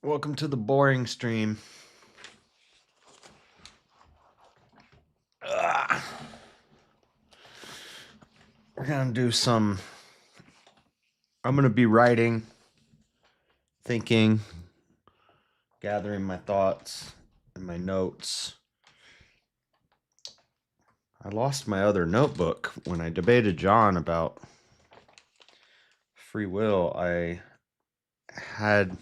Welcome to the boring stream. We're gonna do some. I'm gonna be writing, thinking, gathering my thoughts and my notes. I lost my other notebook when I debated John about free will. I had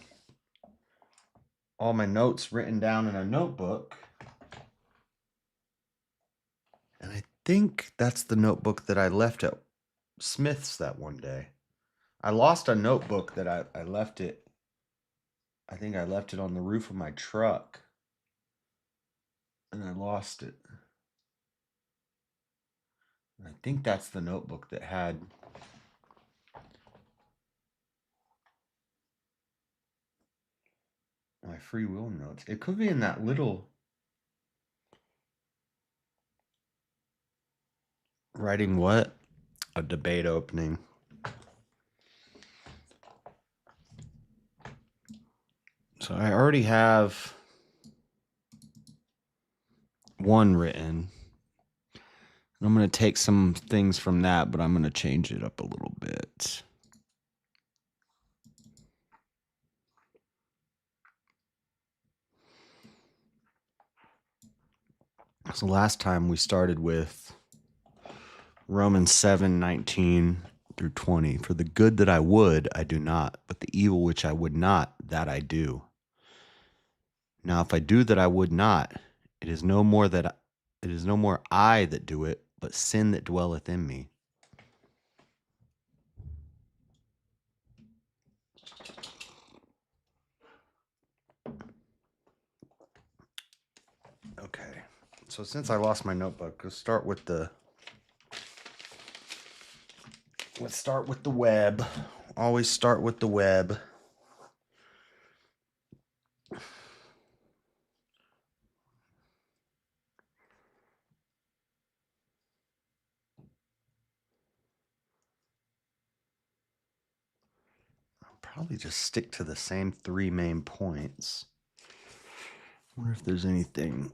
all my notes written down in a notebook. And I think that's the notebook that I left at Smith's that one day. I lost a notebook that I left it. I think I left it on the roof of my truck. And I lost it. I think that's the notebook that had my free will notes. It could be in that little writing what? A debate opening. So I already have one written. I'm going to take some things from that, but I'm going to change it up a little bit. So last time we started with Romans 7:19 through 20. For the good that I would, I do not, but the evil which I would not, that I do. Now if I do that I would not, it is no more I that do it, but sin that dwelleth in me. Okay. So since I lost my notebook, let's start with the web. Always start with the web. I'll probably just stick to the same three main points. I wonder if there's anything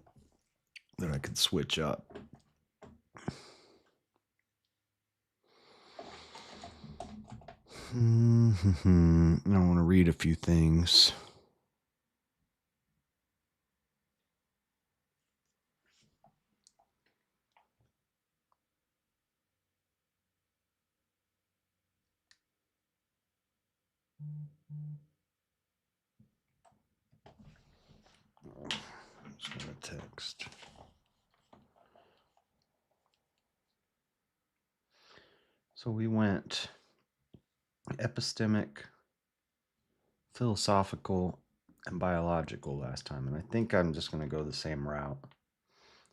that I could switch up. I want to read a few things. I'm just going to text. So we went epistemic, philosophical, and biological last time. And I think I'm just going to go the same route.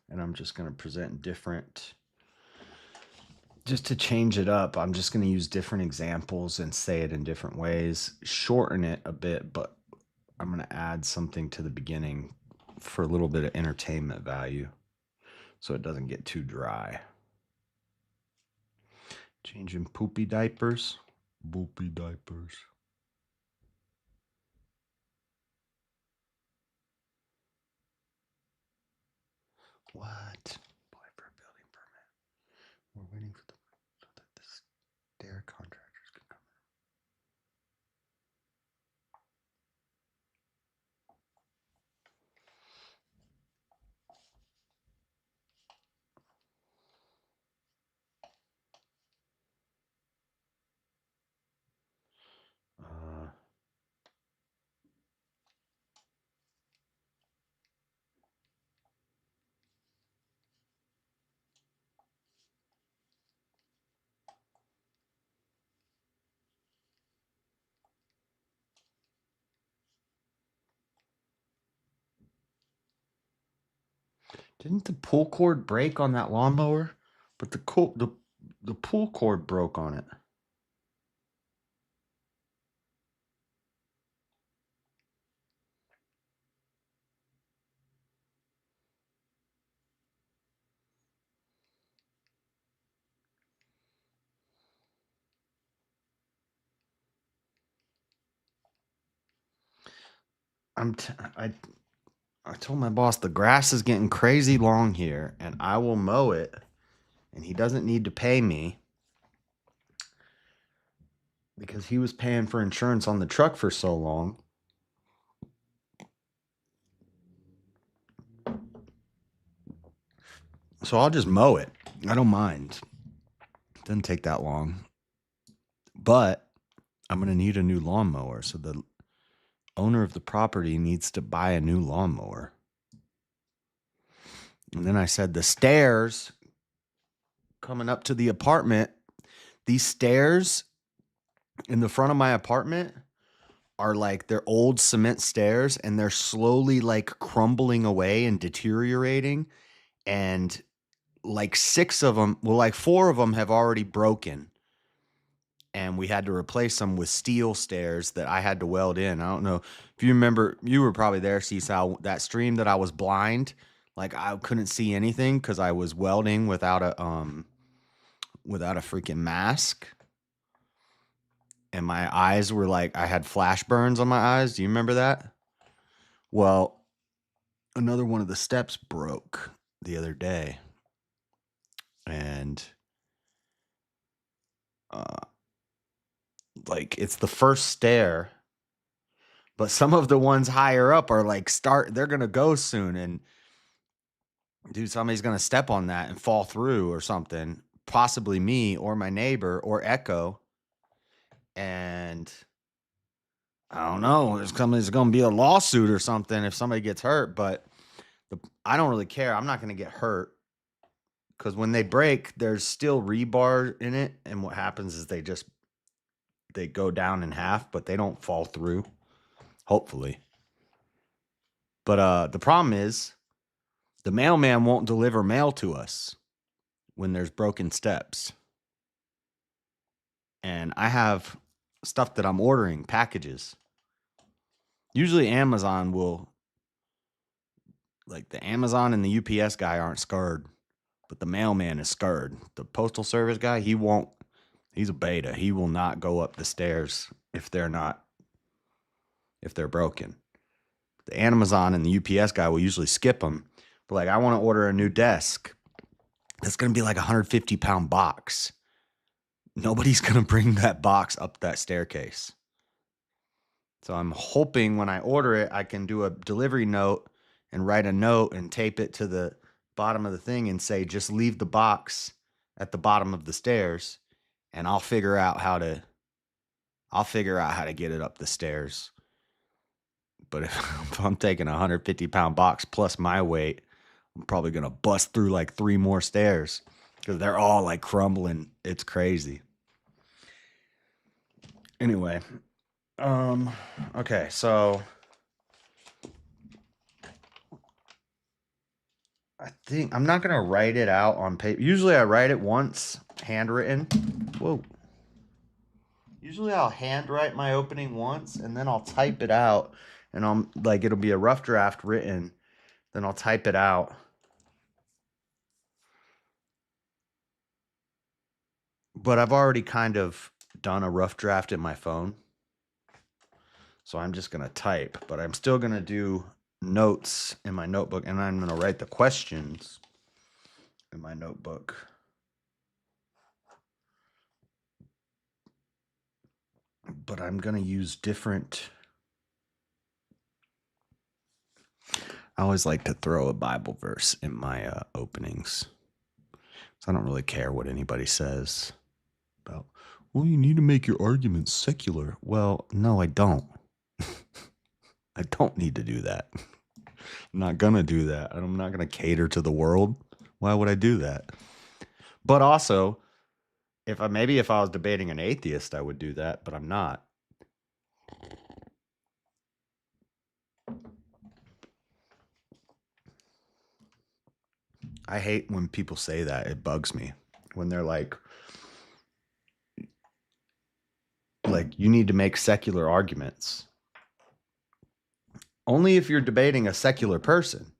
And I'm just going to present different, just to change it up, I'm just going to use different examples and say it in different ways, shorten it a bit, but I'm going to add something to the beginning for a little bit of entertainment value so it doesn't get too dry. Changing poopy diapers. Poopy diapers. What? Apply for a building permit. We're waiting for so that the stair contractors can come in. Didn't the pull cord break on that lawnmower? But the pull cord broke on it. I told my boss the grass is getting crazy long here, and I will mow it, and he doesn't need to pay me because he was paying for insurance on the truck for so long. So I'll just mow it. I don't mind. It doesn't take that long. But I'm going to need a new lawnmower. So the owner of the property needs to buy a new lawnmower. And then I said, the stairs coming up to the apartment, these stairs in the front of my apartment are like, they're old cement stairs, and they're slowly like crumbling away and deteriorating. And like 6 of them, well, like 4 of them have already broken. And we had to replace them with steel stairs that I had to weld in. I don't know if you remember, you were probably there, Seasal, that stream that I was blind. Like I couldn't see anything because I was welding without a freaking mask. And my eyes were like, I had flash burns on my eyes. Do you remember that? Well, another one of the steps broke the other day. And like it's the first stair, but some of the ones higher up are like they're gonna go soon, and dude, somebody's gonna step on that and fall through or something, possibly me or my neighbor or Echo. And I don't know, there's gonna be a lawsuit or something if somebody gets hurt, but I don't really care. I'm not gonna get hurt because when they break, there's still rebar in it, and what happens is they go down in half, but they don't fall through, hopefully. But the problem is the mailman won't deliver mail to us when there's broken steps. And I have stuff that I'm ordering, packages. Usually Amazon will, like the Amazon and the UPS guy aren't scared, but the mailman is scared. The postal service guy, he's a beta. He will not go up the stairs if they're broken. The Amazon and the UPS guy will usually skip them. But like, I want to order a new desk. That's going to be like a 150-pound box. Nobody's going to bring that box up that staircase. So I'm hoping when I order it, I can do a delivery note and write a note and tape it to the bottom of the thing and say, just leave the box at the bottom of the stairs, and I'll figure out how to get it up the stairs. But if I'm taking a 150-pound box plus my weight, I'm probably going to bust through like 3 more stairs because they're all like crumbling. It's crazy. Anyway, okay, so I think I'm not going to write it out on paper. Usually I write it once, handwritten. Whoa. Usually I'll handwrite my opening once, and then I'll type it out, and it'll be a rough draft written. Then I'll type it out. But I've already kind of done a rough draft in my phone. So I'm just going to type, but I'm still going to do notes in my notebook, and I'm going to write the questions in my notebook. But I'm going to use different. I always like to throw a Bible verse in my openings. So I don't really care what anybody says about, well, you need to make your arguments secular. Well, no, I don't. I don't need to do that. I'm not going to do that. I'm not going to cater to the world. Why would I do that? But also, if I was debating an atheist, I would do that, but I'm not. I hate when people say that. It bugs me when they're like, you need to make secular arguments. Only if you're debating a secular person.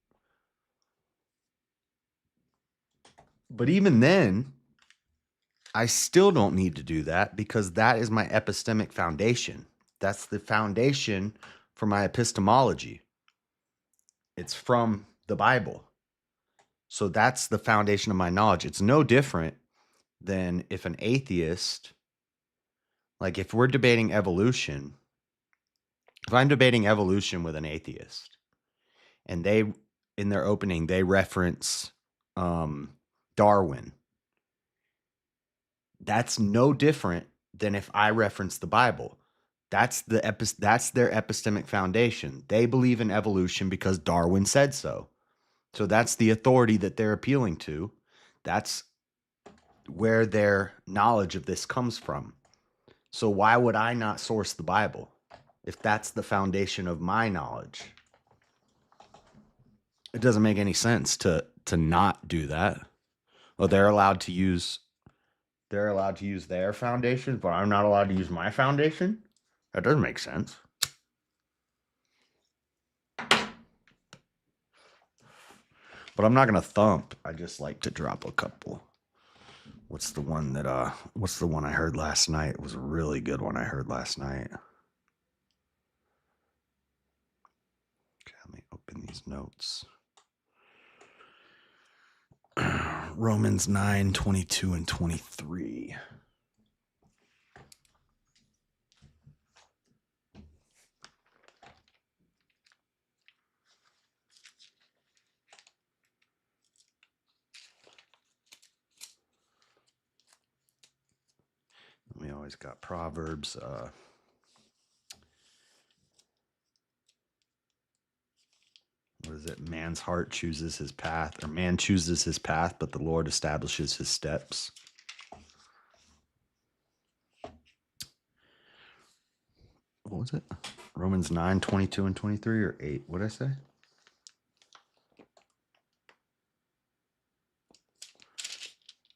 But even then, I still don't need to do that because that is my epistemic foundation. That's the foundation for my epistemology. It's from the Bible. So that's the foundation of my knowledge. It's no different than if an atheist, like if we're debating evolution, if I'm debating evolution with an atheist and they, in their opening, they reference Darwin, that's no different than if I reference the Bible. That's their epistemic foundation. They believe in evolution because Darwin said so. So that's the authority that they're appealing to. That's where their knowledge of this comes from. So why would I not source the Bible if that's the foundation of my knowledge? It doesn't make any sense to not do that. Well, they're allowed to use their foundation, but I'm not allowed to use my foundation? That doesn't make sense. But I'm not gonna thump. I just like to drop a couple. What's the one I heard last night? It was a really good one I heard last night. Okay, let me open these notes. Romans 9, 22 and 23. We always got Proverbs. What is it? Man's heart chooses his path, or man chooses his path, but the Lord establishes his steps. What was it? Romans 9, 22 and 23, or 8? What did I say?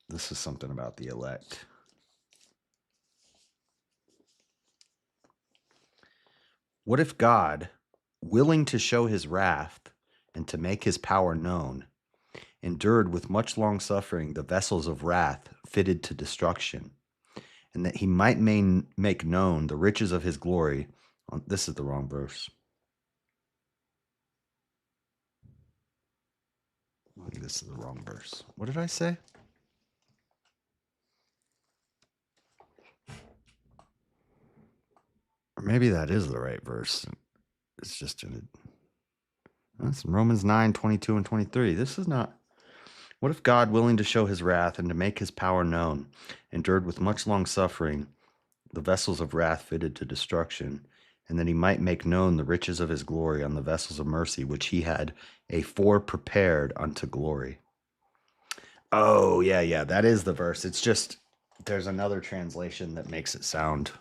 This is something about the elect. What if God, willing to show his wrath and to make his power known, endured with much long suffering the vessels of wrath fitted to destruction, and that he might make known the riches of his glory? This is the wrong verse. I think this is the wrong verse. What did I say? Or maybe that is the right verse. It's just that's Romans 9, 22 and 23. This is not. What if God, willing to show his wrath and to make his power known, endured with much long suffering the vessels of wrath fitted to destruction, and that he might make known the riches of his glory on the vessels of mercy, which he had afore prepared unto glory? Oh, yeah, that is the verse. It's just, there's another translation that makes it sound.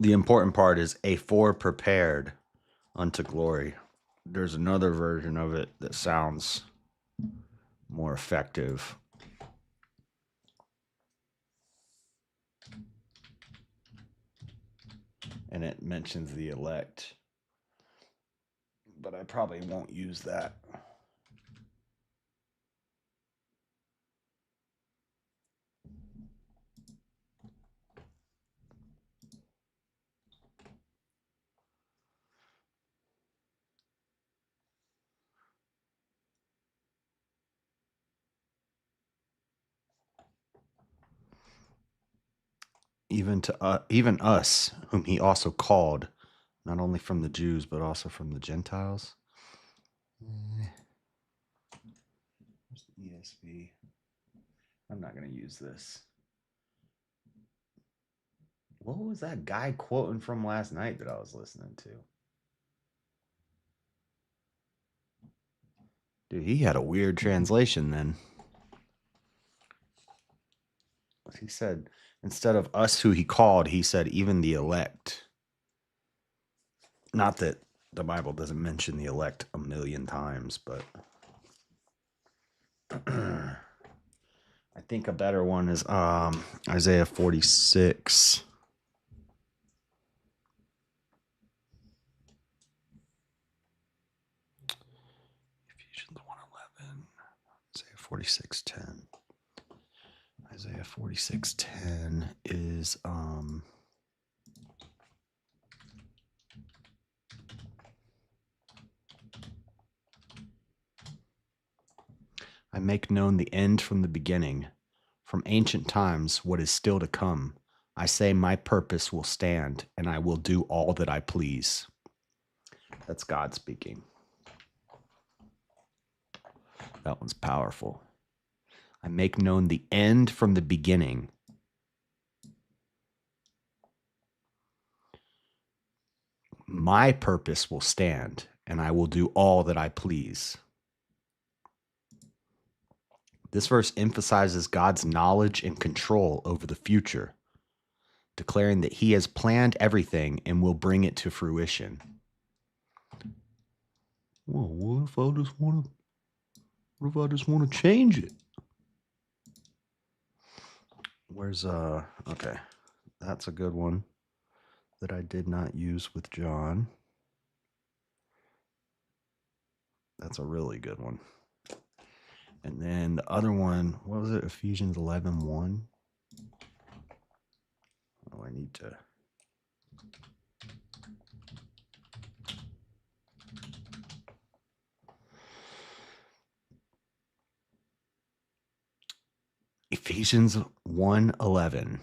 The important part is afore prepared unto glory. There's another version of it that sounds more effective. And it mentions the elect. But I probably won't use that. Even us, whom he also called, not only from the Jews, but also from the Gentiles. Where's the ESV? I'm not going to use this. What was that guy quoting from last night that I was listening to? Dude, he had a weird translation then. He said, instead of us who he called, he said, even the elect. Not that the Bible doesn't mention the elect a million times, but I think a better one is Isaiah 46. Ephesians 1:11. Isaiah 46:10. Isaiah 46:10 is I make known the end from the beginning, from ancient times what is still to come. I say my purpose will stand, and I will do all that I please. That's God speaking. That one's powerful. I make known the end from the beginning. My purpose will stand, and I will do all that I please. This verse emphasizes God's knowledge and control over the future, declaring that he has planned everything and will bring it to fruition. Well, what if I just want to change it? Where's okay. That's a good one that I did not use with John. That's a really good one. And then the other one, what was it? Ephesians 11:1. Oh, I need to. Ephesians 1:11.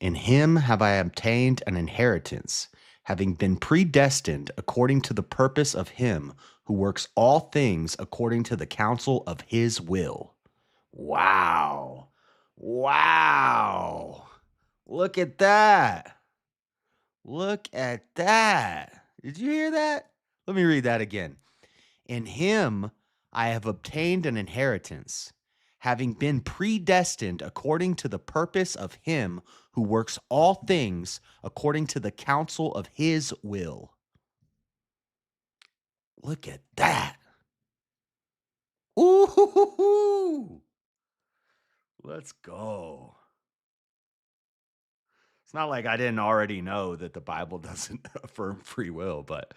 In him have I obtained an inheritance, having been predestined according to the purpose of him who works all things according to the counsel of his will. Wow. Wow. Look at that. Look at that. Did you hear that? Let me read that again. In him I have obtained an inheritance, having been predestined according to the purpose of him who works all things according to the counsel of his will. Look at that. Ooh, let's go. It's not like I didn't already know that the Bible doesn't affirm free will, but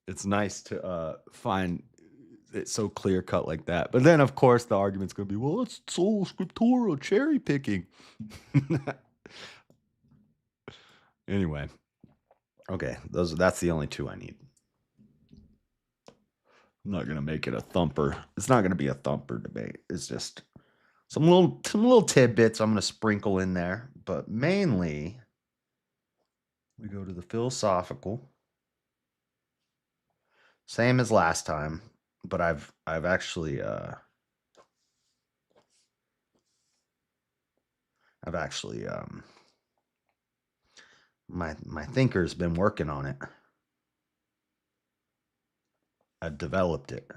it's nice to find it so clear cut like that. But then, of course, the argument's going to be, well, it's sola scriptura, cherry picking. Anyway, okay, that's the only two I need. I'm not going to make it a thumper. It's not going to be a thumper debate. It's just some little tidbits I'm going to sprinkle in there, but mainly we go to the philosophical, same as last time, but I've actually my thinker's been working on it. I developed it,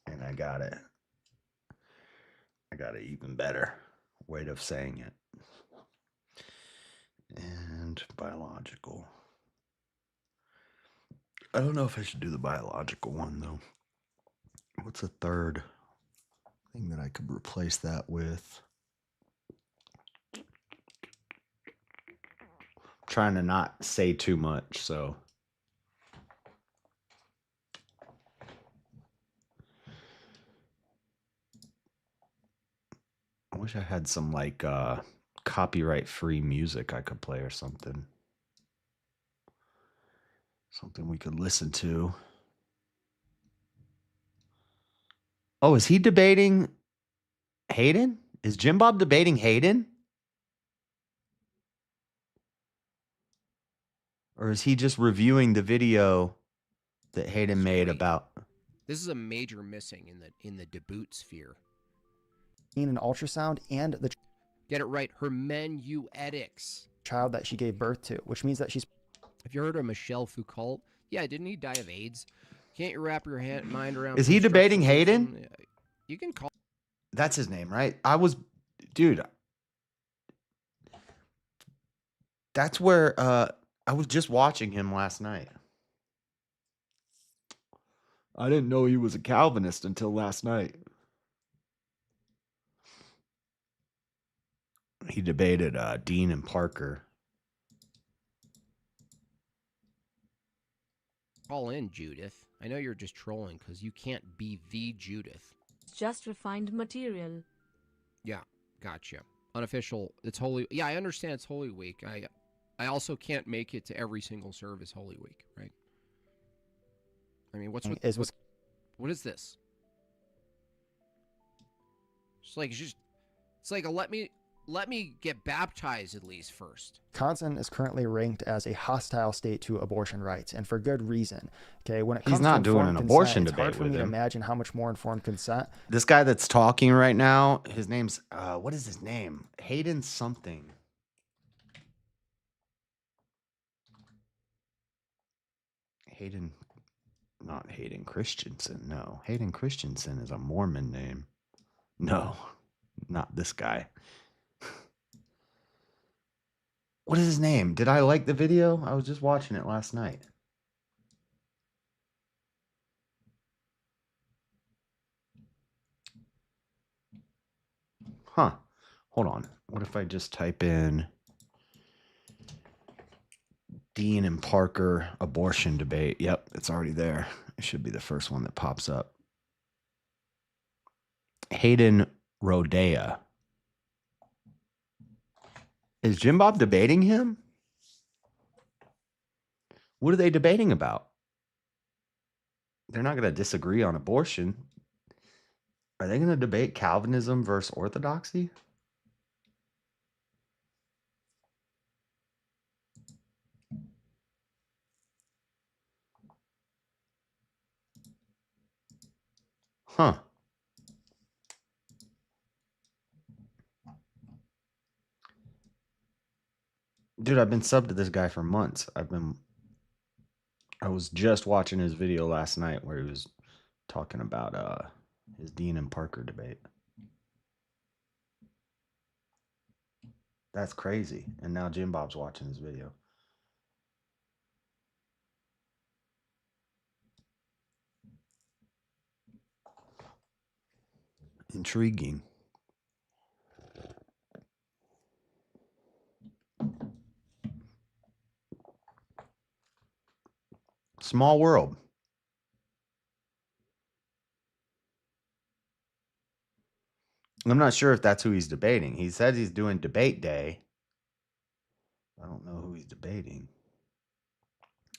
and I got it even better way of saying it. And biological. I don't know if I should do the biological one, though. What's a third thing that I could replace that with? I'm trying to not say too much, so. I wish I had some like copyright free music I could play or something. Something we could listen to. Oh, is he debating Hayden? Is Jim Bob debating Hayden? Or is he just reviewing the video that Hayden made about? This is a major missing in the debut sphere. In an ultrasound and the Get it right, hermeneutics. child that she gave birth to, which means that she's. Have you heard of Michel Foucault? Yeah, didn't he die of AIDS? Can't you wrap your mind around? Is he debating Hayden? You can call. That's his name, right? Dude. That's where I was just watching him last night. I didn't know he was a Calvinist until last night. He debated Dean and Parker. Call in, Judith. I know you're just trolling because you can't be the Judith. Just refined material. Yeah, gotcha. Unofficial. It's Holy. Yeah, I understand it's Holy Week. I also can't make it to every single service Holy Week, right? I mean, what is this? It's like it's like a let me get baptized at least first. Wisconsin is currently ranked as a hostile state to abortion rights, and for good reason. Okay, when it He's comes not to doing informed an consent, abortion it's hard debate for with me to him. imagine how much more informed consent. This guy that's talking right now, his name's what is his name? Hayden something. Hayden, not Hayden Christensen. No, Hayden Christensen is a Mormon name. No, not this guy. What is his name? Did I like the video? I was just watching it last night. Huh. Hold on. What if I just type in Dean and Parker abortion debate? Yep, it's already there. It should be the first one that pops up. Hayden Rodea. Is Jim Bob debating him? What are they debating about? They're not going to disagree on abortion. Are they going to debate Calvinism versus orthodoxy? Huh. Dude, I've been subbed to this guy for months. I was just watching his video last night where he was talking about his Dean and Parker debate. That's crazy. And now Jim Bob's watching his video. Intriguing. Small world. I'm not sure if that's who he's debating. He says he's doing debate day. I don't know who he's debating.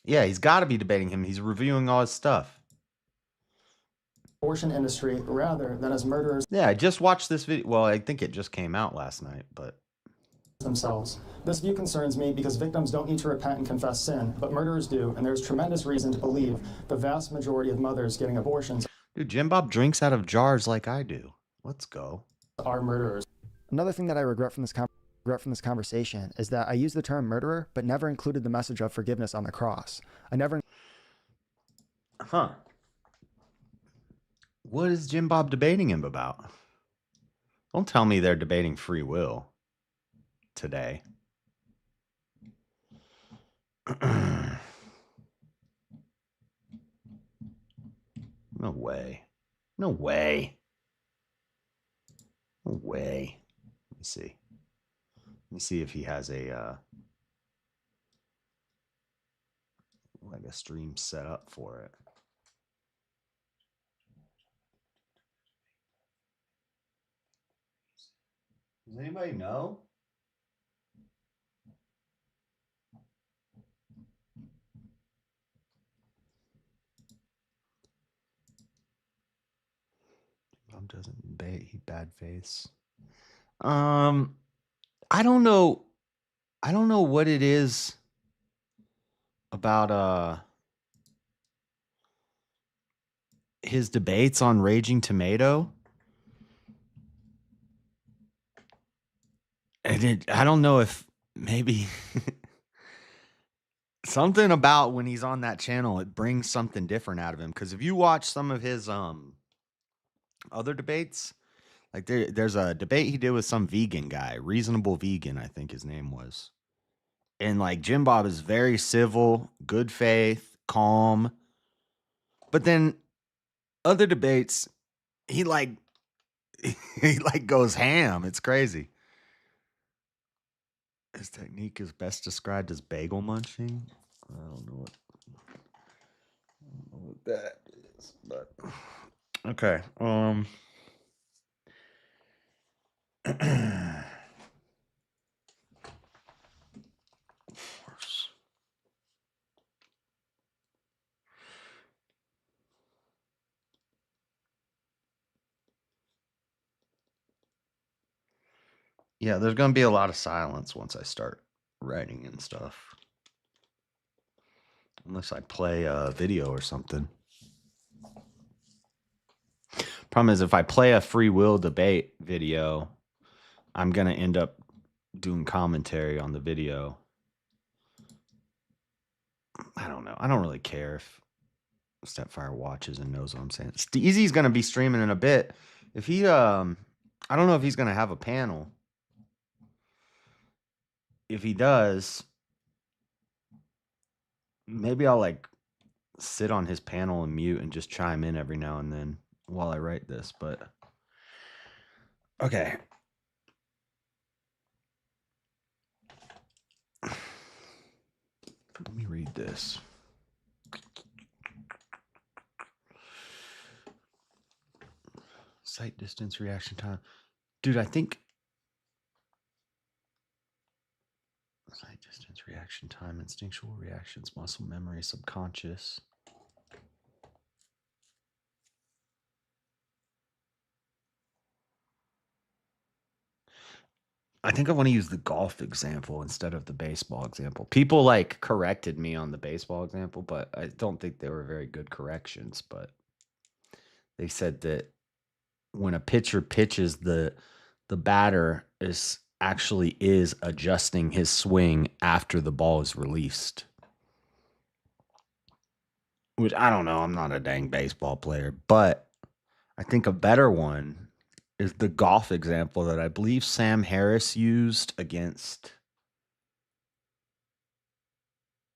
Yeah, he's got to be debating him. He's reviewing all his stuff. Abortion industry rather than as murderers Yeah, I just watched this video. Well, I think it just came out last night, but themselves. This view concerns me because victims don't need to repent and confess sin, but murderers do, and there's tremendous reason to believe the vast majority of mothers getting abortions dude, Jim Bob drinks out of jars like I do. Let's go. are murderers. Another thing that I regret from this conversation is that I used the term murderer, but never included the message of forgiveness on the cross. I never. Huh. What is Jim Bob debating him about? Don't tell me they're debating free will today. No way. No way. No way. Let me see. Let me see if he has a like a stream set up for it. Does anybody know? Bob doesn't bad face. I don't know. I don't know what it is about his debates on Raging Tomato. I don't know if maybe something about when he's on that channel, it brings something different out of him. Because if you watch some of his other debates, like there's a debate he did with some vegan guy, Reasonable Vegan, I think his name was. And like Jim Bob is very civil, good faith, calm. But then other debates, he like he like goes ham. It's crazy. His technique is best described as bagel munching. I don't know what that is, but okay. Force. Yeah, there's going to be a lot of silence once I start writing and stuff. Unless I play a video or something. Problem is, if I play a free will debate video, I'm going to end up doing commentary on the video. I don't know. I don't really care if Stepfire watches and knows what I'm saying. Steezy's going to be streaming in a bit. If he, I don't know if he's going to have a panel. If he does, maybe I'll like sit on his panel and mute and just chime in every now and then while I write this. But okay. Let me read this. Sight distance reaction time. Dude, I think sight distance reaction time, instinctual reactions, muscle memory, subconscious. I think I want to use the golf example instead of the baseball example. People like corrected me on the baseball example, but I don't think they were very good corrections. But they said that when a pitcher pitches, the batter is adjusting his swing after the ball is released. Which I don't know. I'm not a dang baseball player, but I think a better one is the golf example that I believe Sam Harris used against,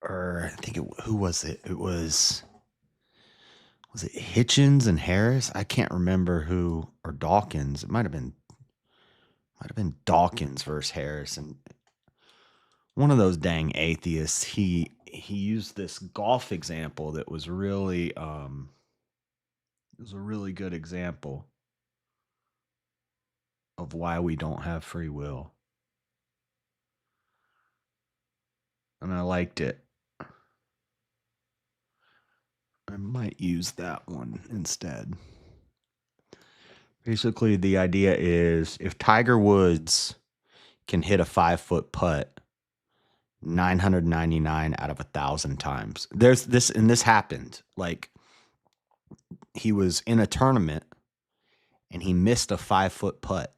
or I think who was it? Was it Hitchens and Harris? I can't remember who, or Dawkins. It might have been Dawkins versus Harris, and one of those dang atheists. He used this golf example that was really it was a really good example of why we don't have free will. And I liked it. I might use that one instead. Basically, the idea is if Tiger Woods can hit a 5-foot putt 999 out of 1,000 times. This happened. Like, he was in a tournament and he missed a 5-foot putt.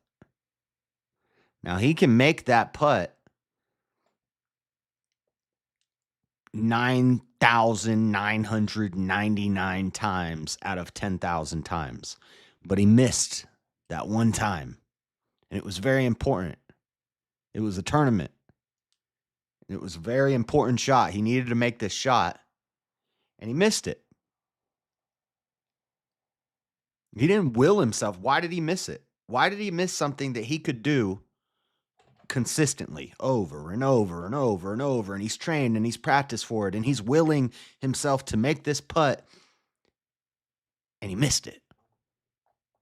Now he can make that putt 9,999 times out of 10,000 times. But he missed that one time. And it was very important. It was a tournament. It was a very important shot. He needed to make this shot. And he missed it. He didn't will himself. Why did he miss it? Why did he miss something that he could do consistently over and over and over and over? And he's trained and he's practiced for it. And he's willing himself to make this putt. And he missed it.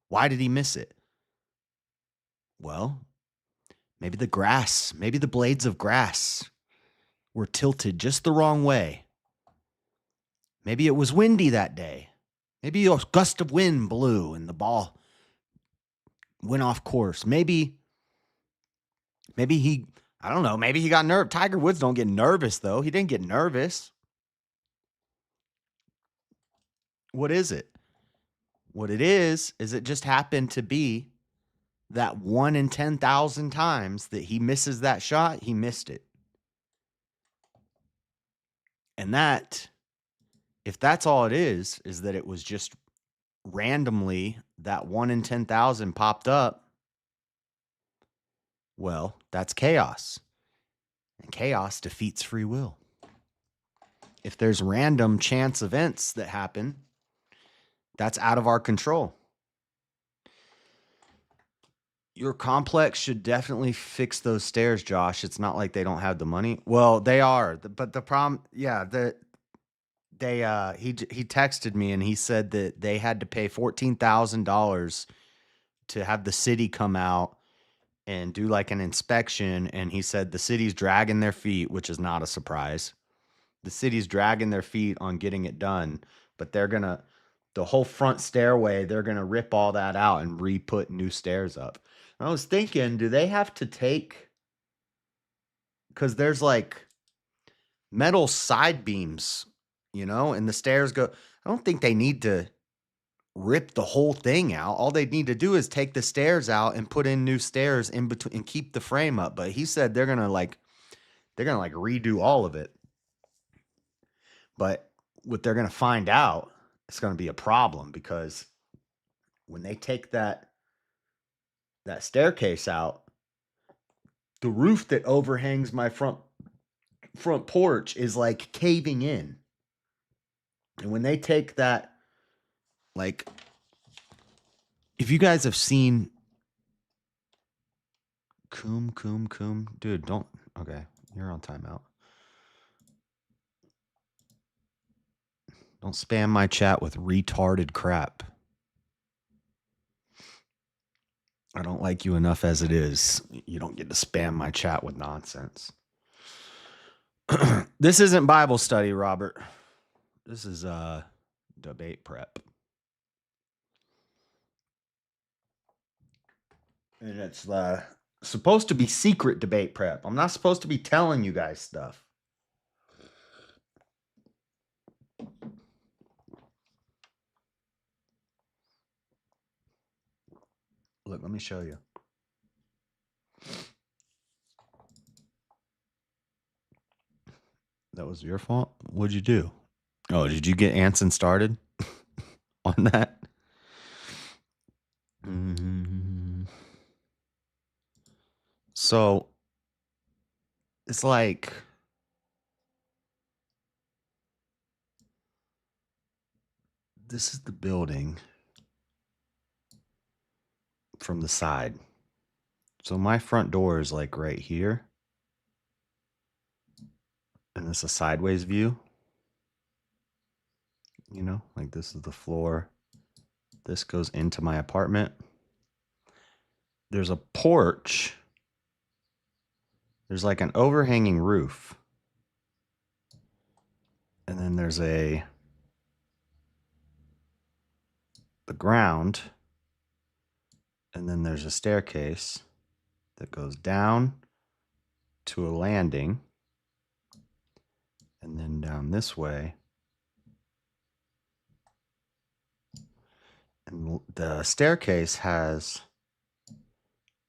Why did he miss it? Well, maybe the blades of grass were tilted just the wrong way. Maybe it was windy that day. Maybe a gust of wind blew and the ball went off course. Maybe he, I don't know, maybe he got nervous. Tiger Woods don't get nervous, though. He didn't get nervous. What is it? What it is it just happened to be that 1 in 10,000 times that he misses that shot, he missed it. And that, if that's all it is that it was just randomly that 1 in 10,000 popped up, well, that's chaos. And chaos defeats free will. If there's random chance events that happen, that's out of our control. Your complex should definitely fix those stairs, Josh. It's not like they don't have the money. Well, they are, but the problem, yeah, he texted me and he said that they had to pay $14,000 to have the city come out and do like an inspection. And he said the city's dragging their feet, which is not a surprise. The city's dragging their feet on getting it done, but the whole front stairway, they're going to rip all that out and re-put new stairs up. I was thinking, do they have to take, because there's like metal side beams, and the stairs go, I don't think they need to rip the whole thing out. All they need to do is take the stairs out and put in new stairs in between and keep the frame up. But he said they're gonna redo all of it. But what they're gonna find out, it's gonna be a problem, because when they take that staircase out, the roof that overhangs my front porch is like caving in. And when they take that, like, if you guys have seen Coom, dude, don't, okay, you're on timeout. Don't spam my chat with retarded crap. I don't like you enough as it is. You don't get to spam my chat with nonsense. This isn't Bible study, Robert. This is debate prep. And it's supposed to be secret debate prep. I'm not supposed to be telling you guys stuff. Look, let me show you. That was your fault? What'd you do? Oh, did you get Anson started on that? So, it's like, this is the building from the side. So my front door is like right here. And it's a sideways view. Like this is the floor. This goes into my apartment. There's a porch. There's like an overhanging roof. And then there's the ground. And then there's a staircase that goes down to a landing. And then down this way. And the staircase has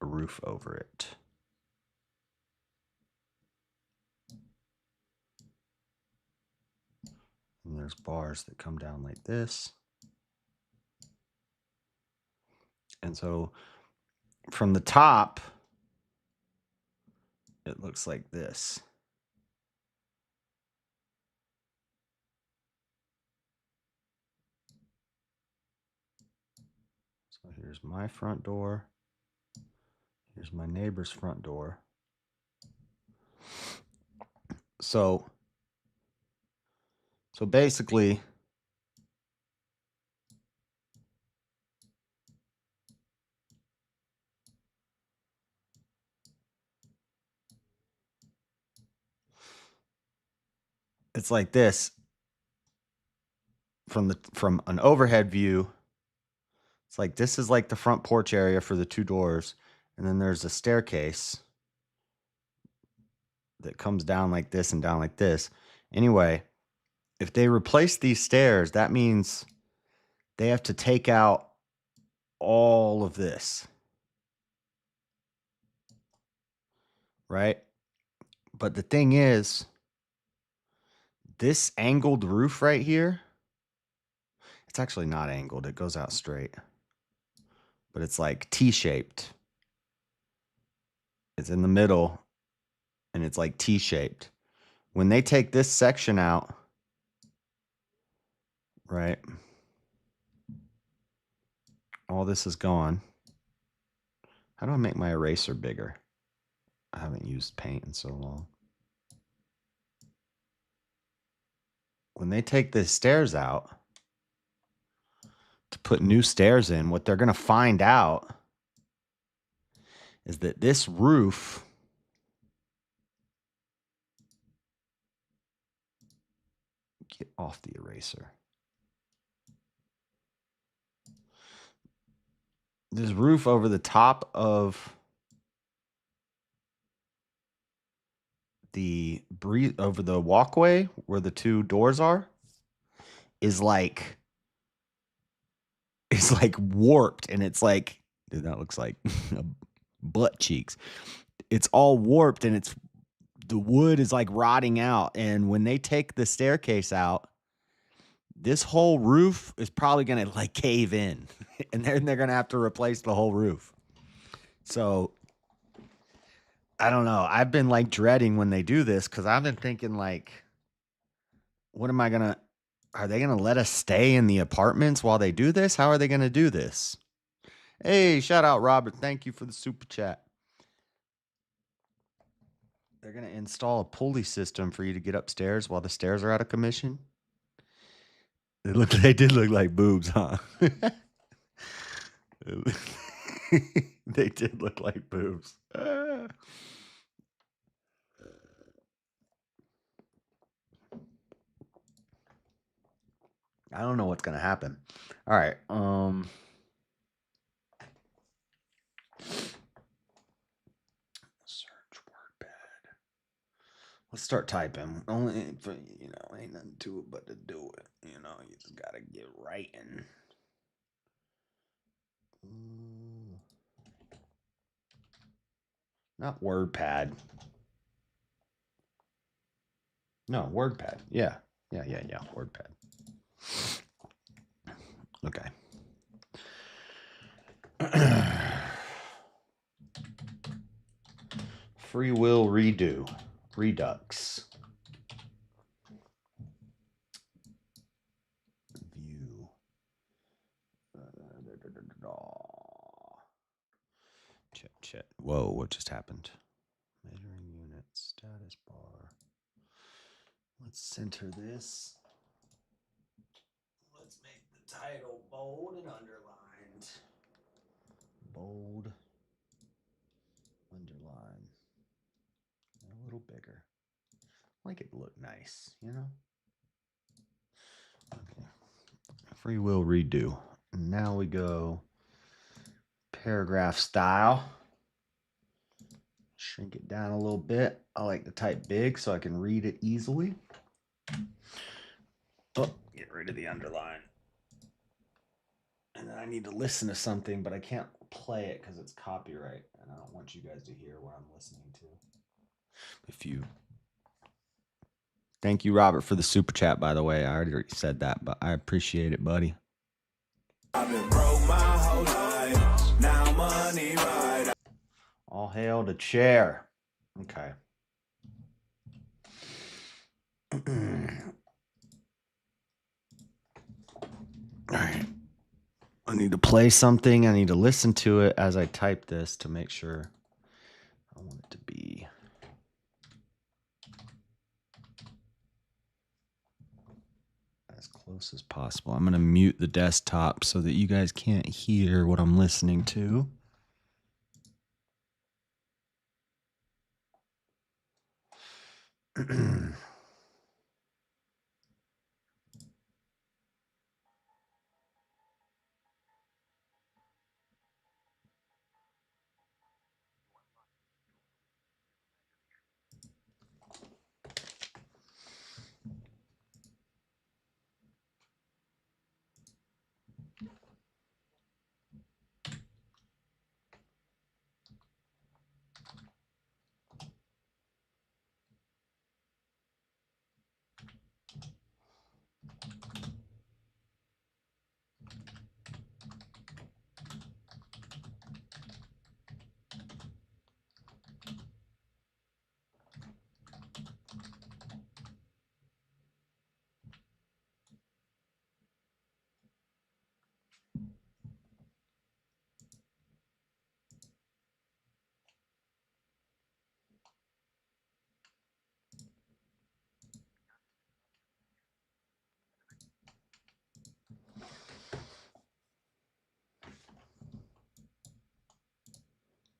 a roof over it. And there's bars that come down like this. And so from the top, it looks like this. So here's my front door. Here's my neighbor's front door. So basically, it's like this from an overhead view. It's like this is like the front porch area for the two doors, and then there's a staircase that comes down like this and down like this. Anyway, if they replace these stairs, that means they have to take out all of this. Right? But the thing is, this angled roof right here, it's actually not angled. It goes out straight. But it's like T-shaped. It's in the middle, and it's like T-shaped. When they take this section out, right, all this is gone. How do I make my eraser bigger? I haven't used paint in so long. When they take the stairs out to put new stairs in, what they're going to find out is that this roof get off the eraser. this roof over the top of the over the walkway where the two doors are is like warped, and it's like, dude, that looks like butt cheeks. It's all warped, and the wood is like rotting out, and when they take the staircase out, this whole roof is probably gonna like cave in, and then they're gonna have to replace the whole roof. So I don't know. I've been like dreading when they do this, because I've been thinking like, what am I gonna? Are they gonna let us stay in the apartments while they do this? How are they gonna do this? Hey, shout out Robert. Thank you for the super chat. They're gonna install a pulley system for you to get upstairs while the stairs are out of commission. They did look like boobs, huh? They did look like boobs. I don't know what's gonna happen. All right. Search WordPad. Let's start typing. Only for, ain't nothing to it but to do it. You just gotta get writing. Not WordPad. No, WordPad. Yeah. WordPad. Okay. Free will redo. Redux. View. Chat. Whoa, what just happened? Measuring units. Status bar. Let's center this. Let's make the title bold and underlined. Bold. Underline. A little bigger. Make it look nice, Okay. Free will redo. Now we go paragraph style. Shrink it down a little bit. I like to type big so I can read it easily. Oh, get rid of the underline. And then I need to listen to something, but I can't play it because it's copyright. And I don't want you guys to hear what I'm listening to. Thank you, Robert, for the super chat, by the way. I already said that, but I appreciate it, buddy. I've been broke my whole life. Now money right. All hail the chair. Okay. All right. I need to play something. I need to listen to it as I type this to make sure I want it to be as close as possible. I'm going to mute the desktop so that you guys can't hear what I'm listening to.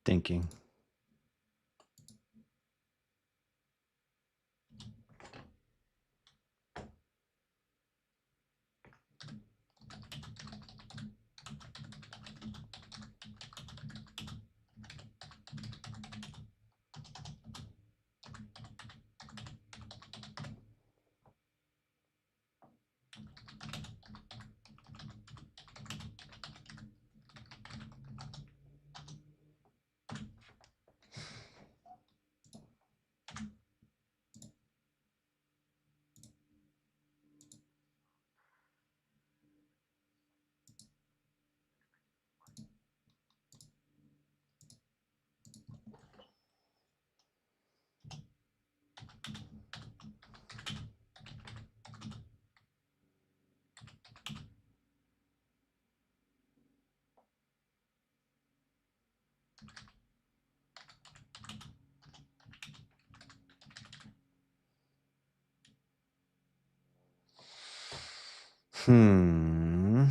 Thinking. Hmm.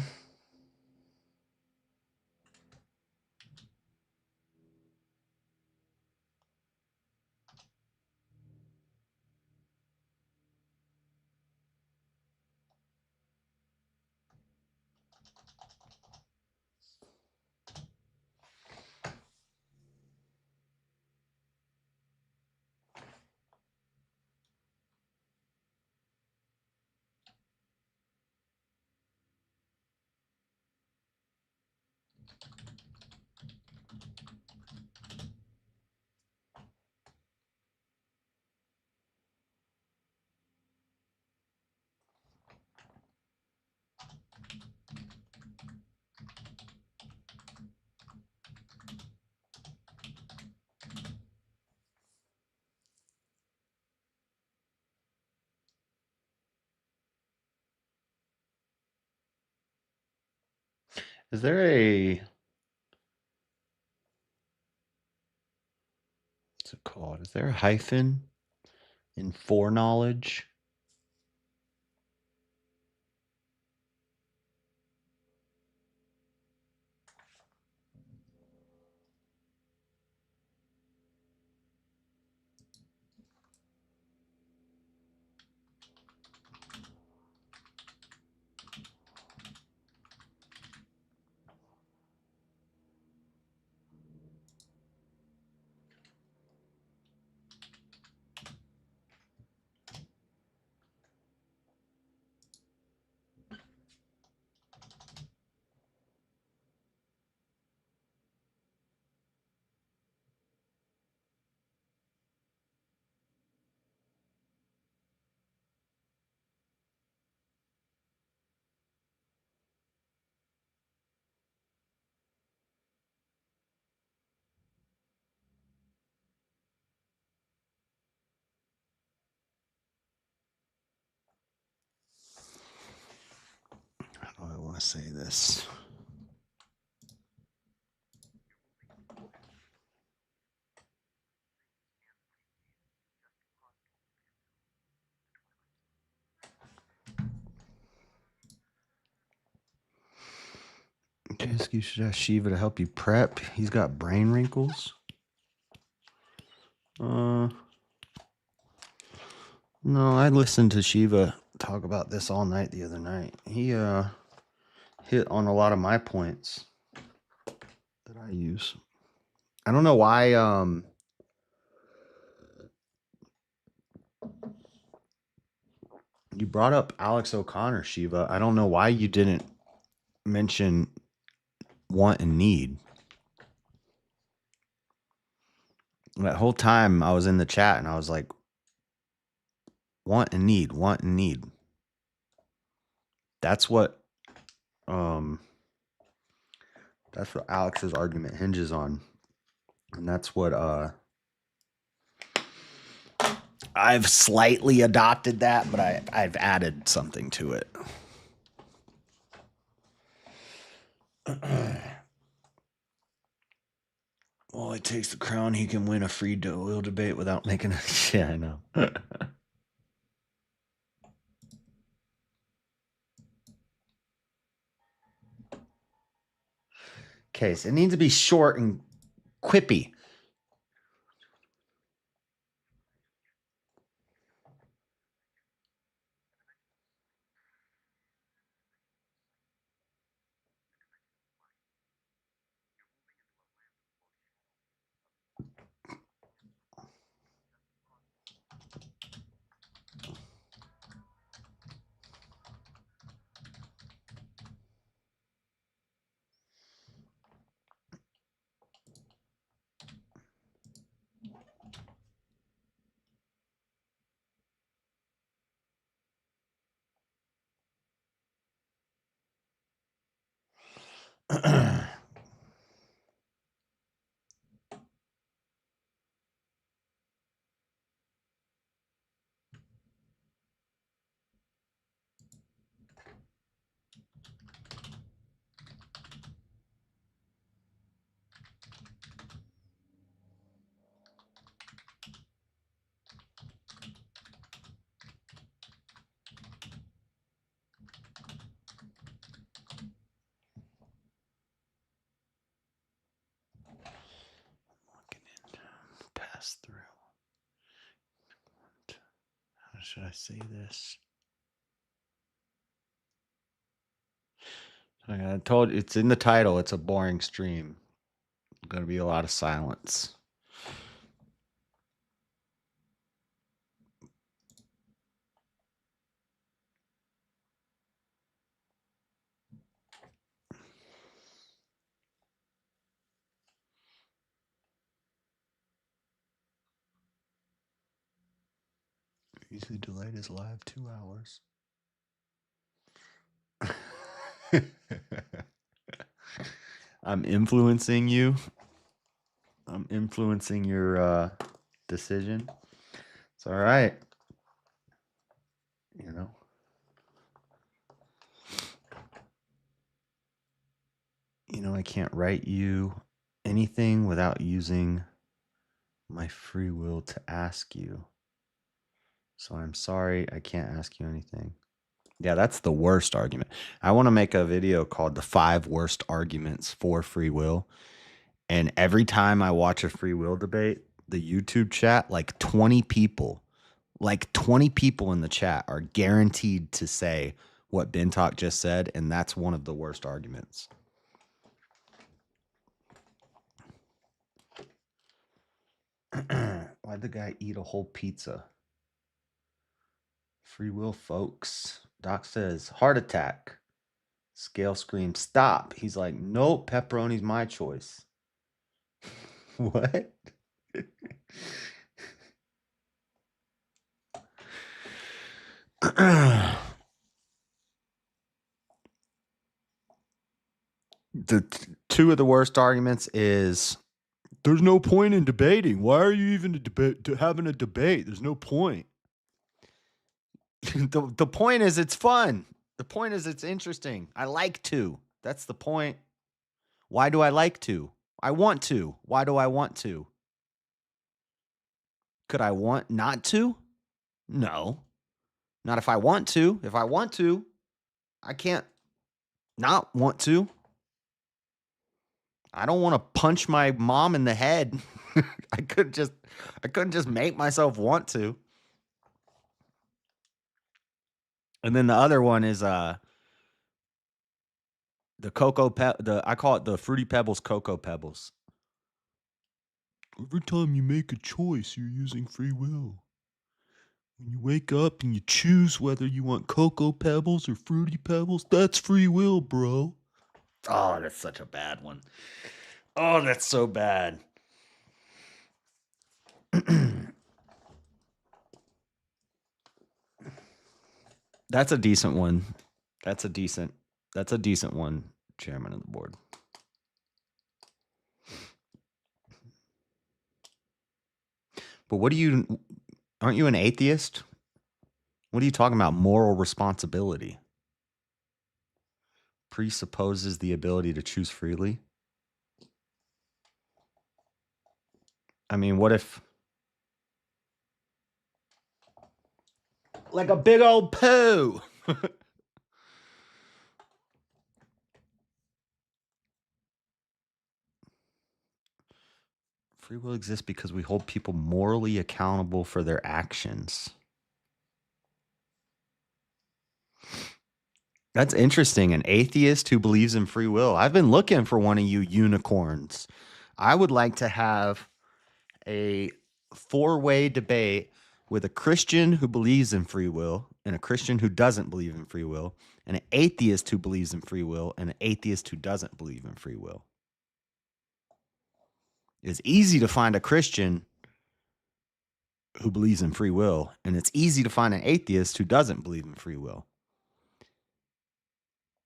Is there a what's it called? Is there a hyphen in foreknowledge? How do I want to say this? You should ask Shiva to help you prep. He's got brain wrinkles. No, I listened to Shiva talk about this all night the other night. He hit on a lot of my points that I use. I don't know why you brought up Alex O'Connor, Shiva. I don't know why you didn't mention want and need. That whole time I was in the chat and I was like, want and need, want and need. That's what Alex's argument hinges on. And that's what I've slightly adopted that, but I've added something to it. Well, it takes the crown. He can win a free oil debate without making a... Yeah, I know. Okay, so it needs to be short and quippy. pass through. How should I say this? I told you, it's in the title. It's a boring stream. Going to be a lot of silence. Usually delayed is live 2 hours. I'm influencing you. I'm influencing your decision. It's all right. You know. I can't write you anything without using my free will to ask you. So I'm sorry, I can't ask you anything. Yeah, that's the worst argument. I want to make a video called The 5 Worst Arguments for Free Will. And every time I watch a free will debate, the YouTube chat, like 20 people in the chat are guaranteed to say what Bintalk just said. And that's one of the worst arguments. Why'd the guy eat a whole pizza? Free will, folks. Doc says, heart attack. Scale screams, stop. He's like, nope, pepperoni's my choice. What? Two of the worst arguments is there's no point in debating. Why are you even having a debate? There's no point. The point is it's fun. The point is it's interesting. I like to. That's the point. Why do I like to? I want to. Why do I want to? Could I want not to? No. Not if I want to. If I want to, I can't not want to. I don't want to punch my mom in the head. I couldn't just make myself want to. And then the other one is the I call it the Fruity Pebbles Cocoa Pebbles. Every time you make a choice, you're using free will. When you wake up and you choose whether you want Cocoa Pebbles or Fruity Pebbles, that's free will, bro. Oh, that's such a bad one. Oh, that's so bad. That's a decent one. That's a decent one, Chairman of the Board. But aren't you an atheist? What are you talking about? Moral responsibility presupposes the ability to choose freely. I mean, what if like a big old poo? Free will exists because we hold people morally accountable for their actions. That's interesting. An atheist who believes in free will. I've been looking for one of you unicorns. I would like to have a 4-way debate with a Christian who believes in free will, and a Christian who doesn't believe in free will, and an atheist who believes in free will, and an atheist who doesn't believe in free will. It's easy to find a Christian who believes in free will, and it's easy to find an atheist who doesn't believe in free will.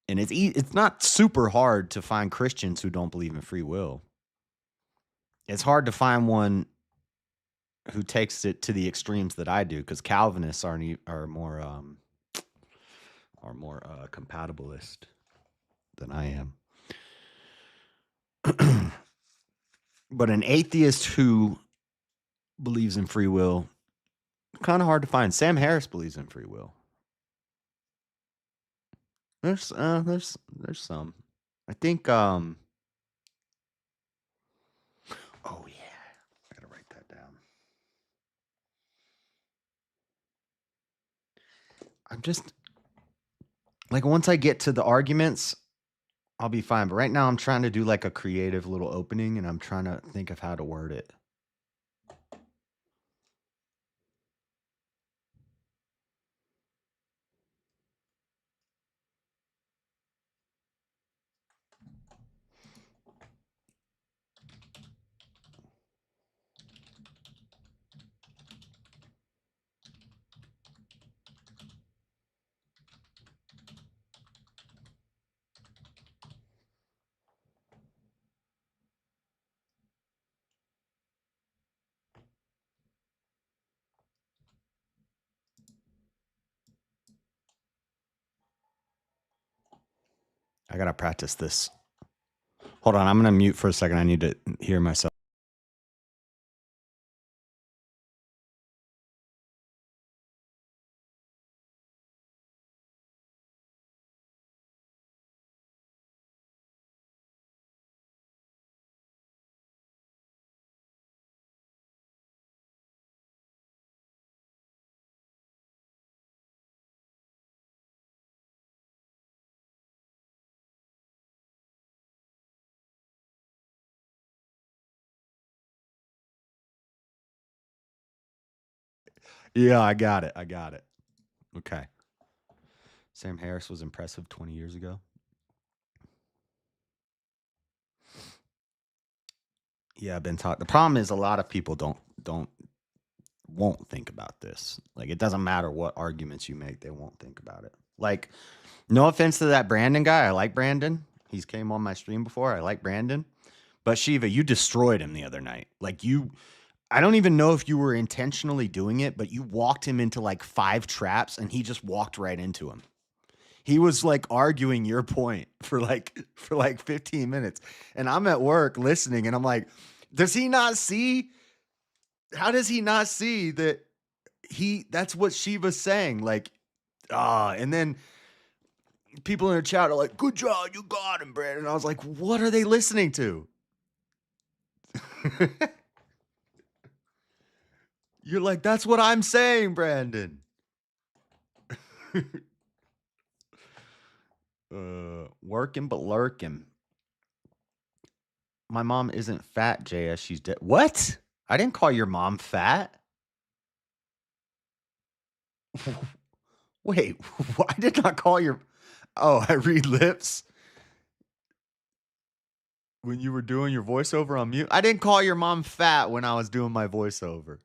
And it's not super hard to find Christians who don't believe in free will. It's hard to find one who takes it to the extremes that I do, because Calvinists are more compatibilist than I am. But an atheist who believes in free will, kind of hard to find. Sam Harris believes in free will. There's some. I think oh yeah, I gotta write that down. I'm just like, once I get to the arguments, I'll be fine. But right now I'm trying to do like a creative little opening and I'm trying to think of how to word it. I got to practice this. Hold on. I'm going to mute for a second. I need to hear myself. Yeah, I got it. Okay. Sam Harris was impressive 20 years ago. Yeah, I've been taught. The problem is a lot of people won't think about this. Like, it doesn't matter what arguments you make, they won't think about it. Like, no offense to that Brandon guy. I like Brandon. He's came on my stream before. I like Brandon. But Shiva, you destroyed him the other night. Like, I don't even know if you were intentionally doing it, but you walked him into like 5 traps and he just walked right into him. He was like arguing your point for like 15 minutes. And I'm at work listening and I'm like, does he not see? How does he not see that that's what Shiva's saying? Like, and then people in the chat are like, good job, you got him, Brandon. And I was like, what are they listening to? You're like, that's what I'm saying, Brandon. Working but lurking. My mom isn't fat, JS. She's dead. What? I didn't call your mom fat. Wait, I did not call your. Oh, I read lips. When you were doing your voiceover on mute, I didn't call your mom fat when I was doing my voiceover.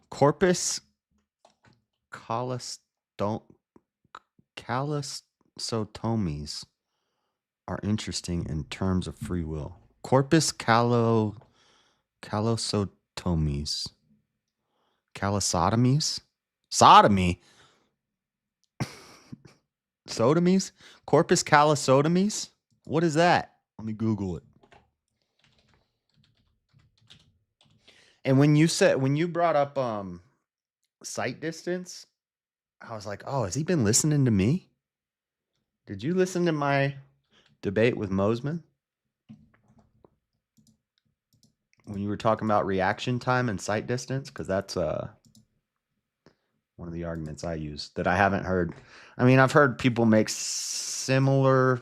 Corpus callosotomies are interesting in terms of free will. Corpus callosotomies. Callosotomies? Sodomy? Sodomies? Corpus callosotomies? What is that? Let me Google it. And when you brought up sight distance, I was like, oh, has he been listening to me? Did you listen to my debate with Mosman? When you were talking about reaction time and sight distance? Because that's one of the arguments I use that I haven't heard. I mean, I've heard people make similar-ish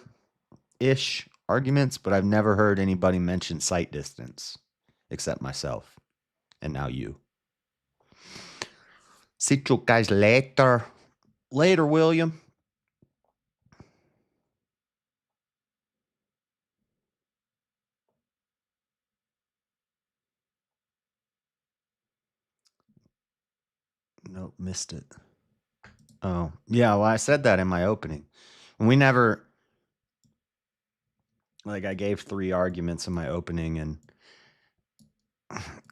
arguments, but I've never heard anybody mention sight distance except myself and now you. See you guys later. Later, William. Nope, missed it. Oh, yeah, well, I said that in my opening. We never Like I gave 3 arguments in my opening, and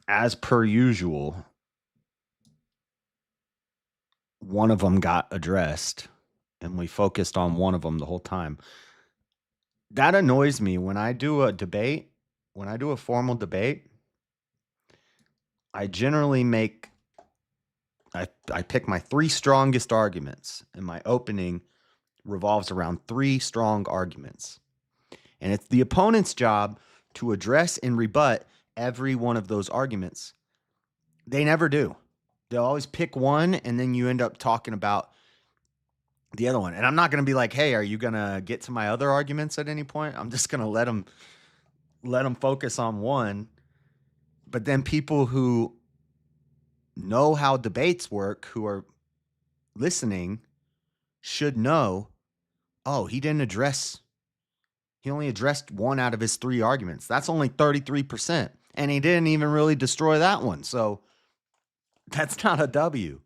as per usual, one of them got addressed, and we focused on one of them the whole time. That annoys me when I do a debate, when I do a formal debate. I generally I pick my 3 strongest arguments, and my opening revolves around 3 strong arguments. And it's the opponent's job to address and rebut every one of those arguments. They never do. They'll always pick one, and then you end up talking about the other one. And I'm not going to be like, hey, are you going to get to my other arguments at any point? I'm just going to let them focus on one. But then people who know how debates work, who are listening, should know, oh, he only addressed one out of his 3 arguments. That's only 33%. And he didn't even really destroy that one. So that's not a W.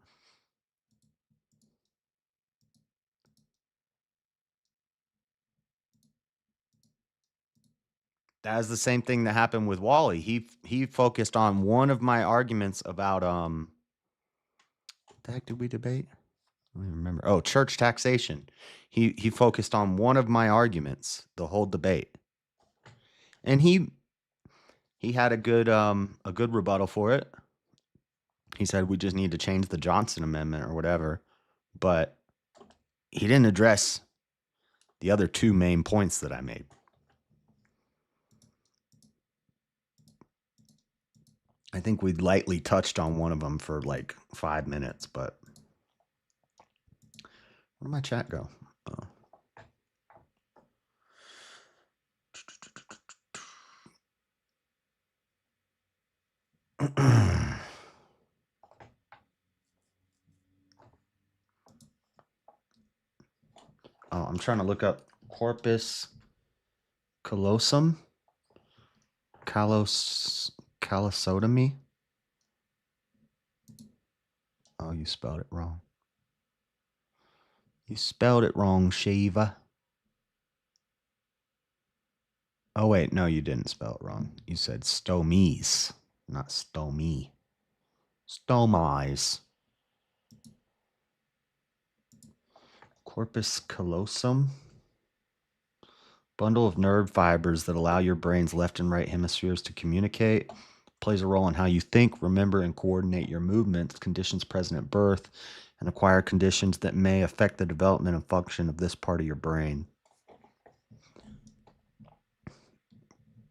That is the same thing that happened with Wally. He focused on one of my arguments about what the heck did we debate? I don't even remember. Oh, church taxation. He focused on one of my arguments the whole debate. And he had a good rebuttal for it. He said we just need to change the Johnson Amendment or whatever, but he didn't address the other 2 main points that I made. I think we lightly touched on one of them for like 5 minutes, but where'd my chat go? Oh. Oh, I'm trying to look up corpus callosum. Callosotomy. Oh, you spelled it wrong. You spelled it wrong, Shiva. Oh, wait. No, you didn't spell it wrong. You said stomies, not stomy. Stomies. Corpus callosum. Bundle of nerve fibers that allow your brain's left and right hemispheres to communicate. Plays a role in how you think, remember, and coordinate your movements, conditions present at birth, and acquire conditions that may affect the development and function of this part of your brain.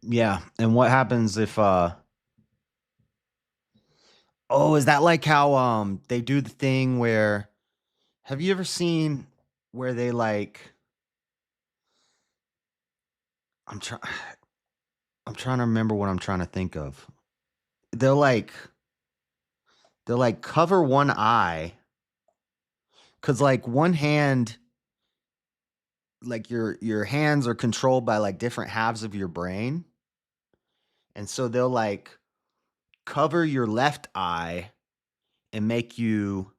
Yeah, and what happens if is that like how they do the thing where, have you ever seen where they like, I'm trying to remember what I'm trying to think of. They'll like cover one eye, cuz like one hand, like your hands are controlled by like different halves of your brain. And so they'll like cover your left eye and make you,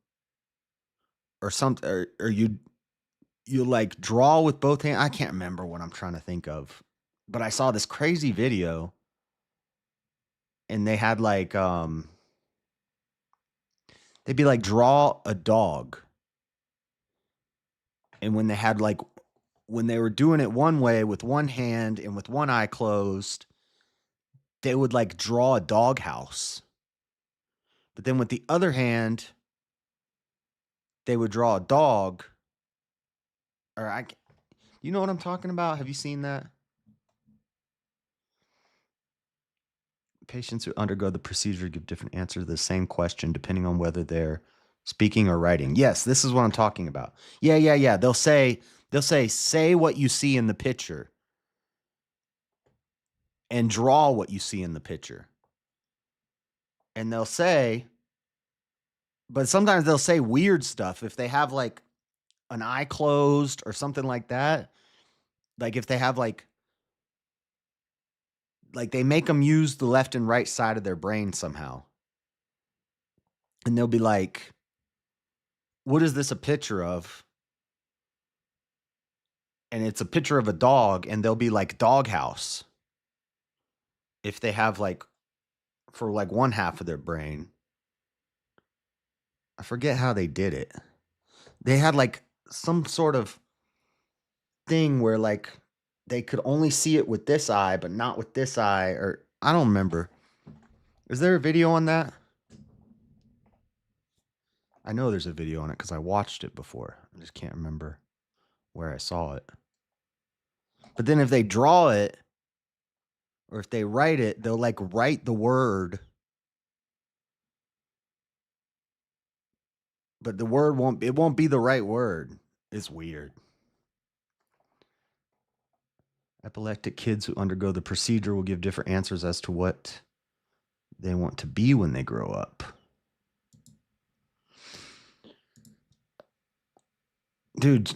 or something, or you like draw with both hands. I can't remember what I'm trying to think of, but I saw this crazy video, and they had like they'd be like, draw a dog, and when they were doing it one way with one hand and with one eye closed, they would like draw a doghouse. But then with the other hand, they would draw a dog. You know what I'm talking about? Have you seen that? Patients who undergo the procedure give different answers to the same question depending on whether they're speaking or writing. Yes, this is what I'm talking about. Yeah. They'll say what you see in the picture and draw what you see in the picture. And they'll say, but sometimes they'll say weird stuff if they have like an eye closed or something like that. Like if they have like they make them use the left and right side of their brain somehow. And they'll be like, what is this a picture of? and it's a picture of a dog, and they'll be like doghouse if they have like for like one half of their brain. I forget how they did it. They had like some sort of thing where like they could only see it with this eye, but not with this eye, or I don't remember. Is there a video on that? I know there's a video on it because I watched it before. I just can't remember where I saw it. But then if they draw it, or if they write it, they'll like write the word, but the word won't be the right word. It's weird. Epileptic kids who undergo the procedure will give different answers as to what they want to be when they grow up. Dude,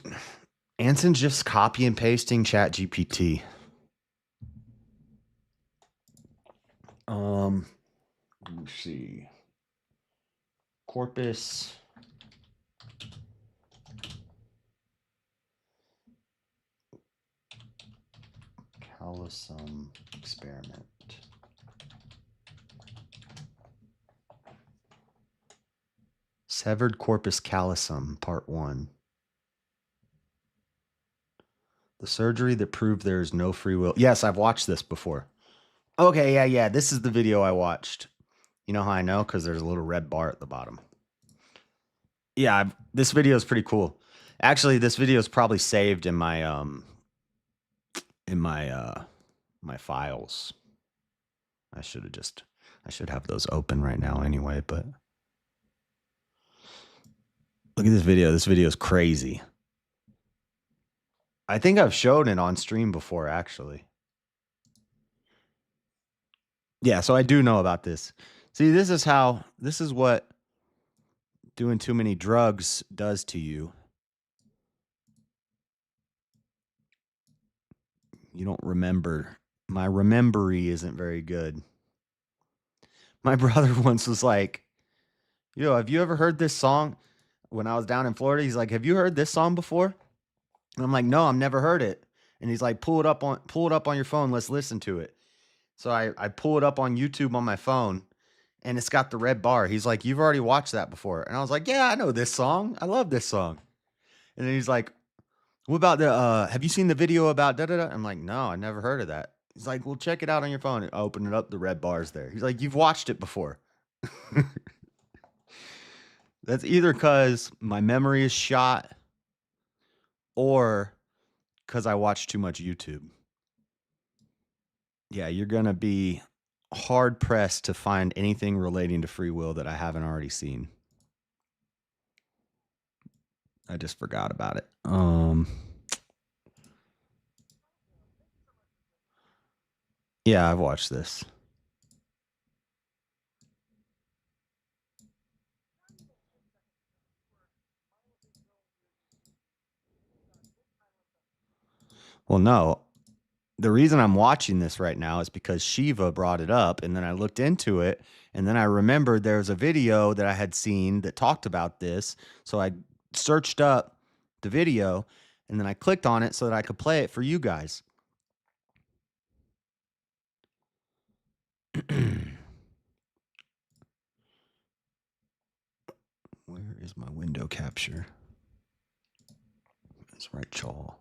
Anson's just copy and pasting ChatGPT. Let me see. Corpus callosum experiment. Severed corpus callosum, part 1. The surgery that proved there is no free will. Yes, I've watched this before. Okay, yeah. This is the video I watched. You know how I know? Because there's a little red bar at the bottom. Yeah, this video is pretty cool. Actually, this video is probably saved in my my files. I should have those open right now anyway, but look at this video. This video is crazy. I think I've shown it on stream before, actually. Yeah, so I do know about this. See, this is what doing too many drugs does to you. You don't remember. My remembery isn't very good. My brother once was like, yo, have you ever heard this song? When I was down in Florida, he's like, have you heard this song before? And I'm like, no, I've never heard it. And he's like, pull it up on your phone. Let's listen to it. So I pull it up on YouTube on my phone, and it's got the red bar. He's like, you've already watched that before. And I was like, yeah, I know this song. I love this song. And then he's like, what about have you seen the video about da-da-da? I'm like, no, I never heard of that. He's like, well, check it out on your phone. I open it up, the red bar's there. He's like, you've watched it before. That's either because my memory is shot or because I watch too much YouTube. Yeah, you're going to be hard pressed to find anything relating to free will that I haven't already seen. I just forgot about it. Yeah, I've watched this. Well, no. The reason I'm watching this right now is because Shiva brought it up, and then I looked into it, and then I remembered there was a video that I had seen that talked about this. So I searched up the video, and then I clicked on it so that I could play it for you guys. Where is my window capture? That's right, chaw.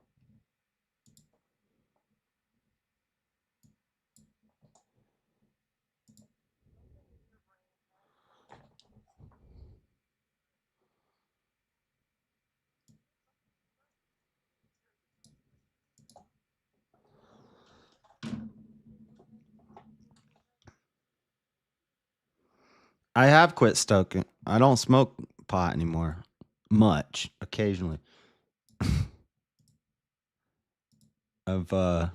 I have quit stoking. I don't smoke pot anymore. Much. Occasionally. I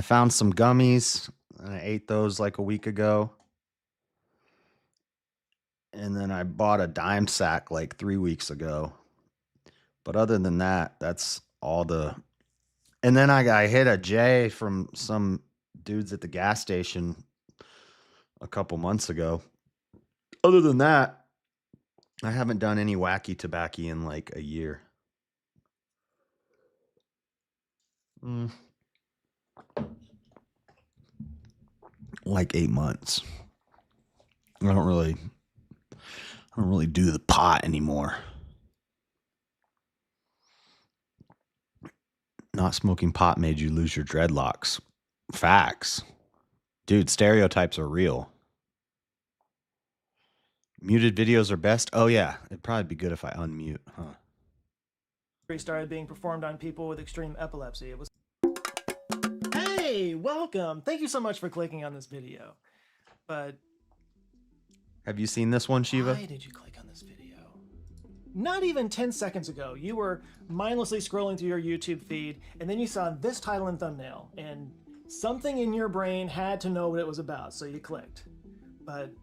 found some gummies, and I ate those like a week ago. And then I bought a dime sack like 3 weeks ago. But other than that, that's all the... And then I hit a J from some dudes at the gas station a couple months ago. Other than that, I haven't done any wacky tobacco in like a year. Like 8 months. I don't really do the pot anymore. Not smoking pot made you lose your dreadlocks. Facts. Dude, stereotypes are real. Muted videos are best? Oh yeah, it'd probably be good if I unmute, huh? Started being performed on people with extreme epilepsy. It was... Hey, welcome. Thank you so much for clicking on this video. But Have you seen this one, Shiva? why did you click on this video? Not even 10 seconds ago, you were mindlessly scrolling through your YouTube feed, and then you saw this title and thumbnail, and something in your brain had to know what it was about, so you clicked. But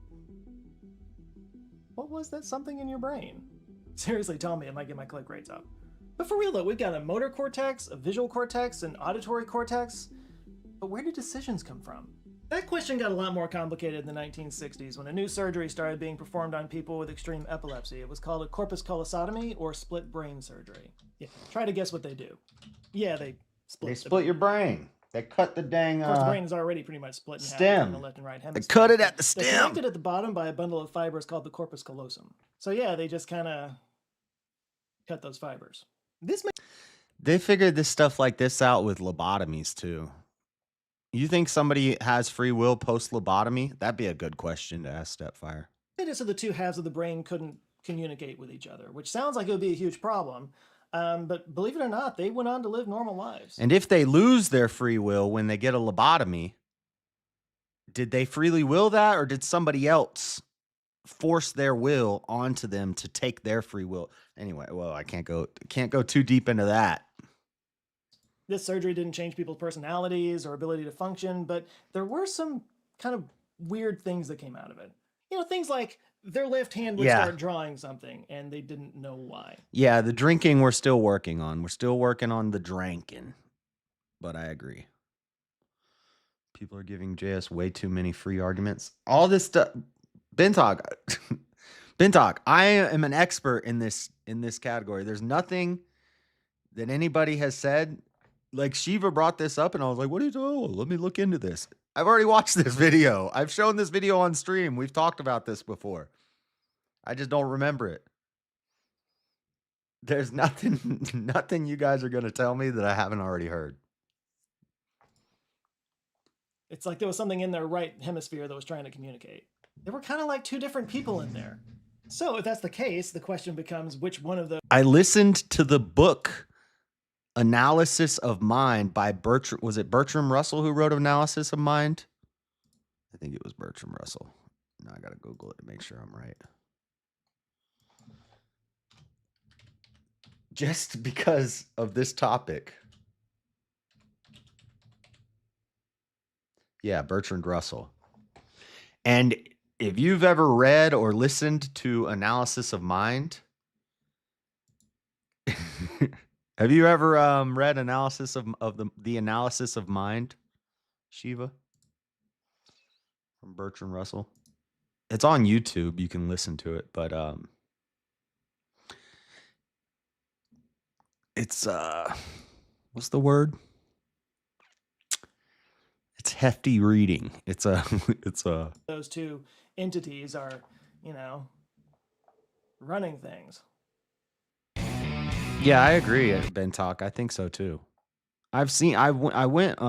what was that something in your brain? Seriously, tell me, it might get my click rates up. But for real though, we've got a motor cortex, a visual cortex, an auditory cortex. But where do decisions come from? That question got a lot more complicated in the 1960s when a new surgery started being performed on people with extreme epilepsy. It was called a corpus callosotomy or split brain surgery. Yeah, try to guess what they do. Yeah, they split your brain. They cut the dang Of course, the brain is already pretty much split in half stem. between the left and right They hemispheres. cut it at the They're stem. connected at the bottom by a bundle of fibers called the corpus callosum. So yeah, they just kind of cut those fibers. They figured this stuff like this out with lobotomies too. You think somebody has free will post lobotomy? That'd be a good question to ask Stepfire. Made it so the two halves of the brain couldn't communicate with each other, which sounds like it would be a huge problem. But believe it or not, they went on to live normal lives. And if they lose their free will when they get a lobotomy, did they freely will that, or did somebody else force their will onto them to take their free will? Anyway, well, I can't go too deep into that. This surgery didn't change people's personalities or ability to function, but there were some kind of weird things that came out of it. You know, things like their left hand would start drawing something and they didn't know why. Yeah, the drinking we're still working on. We're still working on the drinking. But I agree. People are giving JS way too many free arguments. All this stuff. Bintalk, I am an expert in this category. There's nothing that anybody has said. Like Shiva brought this up and I was like, what are you doing? Let me look into this. I've already watched this video. I've shown this video on stream. We've talked about this before. I just don't remember it. There's nothing you guys are going to tell me that I haven't already heard. It's like there was something in their right hemisphere that was trying to communicate. There were kind of like two different people in there. So if that's the case, the question becomes which one of those... I listened to the book Analysis of Mind by Bertram. Was it Bertram Russell who wrote Analysis of Mind? I think it was Bertram Russell. Now I got to Google it to make sure I'm right. Just because of this topic. Yeah, Bertrand Russell. And if you've ever read or listened to Analysis of Mind, have you ever read Analysis of the Analysis of Mind, Shiva? From Bertrand Russell? It's on YouTube. You can listen to it, but it's what's the word? It's hefty reading. It's a those two entities are, you know, running things. Yeah, I agree, Ben Talk. I think so too. I went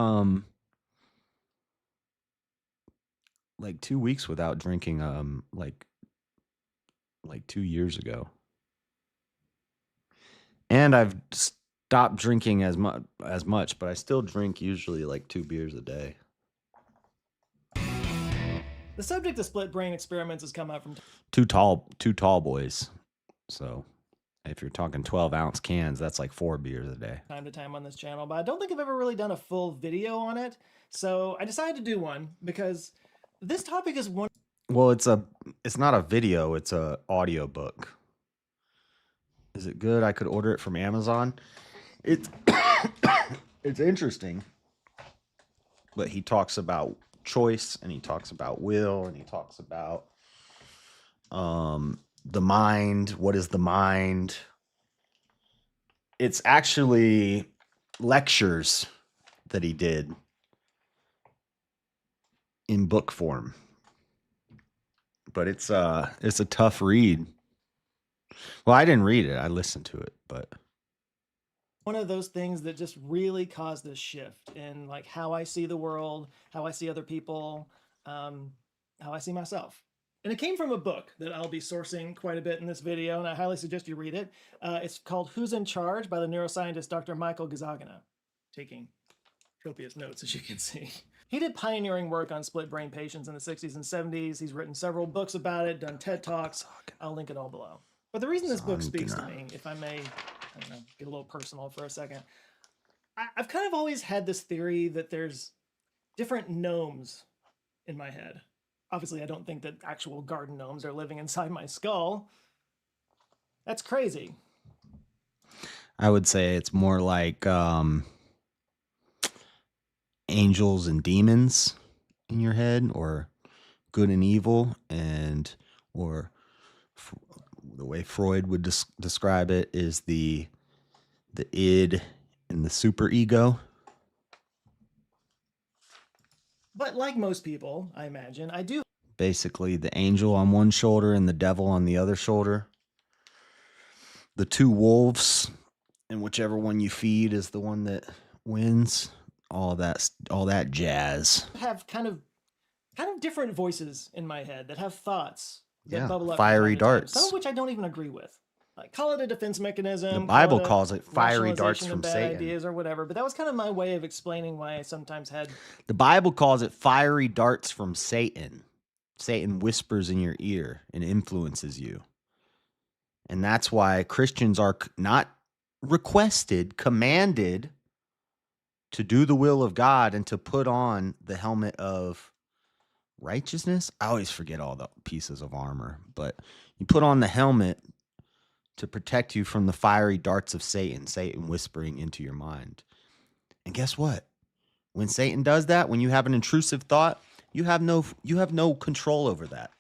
like 2 weeks without drinking like 2 years ago. And I've stopped drinking as much, but I still drink usually like 2 beers a day. The subject of split brain experiments has come up from Two tall boys. So if you're talking 12-ounce cans, that's like 4 beers a day. time to time on this channel, but I don't think I've ever really done a full video on it. So I decided to do one because this topic is one. Well, it's not a video, it's a audio book. Is it good? I could order it from Amazon. It's it's interesting. But he talks about choice and he talks about will and he talks about the mind. What is the mind? It's actually lectures that he did in book form. But it's a tough read. Well, I didn't read it. I listened to it, but One of those things that just really caused this shift in like how I see the world, how I see other people, how I see myself. And it came from a book that I'll be sourcing quite a bit in this video, and I highly suggest you read it. It's called Who's in Charge by the neuroscientist Dr. Michael Gazzagana. Taking copious notes, as you can see. He did pioneering work on split brain patients in the 60s and 70s. He's written several books about it, done TED Talks. I'll link it all below. But the reason this book speaks to me, if I may, I don't know, get a little personal for a second, I've kind of always had this theory that there's different gnomes in my head. Obviously, I don't think that actual garden gnomes are living inside my skull. That's crazy. I would say it's more like angels and demons in your head, or good and evil, and or the way Freud would describe it is the id and the superego. But like most people, I imagine, I do Basically, the angel on one shoulder and the devil on the other shoulder. The two wolves, and whichever one you feed is the one that wins. All that jazz. have kind of different voices in my head that have thoughts that Yeah, bubble up fiery from time to time, darts. some of which I don't even agree with. Like, call it a defense mechanism. The Bible call calls it fiery darts rationalization of from bad Satan. ideas or whatever, but that was kind of my way of explaining why I sometimes had. The Bible calls it fiery darts from Satan. Satan whispers in your ear and influences you. And that's why Christians are not requested, commanded to do the will of God and to put on the helmet of righteousness. I always forget all the pieces of armor, but you put on the helmet to protect you from the fiery darts of Satan whispering into your mind. And guess what? When Satan does that, when you have an intrusive thought, you have no control over that.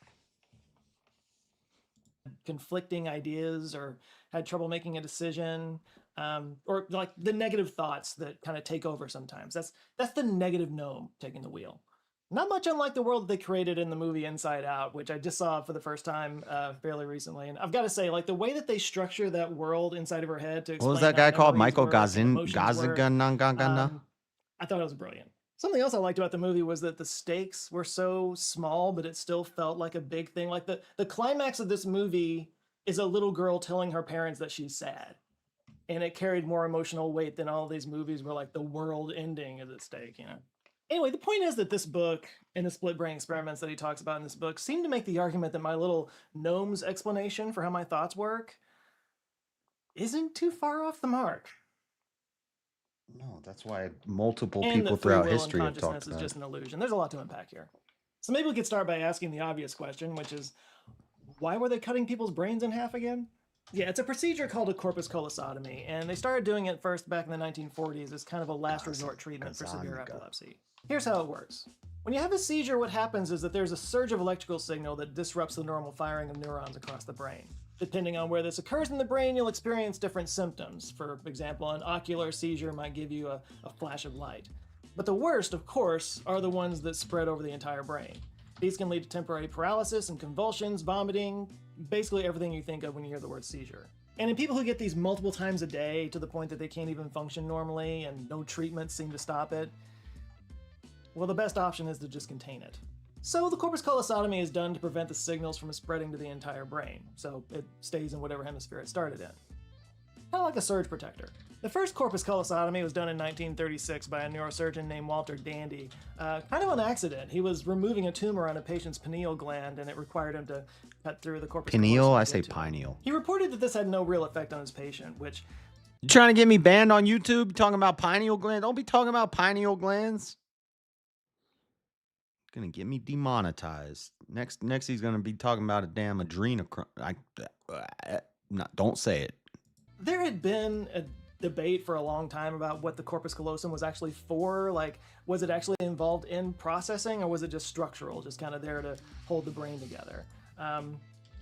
Conflicting ideas or had trouble making a decision, or like the negative thoughts that kind of take over sometimes. That's the negative gnome taking the wheel. Not much unlike the world that they created in the movie Inside Out, which I just saw for the first time fairly recently. And I've got to say, like, the way that they structure that world inside of her head to explain What was that guy how called? memories Michael work and emotions work, Gazigana? I thought it was brilliant. Something else I liked about the movie was that the stakes were so small, but it still felt like a big thing. Like the climax of this movie is a little girl telling her parents that she's sad. And it carried more emotional weight than all these movies where like the world ending is at stake, you know? Anyway, the point is that this book and the split brain experiments that he talks about in this book seem to make the argument that my little gnome's explanation for how my thoughts work isn't too far off the mark. No, that's why multiple And people that free throughout will history and have talked consciousness is about just it. an illusion. There's a lot to unpack here. So maybe we could start by asking the obvious question, which is, why were they cutting people's brains in half again? Yeah, it's a procedure called a corpus callosotomy, and they started doing it first back in the 1940s as kind of a last resort treatment for severe epilepsy. Here's how it works. When you have a seizure, what happens is that there's a surge of electrical signal that disrupts the normal firing of neurons across the brain. Depending on where this occurs in the brain, you'll experience different symptoms. For example, an ocular seizure might give you a flash of light. But the worst, of course, are the ones that spread over the entire brain. These can lead to temporary paralysis and convulsions, vomiting, basically everything you think of when you hear the word seizure. And in people who get these multiple times a day to the point that they can't even function normally and no treatments seem to stop it, well, the best option is to just contain it. So the corpus callosotomy is done to prevent the signals from spreading to the entire brain, so it stays in whatever hemisphere it started in. Kind of like a surge protector. The first corpus callosotomy was done in 1936 by a neurosurgeon named Walter Dandy. Kind of an accident. He was removing a tumor on a patient's pineal gland, and it required him to cut through the corpus Pineal? callosum I to say get to it. pineal. He reported that this had no real effect on his patient, which You trying to get me banned on YouTube talking about pineal gland? Don't be talking about pineal glands. Gonna get me demonetized. Next he's gonna be talking about a damn adrenochrome. Don't say it. there had been a debate for a long time about what the corpus callosum was actually for. Like, was it actually involved in processing, or was it just structural, just kind of there to hold the brain together?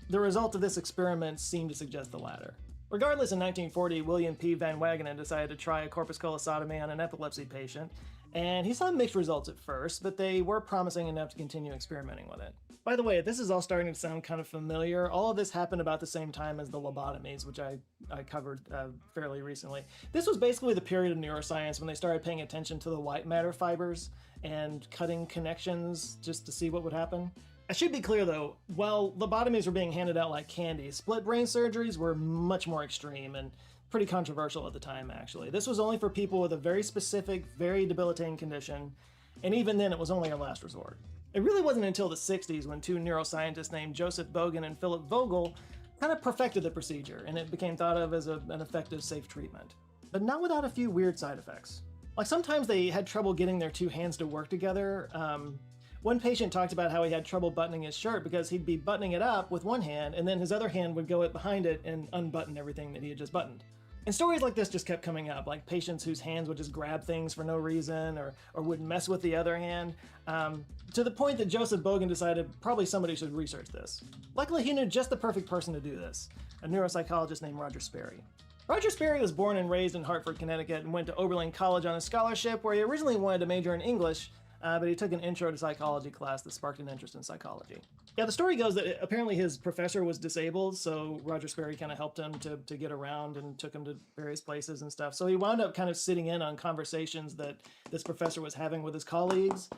The result of this experiment seemed to suggest the latter. Regardless, in 1940, William P. Van Wagenen decided to try a corpus callosotomy on an epilepsy patient, And he saw mixed results at first, but they were promising enough to continue experimenting with it. By the way, this is all starting to sound kind of familiar. All of this happened about the same time as the lobotomies, which I covered fairly recently. This was basically the period of neuroscience when they started paying attention to the white matter fibers and cutting connections just to see what would happen. I should be clear though, while lobotomies were being handed out like candy, split brain surgeries were much more extreme and pretty controversial at the time, actually. This was only for people with a very specific, very debilitating condition, and even then it was only a last resort. It really wasn't until the 60s when two neuroscientists named Joseph Bogan and Philip Vogel kind of perfected the procedure, and it became thought of as an effective, safe treatment. But not without a few weird side effects. Like sometimes they had trouble getting their two hands to work together. One patient talked about how he had trouble buttoning his shirt because he'd be buttoning it up with one hand, and then his other hand would go behind it and unbutton everything that he had just buttoned. And stories like this just kept coming up, like patients whose hands would just grab things for no reason or would mess with the other hand, to the point that Joseph Bogan decided probably somebody should research this. Luckily, he knew just the perfect person to do this, a neuropsychologist named Roger Sperry. Roger Sperry was born and raised in Hartford, Connecticut, and went to Oberlin College on a scholarship where he originally wanted to major in English, but he took an intro to psychology class that sparked an interest in psychology. Yeah, the story goes that apparently his professor was disabled, so Roger Sperry kind of helped him to get around and took him to various places and stuff. So he wound up kind of sitting in on conversations that this professor was having with his colleagues,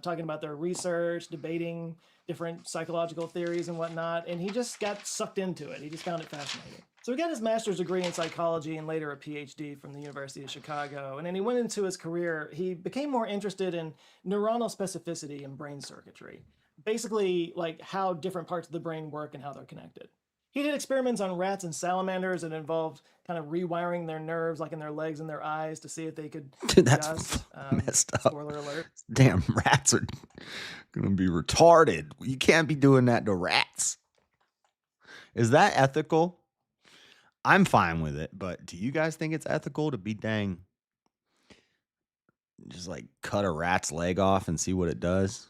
talking about their research, debating different psychological theories and whatnot, and he just got sucked into it. He just found it fascinating. So he got his master's degree in psychology and later a PhD from the University of Chicago. And then he went into his career, he became more interested in neuronal specificity and brain circuitry. Basically, like how different parts of the brain work and how they're connected. He did experiments on rats and salamanders that involved kind of rewiring their nerves, like in their legs and their eyes, to see if they could Dude, that's adjust. messed up. Spoiler alert. Damn, rats are gonna be retarded. You can't be doing that to rats. Is that ethical? I'm fine with it, but do you guys think it's ethical to be just like cut a rat's leg off and see what it does?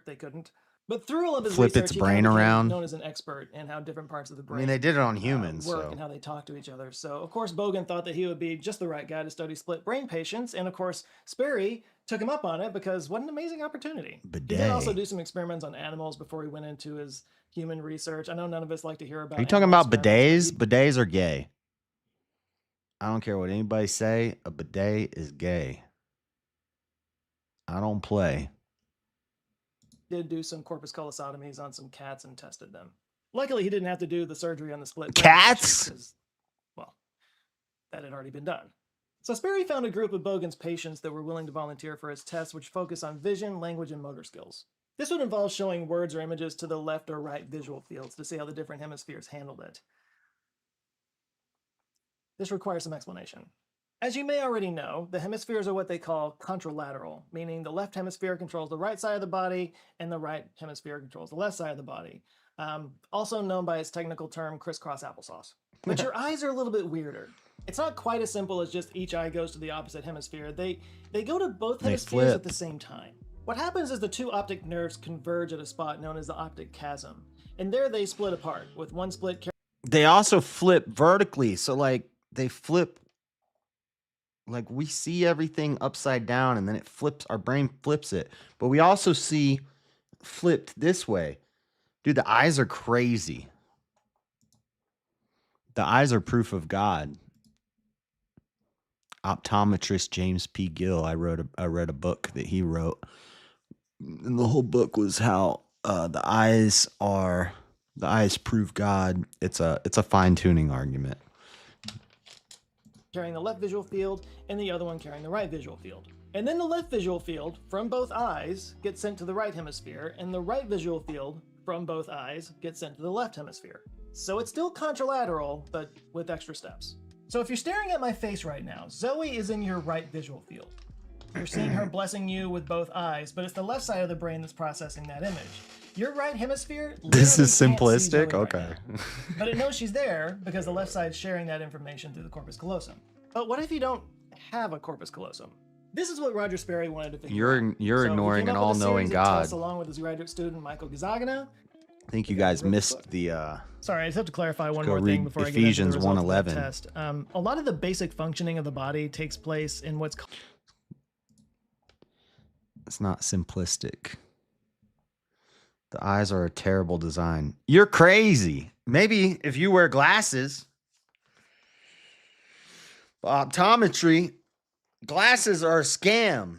They couldn't. But through all of his Flip research, its he brain kind of became around. known as an expert in how different parts of the I brain mean, they did it on humans, work so and how they talk to each other. So, of course, Bogan thought that he would be just the right guy to study split brain patients. And, of course, Sperry took him up on it because what an amazing opportunity. He did also bidet. do some experiments on animals before he went into his human research. I know none of us like to hear about Are you talking animal about experiments, bidets? but Bidets are gay. I don't care what anybody say. A bidet is gay. I don't play. he did do some corpus callosotomies on some cats and tested them. Luckily, he didn't have to do the surgery on the split brain Cats? patients 'cause, well, that had already been done. So Sperry found a group of Bogan's patients that were willing to volunteer for his tests, which focus on vision, language, and motor skills. This would involve showing words or images to the left or right visual fields to see how the different hemispheres handled it. This requires some explanation. As you may already know, the hemispheres are what they call contralateral, meaning the left hemisphere controls the right side of the body and the right hemisphere controls the left side of the body. Also known by its technical term, crisscross applesauce. But your eyes are a little bit weirder. It's not quite as simple as just each eye goes to the opposite hemisphere. They go to both They hemispheres flip. at the same time. What happens is the two optic nerves converge at a spot known as the optic chasm. And there they split apart, with one split They also flip vertically. So, like, they flip. Like, we see everything upside down and then it flips. Our brain flips it. But we also see flipped this way. Dude, the eyes are crazy. The eyes are proof of God. Optometrist James P. Gill. I read a book that he wrote, and the whole book was how the eyes prove God. It's a fine-tuning argument. carrying the left visual field and the other one carrying the right visual field. And then the left visual field from both eyes gets sent to the right hemisphere, and the right visual field from both eyes gets sent to the left hemisphere. So it's still contralateral, but with extra steps. So if you're staring at my face right now, Zoe is in your right visual field. You're seeing her blessing you with both eyes, but it's the left side of the brain that's processing that image. Your right hemisphere This is literally can't see simplistic? Zoe right Okay. now. But it knows she's there because the left side's sharing that information through the corpus callosum. But what if you don't have a corpus callosum? This is what Roger Sperry wanted to figure out. You're So he ignoring came an up with a all-knowing series of God. tests along with his graduate student Michael Gazagana. I think you guys missed the Sorry, I just have to clarify one go more read thing before Ephesians I get into the results of 1:11. that test. A lot of the basic functioning of the body takes place in what's called It's not simplistic. The eyes are a terrible design. You're crazy. Maybe if you wear glasses. Optometry, glasses are a scam.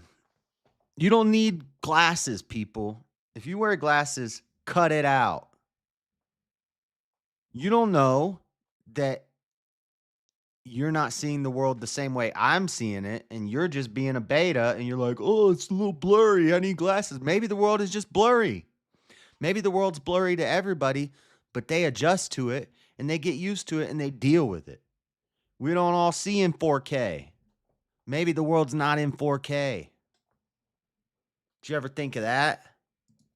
You don't need glasses, people. If you wear glasses, cut it out. You don't know that you're not seeing the world the same way I'm seeing it, and you're just being a beta, and you're like, oh, it's a little blurry. I need glasses. Maybe the world is just blurry. Maybe the world's blurry to everybody, but they adjust to it, and they get used to it, and they deal with it. We don't all see in 4K. Maybe the world's not in 4K. Did you ever think of that?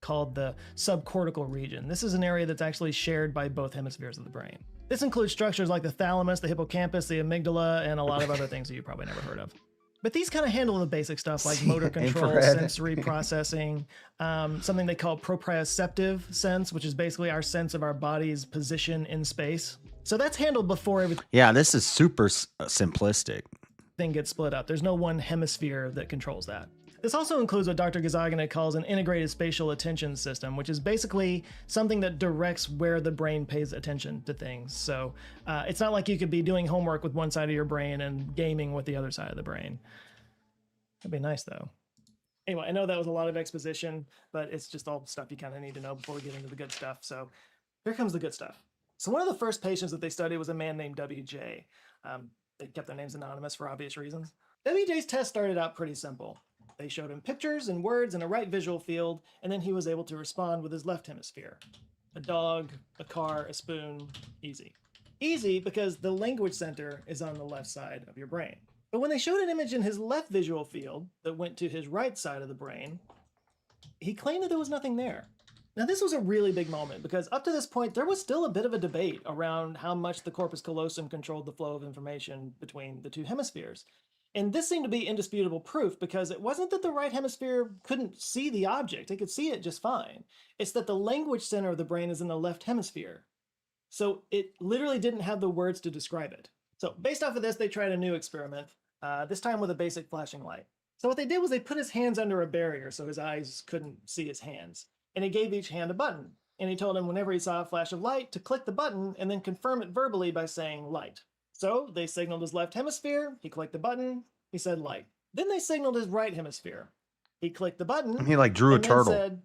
Called the subcortical region. This is an area that's actually shared by both hemispheres of the brain. This includes structures like the thalamus, the hippocampus, the amygdala, and a lot of other things that you probably never heard of. But these kind of handle the basic stuff like motor control, infrared. sensory processing, something they call proprioceptive sense, which is basically our sense of our body's position in space. So that's handled before everything Yeah, this is super simplistic. gets split up. There's no one hemisphere that controls that. This also includes what Dr. Gazagina calls an integrated spatial attention system, which is basically something that directs where the brain pays attention to things. So it's not like you could be doing homework with one side of your brain and gaming with the other side of the brain. That'd be nice, though. Anyway, I know that was a lot of exposition, but it's just all stuff you kind of need to know before we get into the good stuff. So here comes the good stuff. So one of the first patients that they studied was a man named WJ. They kept their names anonymous for obvious reasons. WJ's test started out pretty simple. They showed him pictures and words in a right visual field, and then he was able to respond with his left hemisphere. A dog, a car, a spoon, easy. Easy because the language center is on the left side of your brain. But when they showed an image in his left visual field that went to his right side of the brain, he claimed that there was nothing there. Now this was a really big moment because up to this point, there was still a bit of a debate around how much the corpus callosum controlled the flow of information between the two hemispheres. And this seemed to be indisputable proof because it wasn't that the right hemisphere couldn't see the object. It could see it just fine. It's that the language center of the brain is in the left hemisphere. So it literally didn't have the words to describe it. So based off of this, they tried a new experiment, this time with a basic flashing light. So what they did was they put his hands under a barrier so his eyes couldn't see his hands. And he gave each hand a button. And he told him whenever he saw a flash of light to click the button and then confirm it verbally by saying light. So they signaled his left hemisphere, he clicked the button, he said light. Then they signaled his right hemisphere. He clicked the button. He like drew a and then turtle. said,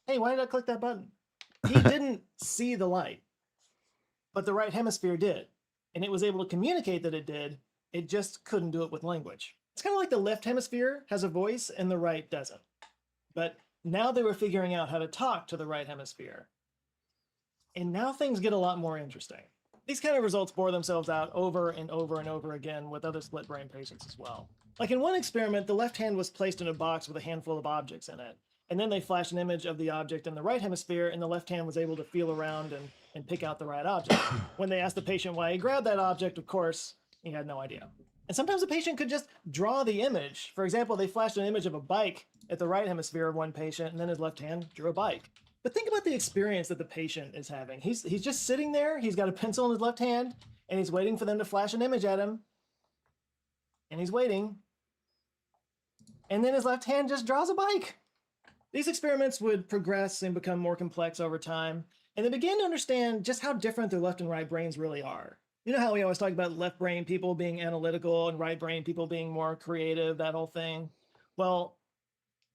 hey, why did I click that button? He didn't see the light, but the right hemisphere did. And it was able to communicate that it did. It just couldn't do it with language. It's kind of like the left hemisphere has a voice and the right doesn't. But now they were figuring out how to talk to the right hemisphere. And now things get a lot more interesting. These kind of results bore themselves out over and over and over again with other split brain patients as well. Like in one experiment, the left hand was placed in a box with a handful of objects in it. And then they flashed an image of the object in the right hemisphere, and the left hand was able to feel around and pick out the right object. When they asked the patient why he grabbed that object, of course, he had no idea. And sometimes the patient could just draw the image. For example, they flashed an image of a bike at the right hemisphere of one patient, and then his left hand drew a bike. But think about the experience that the patient is having. He's just sitting there, he's got a pencil in his left hand, and he's waiting for them to flash an image at him. And he's waiting. And then his left hand just draws a bike. These experiments would progress and become more complex over time, and they began to understand just how different their left and right brains really are. You know how we always talk about left brain people being analytical and right brain people being more creative, that whole thing? Well,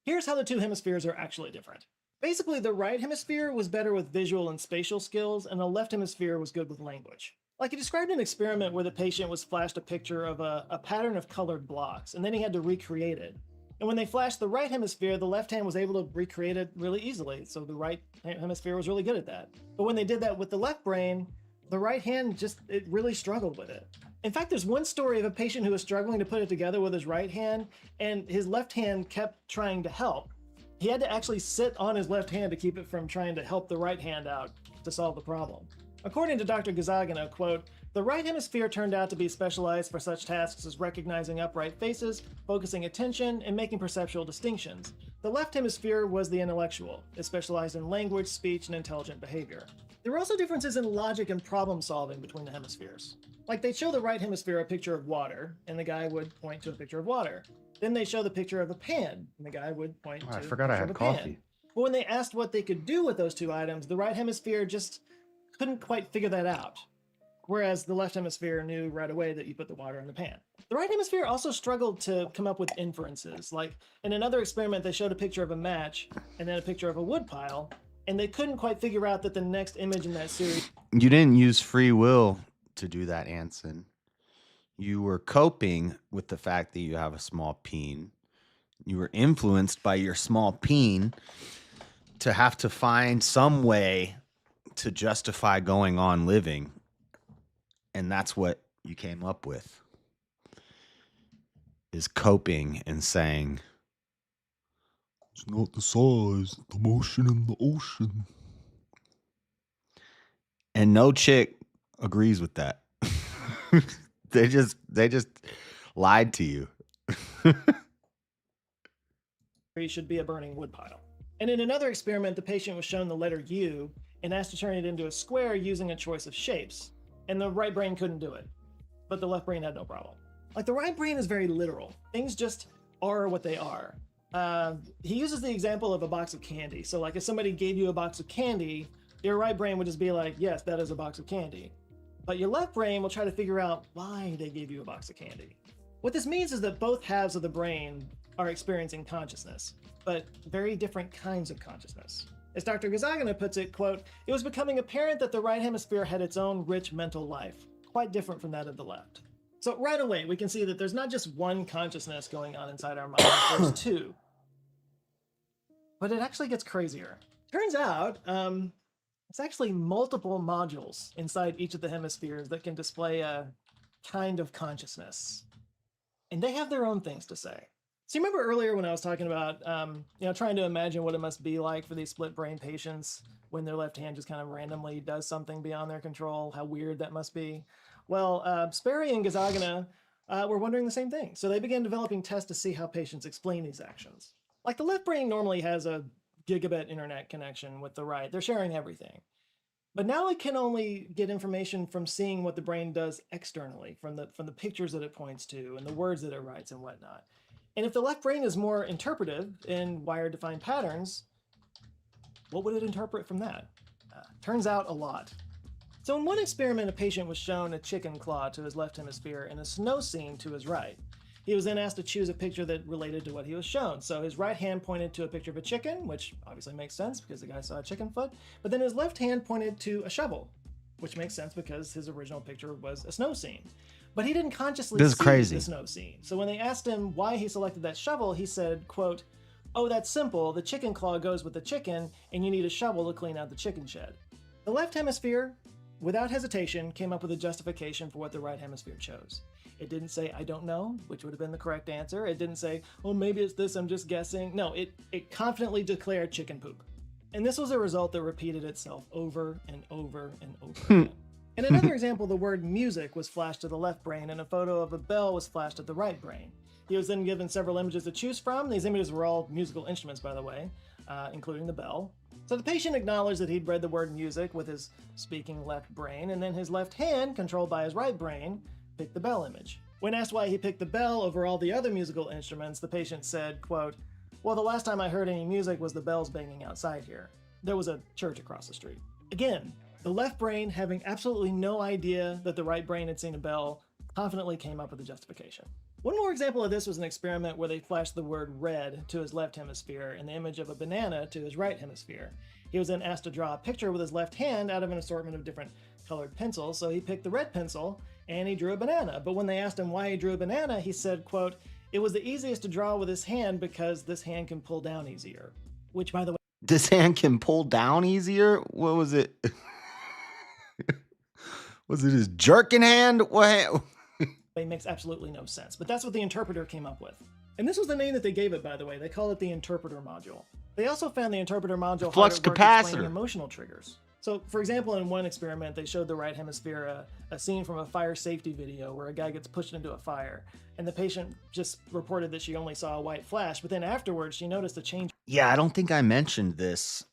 here's how the two hemispheres are actually different. Basically, the right hemisphere was better with visual and spatial skills, and the left hemisphere was good with language. Like he described an experiment where the patient was flashed a picture of a pattern of colored blocks, and then he had to recreate it. And when they flashed the right hemisphere, the left hand was able to recreate it really easily, so the right hemisphere was really good at that. But when they did that with the left brain, the right hand it really struggled with it. In fact, there's one story of a patient who was struggling to put it together with his right hand, and his left hand kept trying to help. He had to actually sit on his left hand to keep it from trying to help the right hand out to solve the problem. According to Dr. Gazagina, quote, the right hemisphere turned out to be specialized for such tasks as recognizing upright faces, focusing attention, and making perceptual distinctions. The left hemisphere was the intellectual. It specialized in language, speech, and intelligent behavior. There were also differences in logic and problem solving between the hemispheres. Like they'd show the right hemisphere a picture of water, and the guy would point to a picture of water. Then they show the picture of a pan, and the guy would point Oh, to I a forgot I picture had of a pan. coffee. But when they asked what they could do with those two items, the right hemisphere just couldn't quite figure that out. Whereas the left hemisphere knew right away that you put the water in the pan. The right hemisphere also struggled to come up with inferences. Like in another experiment, they showed a picture of a match and then a picture of a wood pile, and they couldn't quite figure out that the next image in that series. You didn't use free will to do that, Anson. You were coping with the fact that you have a small peen. You were influenced by your small peen to have to find some way to justify going on living. And that's what you came up with, is coping and saying, it's not the size, the motion in the ocean. And no chick agrees with that. They just lied to you. Should be a burning wood pile. And in another experiment, the patient was shown the letter U and asked to turn it into a square using a choice of shapes. And the right brain couldn't do it, but the left brain had no problem. Like the right brain is very literal. Things just are what they are. He uses the example of a box of candy. So like if somebody gave you a box of candy, your right brain would just be like, yes, that is a box of candy. But your left brain will try to figure out why they gave you a box of candy. What this means is that both halves of the brain are experiencing consciousness, but very different kinds of consciousness. As Dr. Gazagana puts it, quote, it was becoming apparent that the right hemisphere had its own rich mental life, quite different from that of the left. So right away, we can see that there's not just one consciousness going on inside our mind, there's two. But it actually gets crazier. Turns out, it's actually multiple modules inside each of the hemispheres that can display a kind of consciousness. And they have their own things to say. So you remember earlier when I was talking about, trying to imagine what it must be like for these split brain patients when their left hand just kind of randomly does something beyond their control, how weird that must be. Well, Sperry and Gazagana were wondering the same thing. So they began developing tests to see how patients explain these actions. Like the left brain normally has a gigabit internet connection with the right. They're sharing everything. But now it can only get information from seeing what the brain does externally, from the pictures that it points to and the words that it writes and whatnot. And if the left brain is more interpretive and wired to find patterns, what would it interpret from that? Turns out a lot. So in one experiment, a patient was shown a chicken claw to his left hemisphere and a snow scene to his right. He was then asked to choose a picture that related to what he was shown. So his right hand pointed to a picture of a chicken, which obviously makes sense because the guy saw a chicken foot, but then his left hand pointed to a shovel, which makes sense because his original picture was a snow scene. But he didn't consciously see the snow scene. So when they asked him why he selected that shovel, he said, quote, oh, that's simple. The chicken claw goes with the chicken, and you need a shovel to clean out the chicken shed. The left hemisphere, without hesitation, came up with a justification for what the right hemisphere chose. It didn't say, I don't know, which would have been the correct answer. It didn't say, oh, maybe it's this, I'm just guessing. No, it confidently declared chicken poop. And this was a result that repeated itself over and over and over again. In another example, the word music was flashed to the left brain and a photo of a bell was flashed at the right brain. He was then given several images to choose from. These images were all musical instruments, by the way, including the bell. So the patient acknowledged that he'd read the word music with his speaking left brain, and then his left hand, controlled by his right brain, picked the bell image. When asked why he picked the bell over all the other musical instruments, the patient said, quote, well, the last time I heard any music was the bells banging outside here. There was a church across the street. Again, the left brain, having absolutely no idea that the right brain had seen a bell, confidently came up with a justification. One more example of this was an experiment where they flashed the word red to his left hemisphere and the image of a banana to his right hemisphere. He was then asked to draw a picture with his left hand out of an assortment of different colored pencils, so he picked the red pencil and he drew a banana. But when they asked him why he drew a banana, he said, quote, it was the easiest to draw with his hand because this hand can pull down easier. Which, by the way, this hand can pull down easier? What was it? Was it his jerking hand? What? It makes absolutely no sense, but that's what the interpreter came up with. And this was the name that they gave it, by the way. They call it the interpreter module. They also found the interpreter module flux hard at work capacitor. explaining emotional triggers. So, for example, in one experiment, they showed the right hemisphere a scene from a fire safety video where a guy gets pushed into a fire, and the patient just reported that she only saw a white flash, but then afterwards she noticed a change. Yeah, I don't think I mentioned this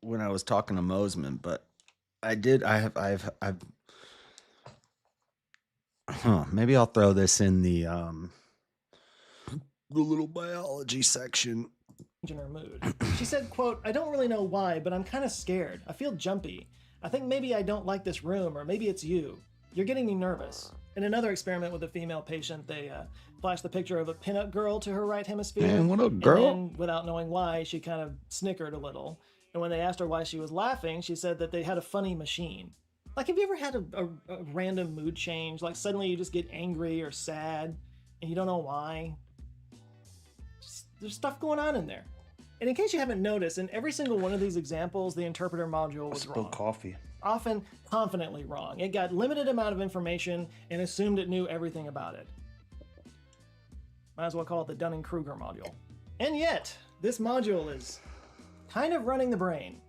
when I was talking to Mosman, but I did. Maybe I'll throw this in the little biology section. In her mood. She said, quote, "I don't really know why, but I'm kind of scared. I feel jumpy. I think maybe I don't like this room, or maybe it's you. You're getting me nervous." In another experiment with a female patient, they flashed the picture of a pinup girl to her right hemisphere. Man, what a girl. And then, without knowing why, she kind of snickered a little. And when they asked her why she was laughing, she said that they had a funny machine. Like, have you ever had a random mood change? Like, suddenly you just get angry or sad, and you don't know why? There's stuff going on in there. And in case you haven't noticed, in every single one of these examples, the interpreter module was wrong. Coffee. Often confidently wrong. It got limited amount of information and assumed it knew everything about it. Might as well call it the Dunning-Kruger module. And yet, this module is kind of running the brain,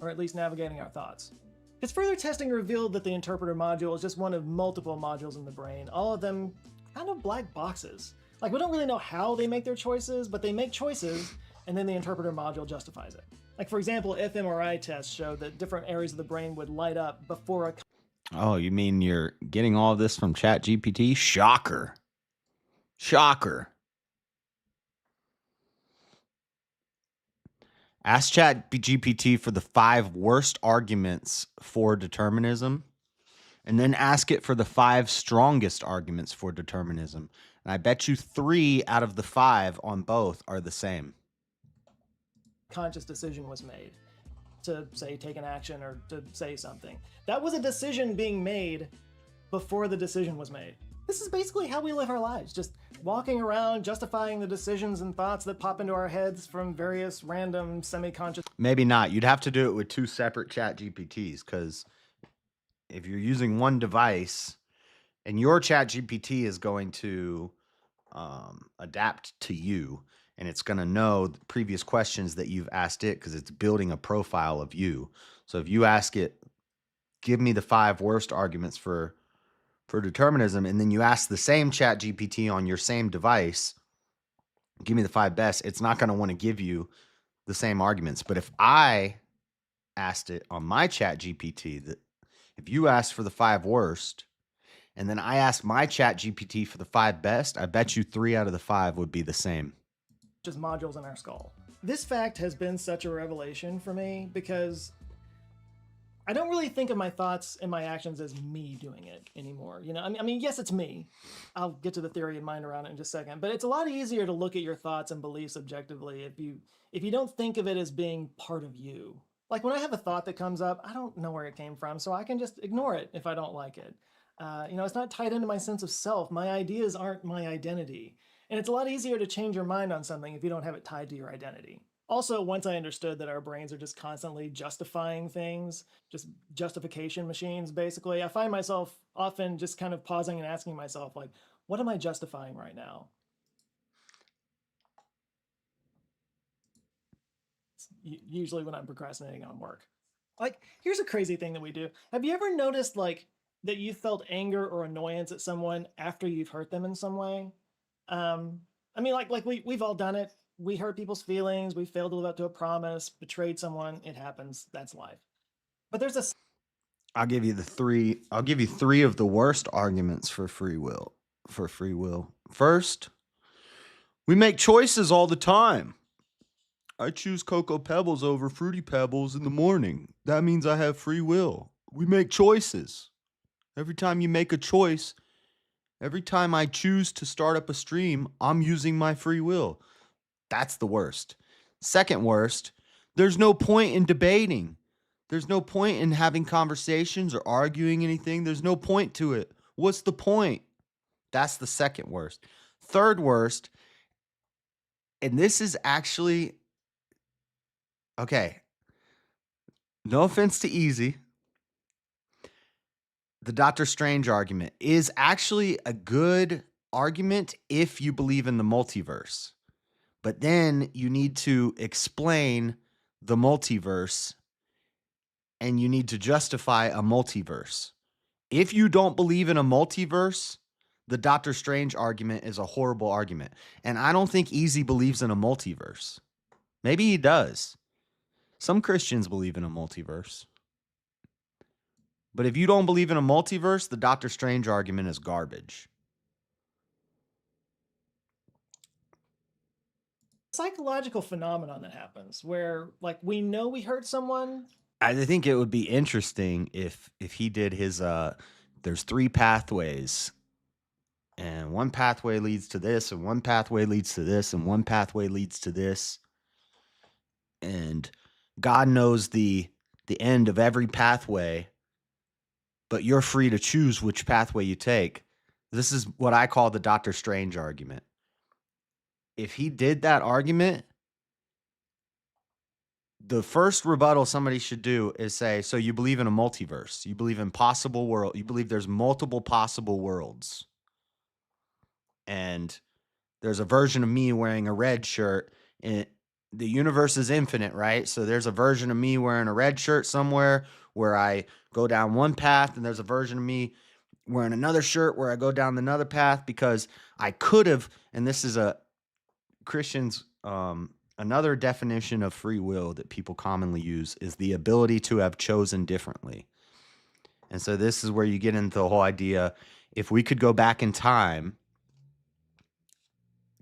or at least navigating our thoughts. Its further testing revealed that the interpreter module is just one of multiple modules in the brain, all of them kind of black boxes. Like, we don't really know how they make their choices, but they make choices, and then the interpreter module justifies it. Like, for example, fMRI tests showed that different areas of the brain would light up before a... Oh, you mean you're getting all of this from ChatGPT? Shocker. Shocker. Ask ChatGPT for the 5 worst arguments for determinism, and then ask it for the 5 strongest arguments for determinism. And I bet you 3 out of the 5 on both are the same. conscious decision was made to, say, take an action or to say something. That was a decision being made before the decision was made. This is basically how we live our lives, just walking around justifying the decisions and thoughts that pop into our heads from various random semi-conscious... Maybe not. You'd have to do it with 2 separate ChatGPTs, because if you're using one device and your ChatGPT is going to adapt to you, and it's going to know the previous questions that you've asked it because it's building a profile of you. So if you ask it, give me the 5 worst arguments for determinism, and then you ask the same ChatGPT on your same device, give me the 5 best, it's not going to want to give you the same arguments. But if I asked it on my ChatGPT, that if you asked for the 5 worst, and then I asked my ChatGPT for the 5 best, I bet you 3 out of the 5 would be the same. Just modules in our skull. This fact has been such a revelation for me because I don't really think of my thoughts and my actions as me doing it anymore. You know, I mean, yes, it's me. I'll get to the theory of mind around it in just a second, but it's a lot easier to look at your thoughts and beliefs objectively if you don't think of it as being part of you. Like when I have a thought that comes up, I don't know where it came from, so I can just ignore it if I don't like it. You know, it's not tied into my sense of self. My ideas aren't my identity. And it's a lot easier to change your mind on something if you don't have it tied to your identity. Also, once I understood that our brains are just constantly justifying things, just justification machines, basically, I find myself often just kind of pausing and asking myself, like, what am I justifying right now? Usually when I'm procrastinating on work. Like, here's a crazy thing that we do. Have you ever noticed, like, that you felt anger or annoyance at someone after you've hurt them in some way? I mean, like we've all done it. We hurt people's feelings. We failed to live up to a promise, betrayed someone. It happens. That's life. But there's a... I'll give you 3 of the worst arguments for free will. First, we make choices all the time. I choose Cocoa Pebbles over Fruity Pebbles in the morning. That means I have free will. We make choices. Every time you make a choice, every time I choose to start up a stream, I'm using my free will. That's the worst. Second worst, there's no point in debating. There's no point in having conversations or arguing anything. There's no point to it. What's the point? That's the second worst. Third worst, and this is actually, okay, no offense to Easy, the Doctor Strange argument is actually a good argument if you believe in the multiverse. But then you need to explain the multiverse and you need to justify a multiverse. If you don't believe in a multiverse, the Doctor Strange argument is a horrible argument. And I don't think Easy believes in a multiverse. Maybe he does. Some Christians believe in a multiverse. But if you don't believe in a multiverse, the Doctor Strange argument is garbage. Psychological phenomenon that happens where, like, we know we hurt someone. I think it would be interesting if he did his there's 3 pathways, and one pathway leads to this, and one pathway leads to this, and one pathway leads to this, and God knows the end of every pathway, but you're free to choose which pathway you take. This is what I call the Doctor Strange argument. If he did that argument, the first rebuttal somebody should do is say, so you believe in a multiverse. You believe in possible world. You believe there's multiple possible worlds. And there's a version of me wearing a red shirt. And the universe is infinite, right? So there's a version of me wearing a red shirt somewhere where I go down one path, and there's a version of me wearing another shirt where I go down another path, because I could have, and this is a Christians, another definition of free will that people commonly use is the ability to have chosen differently. And so this is where you get into the whole idea, if we could go back in time,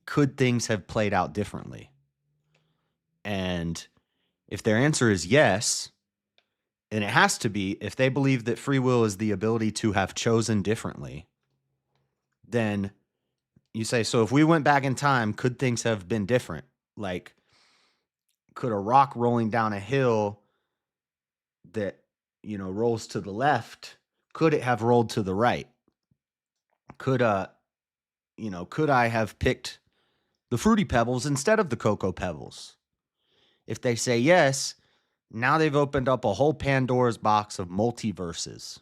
could things have played out differently? And if their answer is yes, and it has to be, if they believe that free will is the ability to have chosen differently, then you say, so if we went back in time, could things have been different? Like, could a rock rolling down a hill that, rolls to the left, could it have rolled to the right? Could could I have picked the Fruity Pebbles instead of the Cocoa Pebbles? If they say yes, now they've opened up a whole Pandora's box of multiverses,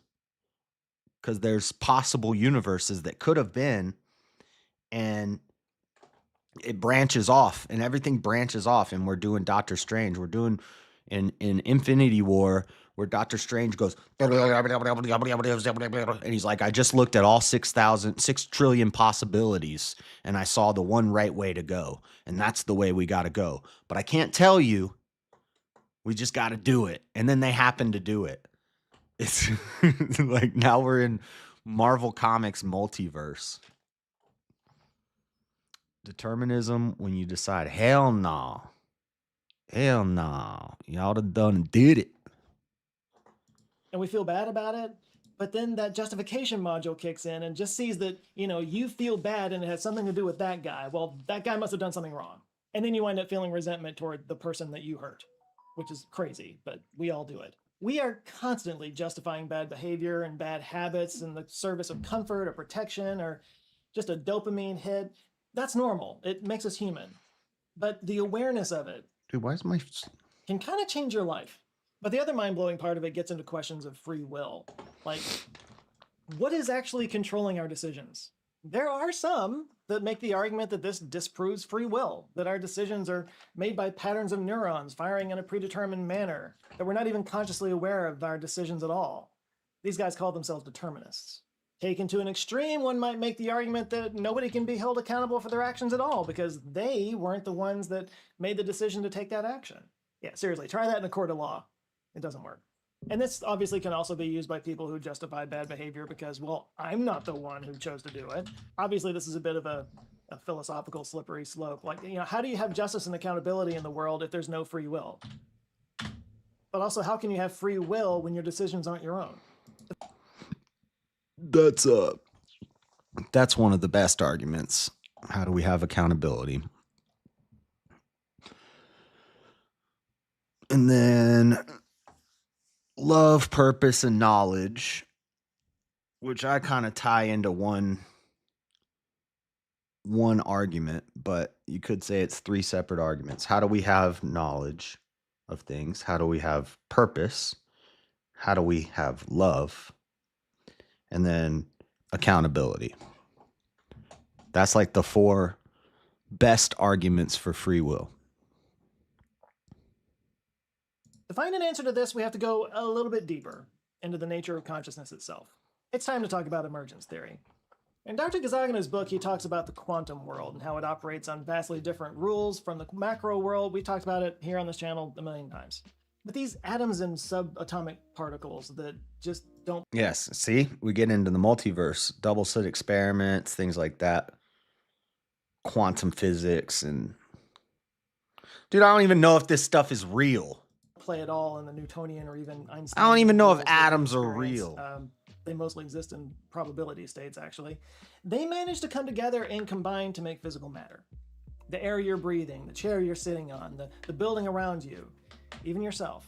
because there's possible universes that could have been, and it branches off, and everything branches off, and we're doing Doctor Strange. We're doing in Infinity War, where Doctor Strange goes, and he's like, I just looked at all 6 trillion possibilities, and I saw the one right way to go, and that's the way we got to go. But I can't tell you. We just got to do it. And then they happen to do it. It's like, now we're in Marvel Comics multiverse. Determinism, when you decide, hell no. Hell no. Y'all done and did it. And we feel bad about it, but then that justification module kicks in and just sees that, you feel bad and it has something to do with that guy. Well, that guy must have done something wrong. And then you wind up feeling resentment toward the person that you hurt, which is crazy, but we all do it. We are constantly justifying bad behavior and bad habits in the service of comfort or protection or just a dopamine hit. That's normal. It makes us human. But the awareness of it, dude, why is my can kind of change your life. But the other mind-blowing part of it gets into questions of free will. Like, what is actually controlling our decisions? There are some that make the argument that this disproves free will, that our decisions are made by patterns of neurons firing in a predetermined manner, that we're not even consciously aware of our decisions at all. These guys call themselves determinists. Taken to an extreme, one might make the argument that nobody can be held accountable for their actions at all because they weren't the ones that made the decision to take that action. Yeah, seriously, try that in a court of law. It doesn't work. And this obviously can also be used by people who justify bad behavior because, well, I'm not the one who chose to do it. Obviously, this is a bit of a philosophical slippery slope. Like, how do you have justice and accountability in the world if there's no free will? But also, how can you have free will when your decisions aren't your own? That's one of the best arguments. How do we have accountability? And then love, purpose, and knowledge, which I kind of tie into one argument, but you could say it's 3 separate arguments. How do we have knowledge of things? How do we have purpose? How do we have love? And then accountability. That's like the 4 best arguments for free will. To find an answer to this, we have to go a little bit deeper into the nature of consciousness itself. It's time to talk about emergence theory. In Dr. Gazagana's book, he talks about the quantum world and how it operates on vastly different rules from the macro world. We talked about it here on this channel a million times. But these atoms and subatomic particles that just don't. Yes, see, we get into the multiverse, double slit experiments, things like that, quantum physics, and dude, I don't even know if this stuff is real. Play at all in the Newtonian or even Einstein. I don't even know if worlds that we atoms are experience. real. They mostly exist in probability states, actually. They manage to come together and combine to make physical matter. The air you're breathing, the chair you're sitting on, the building around you, even yourself.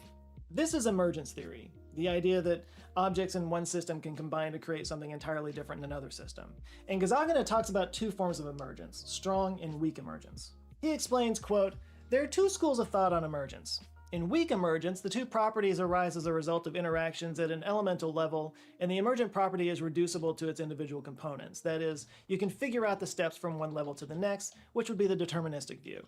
This is emergence theory, the idea that objects in one system can combine to create something entirely different in another system. And Gazagana talks about two forms of emergence, strong and weak emergence. He explains, quote, "There are two schools of thought on emergence. In weak emergence, the two properties arise as a result of interactions at an elemental level, and the emergent property is reducible to its individual components. That is, you can figure out the steps from one level to the next, which would be the deterministic view.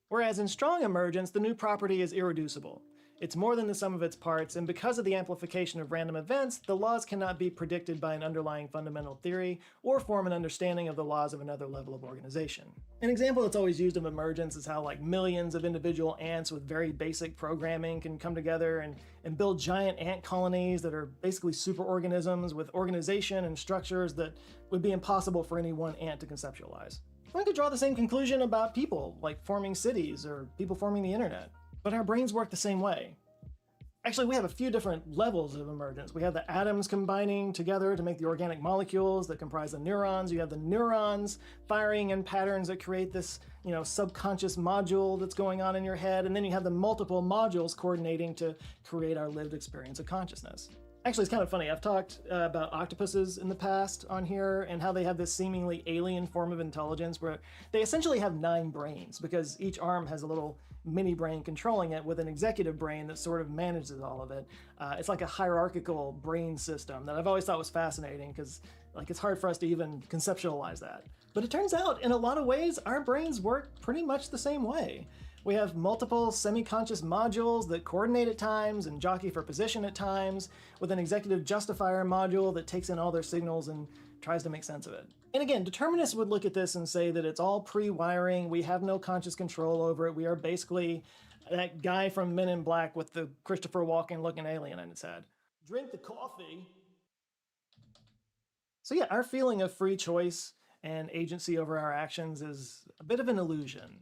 Whereas in strong emergence, the new property is irreducible. It's more than the sum of its parts, and because of the amplification of random events, the laws cannot be predicted by an underlying fundamental theory or form an understanding of the laws of another level of organization." An example that's always used of emergence is how like millions of individual ants with very basic programming can come together and build giant ant colonies that are basically superorganisms with organization and structures that would be impossible for any one ant to conceptualize. One could draw the same conclusion about people, like forming cities or people forming the internet. But our brains work the same way. Actually, we have a few different levels of emergence. We have the atoms combining together to make the organic molecules that comprise the neurons. You have the neurons firing in patterns that create this, subconscious module that's going on in your head. And then you have the multiple modules coordinating to create our lived experience of consciousness. Actually, it's kind of funny. I've talked about octopuses in the past on here and how they have this seemingly alien form of intelligence where they essentially have 9 brains because each arm has a little mini brain controlling it with an executive brain that sort of manages all of it. It's like a hierarchical brain system that I've always thought was fascinating because it's hard for us to even conceptualize that. But it turns out in a lot of ways, our brains work pretty much the same way. We have multiple semi-conscious modules that coordinate at times and jockey for position at times, with an executive justifier module that takes in all their signals and tries to make sense of it. And again, determinists would look at this and say that it's all pre-wiring, we have no conscious control over it, we are basically that guy from Men in Black with the Christopher Walken looking alien on his head. Drink the coffee. So yeah, our feeling of free choice and agency over our actions is a bit of an illusion.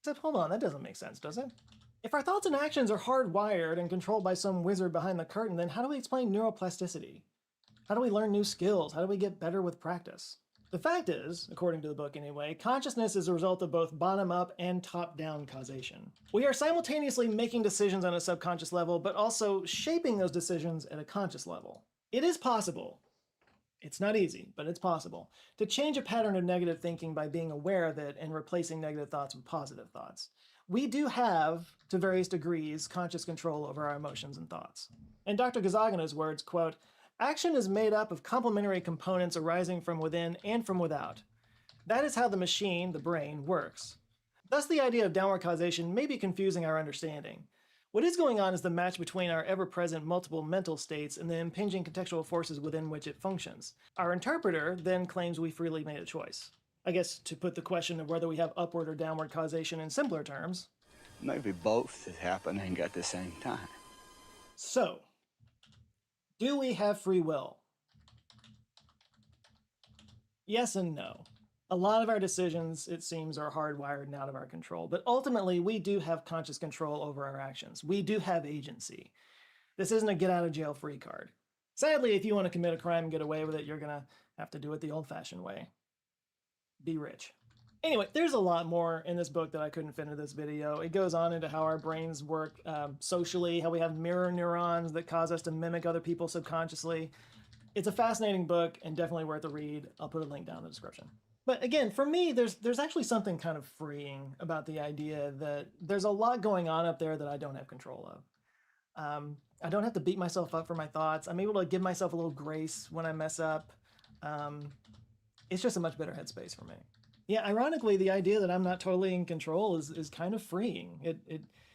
Except, hold on, that doesn't make sense, does it? If our thoughts and actions are hardwired and controlled by some wizard behind the curtain, then how do we explain neuroplasticity? How do we learn new skills? How do we get better with practice? The fact is, according to the book anyway, consciousness is a result of both bottom-up and top-down causation. We are simultaneously making decisions on a subconscious level, but also shaping those decisions at a conscious level. It is possible. It's not easy, but it's possible to change a pattern of negative thinking by being aware of it and replacing negative thoughts with positive thoughts. We do have, to various degrees, conscious control over our emotions and thoughts. In Dr. Gazagana's words, quote, "Action is made up of complementary components arising from within and from without. That is how the machine, the brain, works. Thus the idea of downward causation may be confusing our understanding. What is going on is the match between our ever-present multiple mental states and the impinging contextual forces within which it functions. Our interpreter then claims we freely made a choice." I guess to put the question of whether we have upward or downward causation in simpler terms. Maybe both is happening at the same time. So, do we have free will? Yes and no. A lot of our decisions, it seems, are hardwired and out of our control, but ultimately we do have conscious control over our actions. We do have agency. This isn't a get-out-of-jail-free card. Sadly, if you want to commit a crime and get away with it, you're going to have to do it the old-fashioned way. Be rich. Anyway, there's a lot more in this book that I couldn't fit into this video. It goes on into how our brains work socially, how we have mirror neurons that cause us to mimic other people subconsciously. It's a fascinating book and definitely worth a read. I'll put a link down in the description. But again, for me, there's actually something kind of freeing about the idea that there's a lot going on up there that I don't have control of. I don't have to beat myself up for my thoughts. I'm able to give myself a little grace when I mess up. It's just a much better headspace for me. Yeah, ironically, the idea that I'm not totally in control is kind of freeing.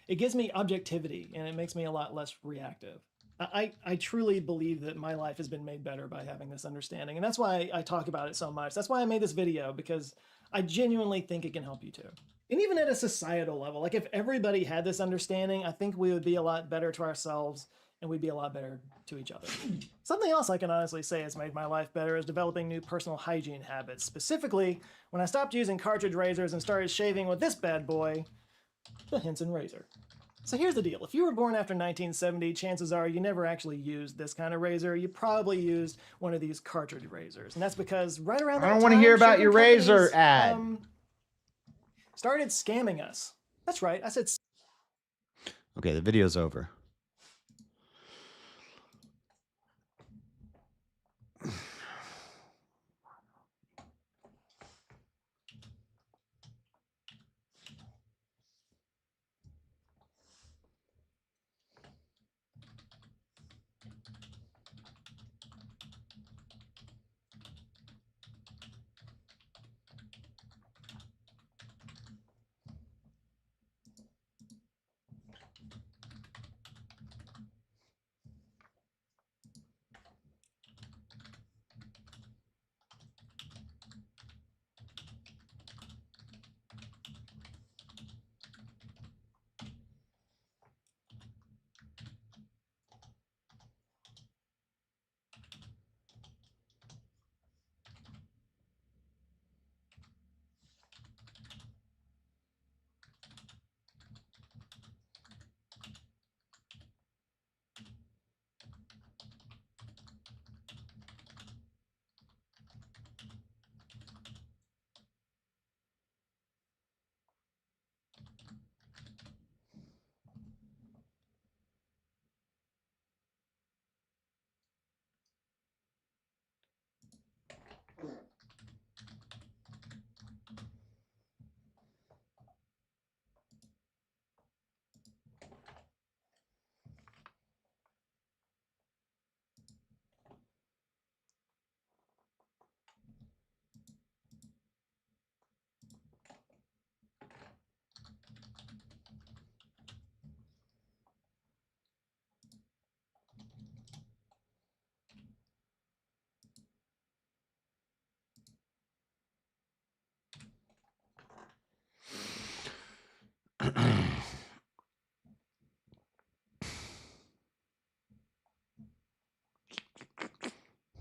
It gives me objectivity and it makes me a lot less reactive. I truly believe that my life has been made better by having this understanding. And that's why I talk about it so much. That's why I made this video, because I genuinely think it can help you too. And even at a societal level, like if everybody had this understanding, I think we would be a lot better to ourselves and we'd be a lot better to each other. Something else I can honestly say has made my life better is developing new personal hygiene habits. Specifically, when I stopped using cartridge razors and started shaving with this bad boy, the Henson razor. So here's the deal. If you were born after 1970, chances are you never actually used this kind of razor. You probably used one of these cartridge razors. And that's because right around that I time, don't want to hear about shaving your razor companies, ad. started scamming us. That's right. I said Okay, the video's over.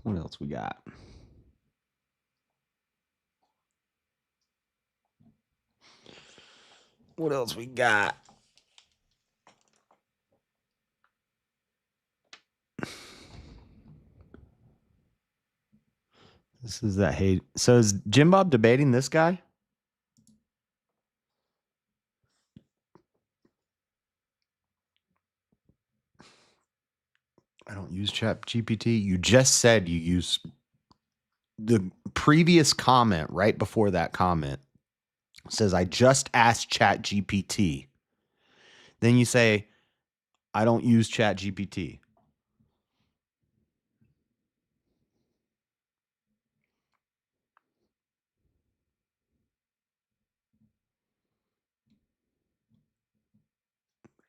What else we got? What else we got? This is that hate. So is Jim Bob debating this guy? I don't use Chat GPT. You just said you use the previous comment right before that comment says, I just asked Chat GPT. Then you say, I don't use Chat GPT.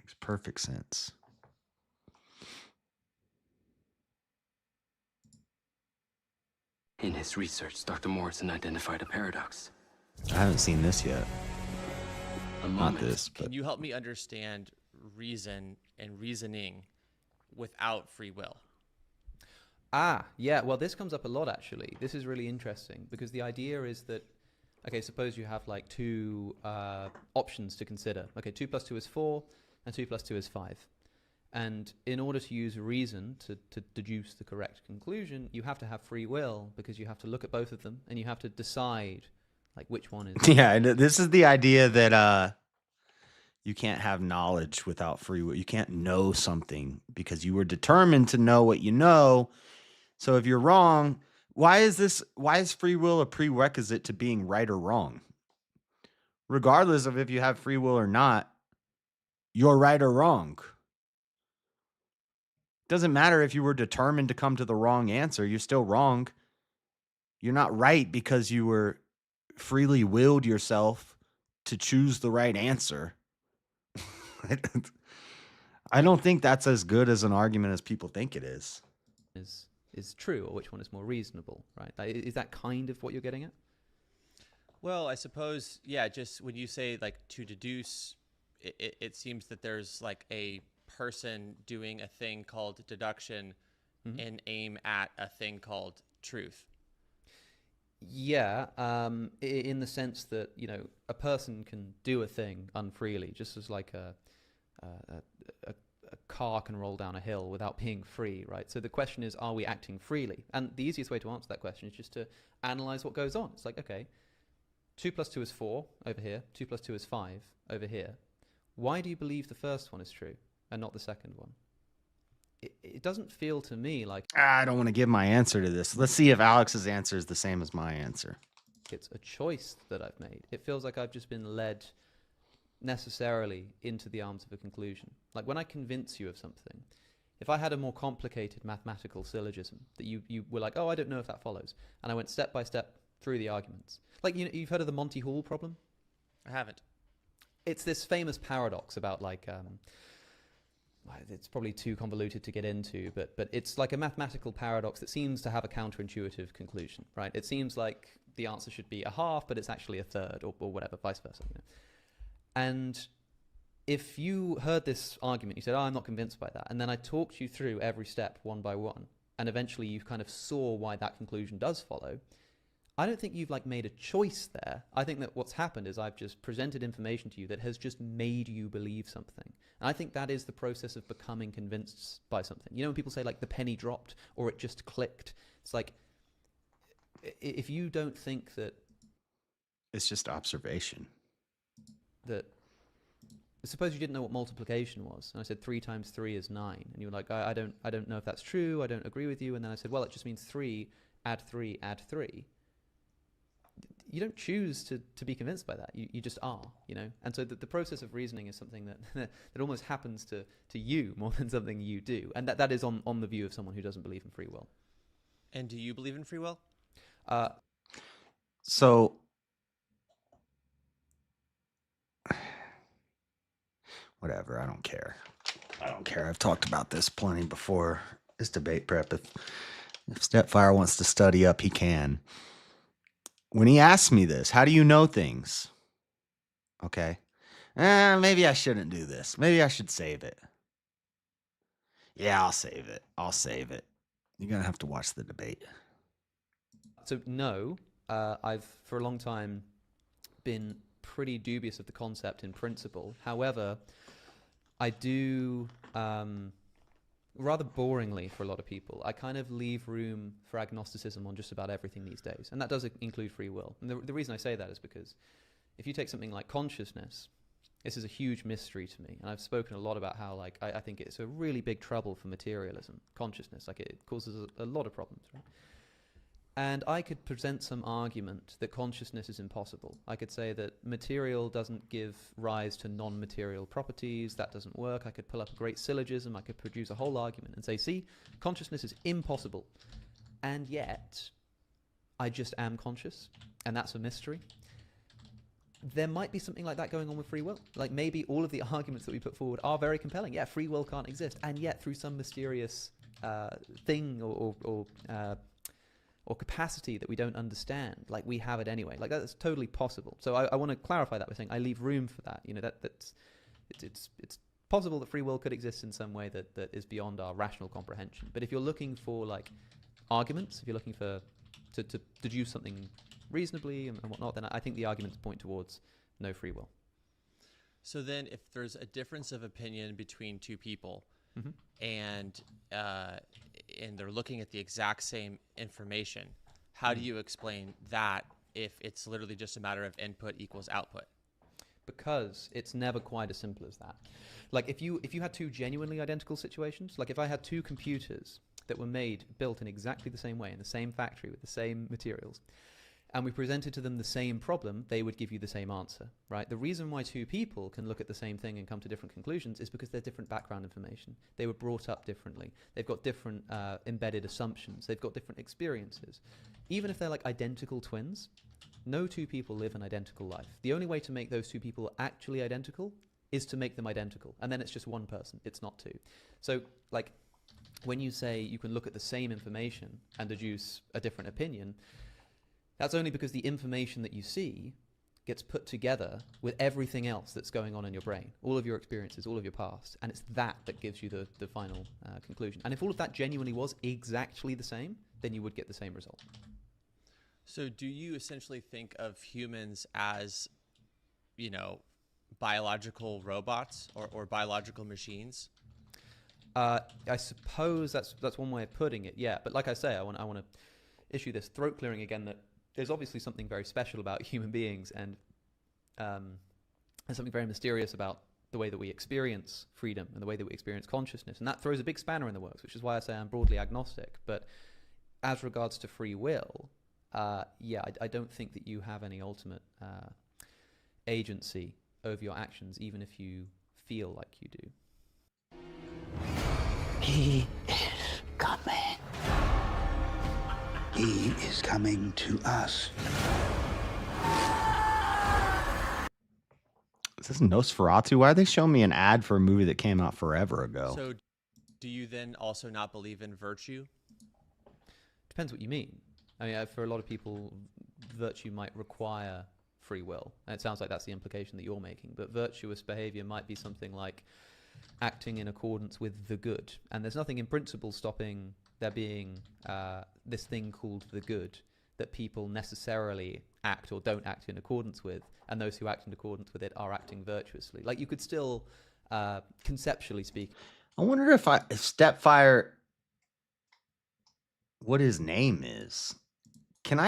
Makes perfect sense. In his research, Dr. Morrison identified a paradox. I haven't seen this yet. A Not moment. this, but Can you help me understand reason and reasoning without free will? Yeah, well, this comes up a lot, actually. This is really interesting because the idea is that, okay, suppose you have like two options to consider. Okay, 2 plus 2 is 4 and 2 plus 2 is 5. And in order to use reason to deduce the correct conclusion, you have to have free will because you have to look at both of them and you have to decide like which one is. yeah, and this is the idea that you can't have knowledge without free will. You can't know something because you were determined to know what you know. So if you're wrong, why is free will a prerequisite to being right or wrong? Regardless of if you have free will or not, you're right or wrong. Doesn't matter if you were determined to come to the wrong answer, you're still wrong. You're not right because you were freely willed yourself to choose the right answer. I don't think that's as good as an argument as people think it is. Is true, or which one is more reasonable, right? Like, is that kind of what you're getting at? Well, I suppose, yeah, just when you say like to deduce, it seems that there's like a person doing a thing called deduction and aim at a thing called truth. Yeah, in the sense that, you know, a person can do a thing unfreely, just as like a car can roll down a hill without being free, right? So the question is, are we acting freely? And the easiest way to answer that question is just to analyze what goes on. It's like, okay, 2 plus 2 is 4 over here, 2 plus 2 is 5 over here. Why do you believe the first one is true and not the second one? It doesn't feel to me like I don't want to give my answer to this. Let's see if Alex's answer is the same as my answer. it's a choice that I've made. It feels like I've just been led necessarily into the arms of a conclusion. Like when I convince you of something, if I had a more complicated mathematical syllogism that you were like, oh, I don't know if that follows, and I went step by step through the arguments. Like, you know, you've heard of the Monty Hall problem? I haven't. It's this famous paradox about like it's probably too convoluted to get into, but it's like a mathematical paradox that seems to have a counterintuitive conclusion, right? It seems like the answer should be a half, but it's actually a third, or whatever, vice versa. You know? And if you heard this argument, you said, oh, I'm not convinced by that, and then I talked you through every step one by one, and eventually you kind of saw why that conclusion does follow, I don't think you've like made a choice there. I think that what's happened is I've just presented information to you that has just made you believe something. And I think that is the process of becoming convinced by something. You know, when people say like the penny dropped or it just clicked, it's like, if you don't think that It's just observation. Suppose you didn't know what multiplication was, and I said 3 times 3 is 9, and you were like, I don't know if that's true, I don't agree with you, and then I said, well, it just means 3, add 3, add 3. You don't choose to be convinced by that. You just are, you know? And so the process of reasoning is something that that almost happens to you more than something you do. And that is on the view of someone who doesn't believe in free will. And do you believe in free will? So, whatever, I don't care. I've talked about this plenty before. This debate prep. If Stepfire wants to study up, he can. When he asks me this, how do you know things? Okay. Maybe I shouldn't do this. Maybe I should save it. Yeah, I'll save it. You're going to have to watch the debate. So no, I've for a long time been pretty dubious of the concept in principle. However, I do, rather boringly for a lot of people, I kind of leave room for agnosticism on just about everything these days. And that does include free will. And the reason I say that is because if you take something like consciousness, this is a huge mystery to me. And I've spoken a lot about how like I think it's a really big trouble for materialism, consciousness. Like it causes a lot of problems, right? And I could present some argument that consciousness is impossible. I could say that material doesn't give rise to non-material properties. That doesn't work. I could pull up a great syllogism. I could produce a whole argument and say, see, consciousness is impossible. And yet, I just am conscious, and that's a mystery. There might be something like that going on with free will. Like maybe all of the arguments that we put forward are very compelling. Yeah, free will can't exist. And yet, through some mysterious thing or capacity that we don't understand, like we have it anyway. Like that's totally possible. So I want to clarify that by saying I leave room for that. You know, it's possible that free will could exist in some way that is beyond our rational comprehension. But if you're looking for like arguments, if you're looking for to deduce something reasonably and whatnot, then I think the arguments point towards no free will. So then if there's a difference of opinion between two people, Mm-hmm. and they're looking at the exact same information, how do you explain that if it's literally just a matter of input equals output? Because it's never quite as simple as that. Like if you had two genuinely identical situations, like if I had two computers that were built in exactly the same way in the same factory with the same materials, and we presented to them the same problem, they would give you the same answer, right? The reason why two people can look at the same thing and come to different conclusions is because they're different background information. They were brought up differently. They've got different embedded assumptions. They've got different experiences. Even if they're like identical twins, no two people live an identical life. The only way to make those two people actually identical is to make them identical. And then it's just one person. It's not two. So, like, when you say you can look at the same information and deduce a different opinion, that's only because the information that you see gets put together with everything else that's going on in your brain, all of your experiences, all of your past, and it's that gives you the final conclusion. And if all of that genuinely was exactly the same, then you would get the same result. So do you essentially think of humans as, you know, biological robots or biological machines? I suppose that's one way of putting it, yeah. But like I say, I want to issue this throat clearing again, that there's obviously something very special about human beings, and there's something very mysterious about the way that we experience freedom and the way that we experience consciousness. And that throws a big spanner in the works, which is why I say I'm broadly agnostic. But as regards to free will, yeah, I don't think that you have any ultimate agency over your actions, even if you feel like you do. He is coming. He is coming to us. Is this Nosferatu? Why are they showing me an ad for a movie that came out forever ago? So do you then also not believe in virtue? Depends what you mean. I mean, for a lot of people, virtue might require free will. And it sounds like that's the implication that you're making. But virtuous behavior might be something like acting in accordance with the good. And there's nothing in principle stopping there being this thing called the good that people necessarily act or don't act in accordance with. And those who act in accordance with it are acting virtuously. Like, you could still, conceptually speak. I wonder if Stepfire, what his name is. Can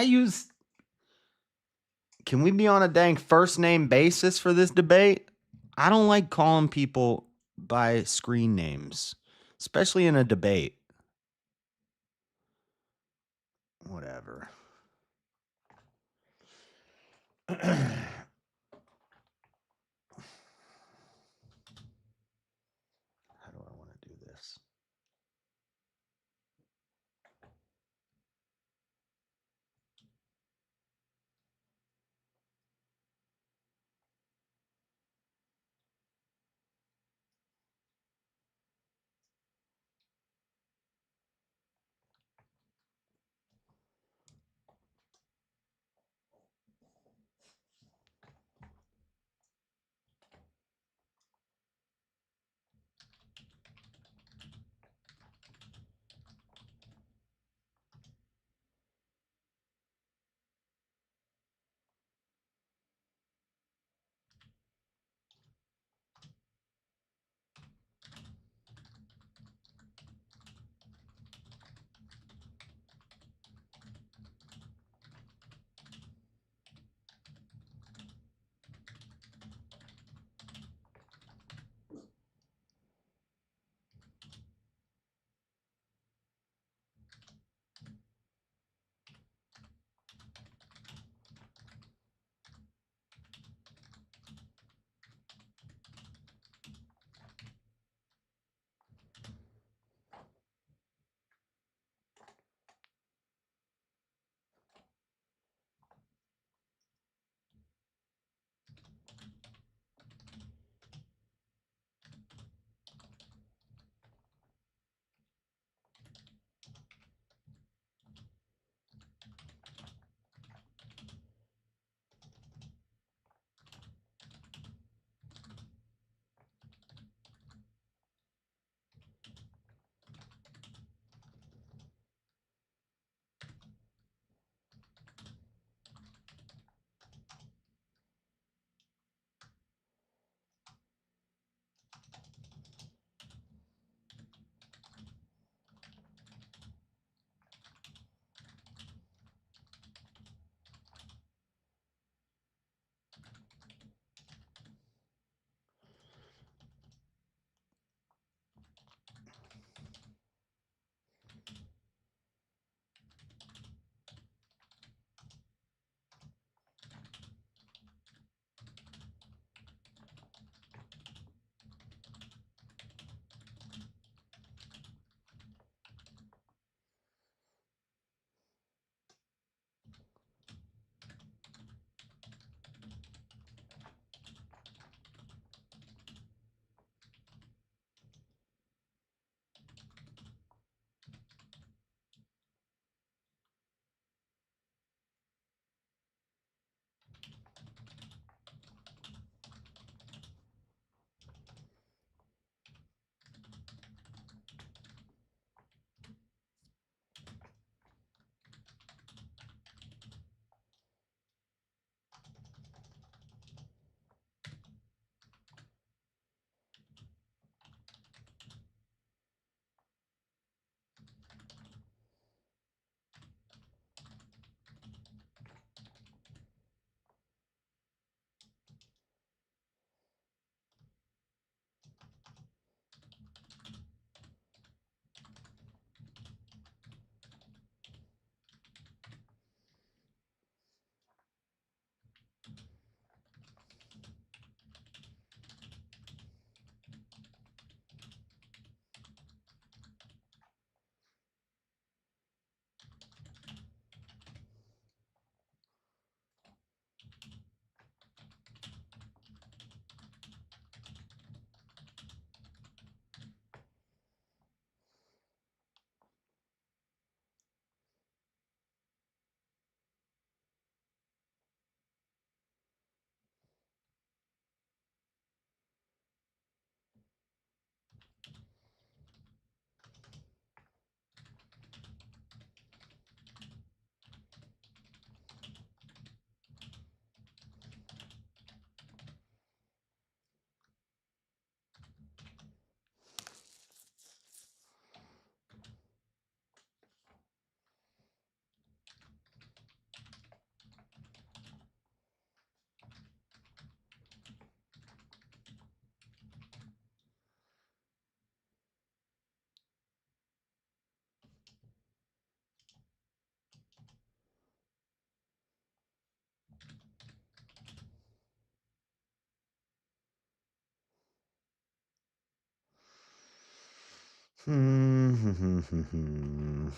we be on a dang first name basis for this debate? I don't like calling people by screen names, especially in a debate. Whatever. How do I want to do this? Hmm.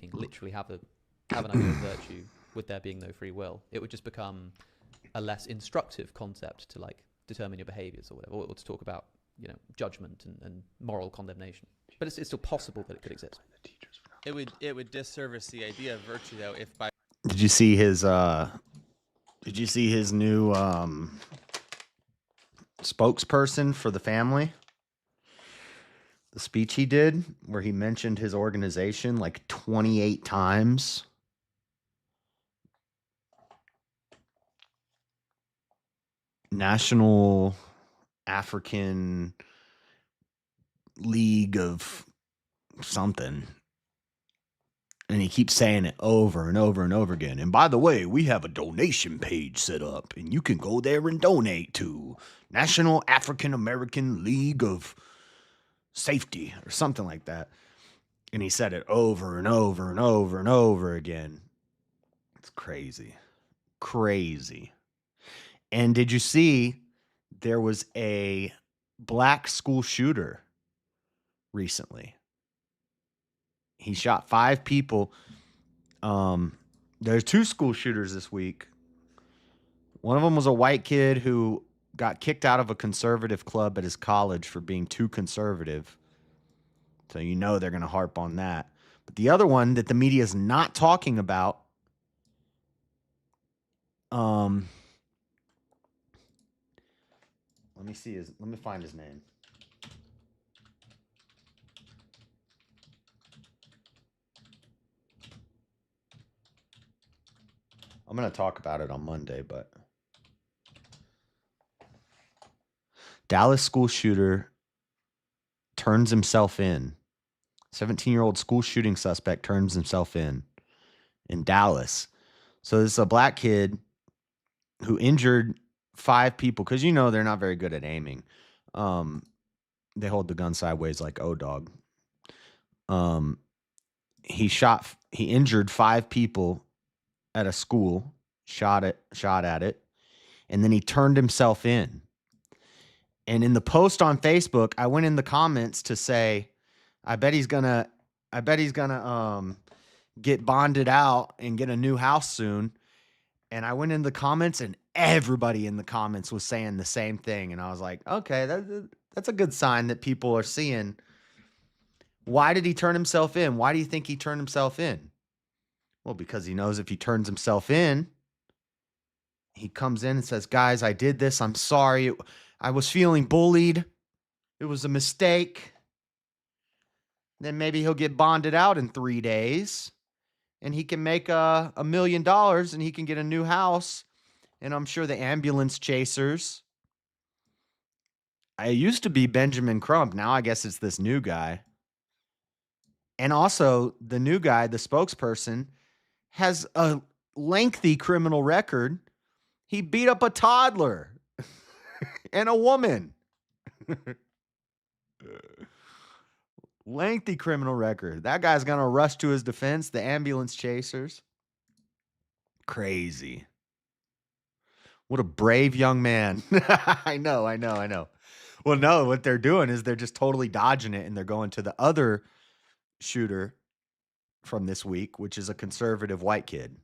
You can literally have an idea of virtue with there being no free will. It would just become a less instructive concept to like determine your behaviors or whatever, or to talk about, you know, judgment and moral condemnation. But it's still possible that it could exist. It would disservice the idea of virtue though if by Did you see his new spokesperson for the family? The speech he did where he mentioned his organization like 28 times. National African League of something. And he keeps saying it over and over and over again. And by the way, we have a donation page set up, and you can go there and donate to National African American League of Safety or something like that. And he said it over and over and over and over again. It's crazy. Crazy. And did you see there was a black school shooter recently? He shot 5 people. There's 2 school shooters this week. One of them was a white kid who got kicked out of a conservative club at his college for being too conservative. So you know they're going to harp on that. But the other one that the media is not talking about, let me find his name. I'm going to talk about it on Monday, but Dallas school shooter turns himself in. 17-year-old school shooting suspect turns himself in Dallas. So this is a black kid who injured 5 people because they're not very good at aiming. They hold the gun sideways like O-Dog. He injured 5 people at a school, shot at it, and then he turned himself in. And in the post on Facebook, I went in the comments to say, I bet he's gonna get bonded out and get a new house soon. And I went in the comments, and everybody in the comments was saying the same thing. And I was like, okay, that's a good sign that people are seeing. Why did he turn himself in? Why do you think he turned himself in? Well, because he knows if he turns himself in, he comes in and says, guys, I did this. I'm sorry. I was feeling bullied. It was a mistake. Then maybe he'll get bonded out in 3 days and he can make $1 million and he can get a new house. And I'm sure the ambulance chasers. I used to be Benjamin Crump. Now I guess it's this new guy. And also the new guy, the spokesperson, has a lengthy criminal record. He beat up a toddler and a woman. Lengthy criminal record. That guy's going to rush to his defense. The ambulance chasers. Crazy. What a brave young man. I know. Well, no, what they're doing is they're just totally dodging it, and they're going to the other shooter from this week, which is a conservative white kid.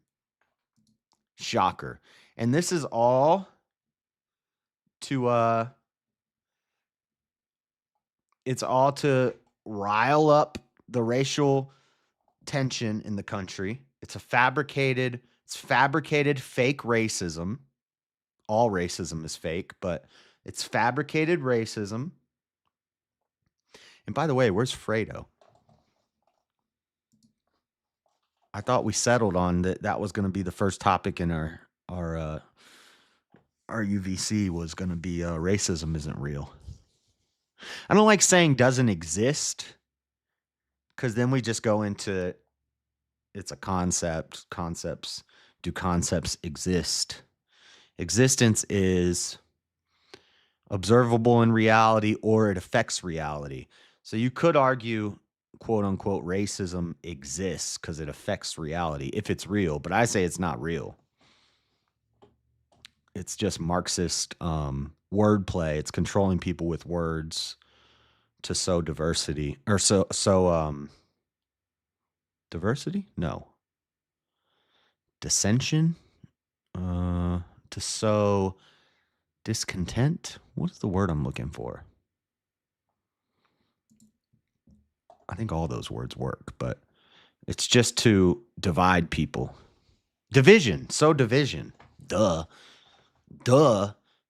Shocker. And this is all to it's all to rile up the racial tension in the country. It's fabricated fake racism. All racism is fake, but it's fabricated racism. And by the way, where's Fredo? I thought we settled on that was going to be the first topic in our UVC was going to be racism isn't real. I don't like saying doesn't exist because then we just go into it's a concept. Do concepts exist? Existence is observable in reality or it affects reality. So you could argue, quote unquote, racism exists because it affects reality if it's real. But I say it's not real. It's just Marxist wordplay. It's controlling people with words to sow diversity or diversity? No. Dissension? To sow discontent? What's the word I'm looking for? I think all those words work, but it's just to divide people. Division. Sow division. Duh.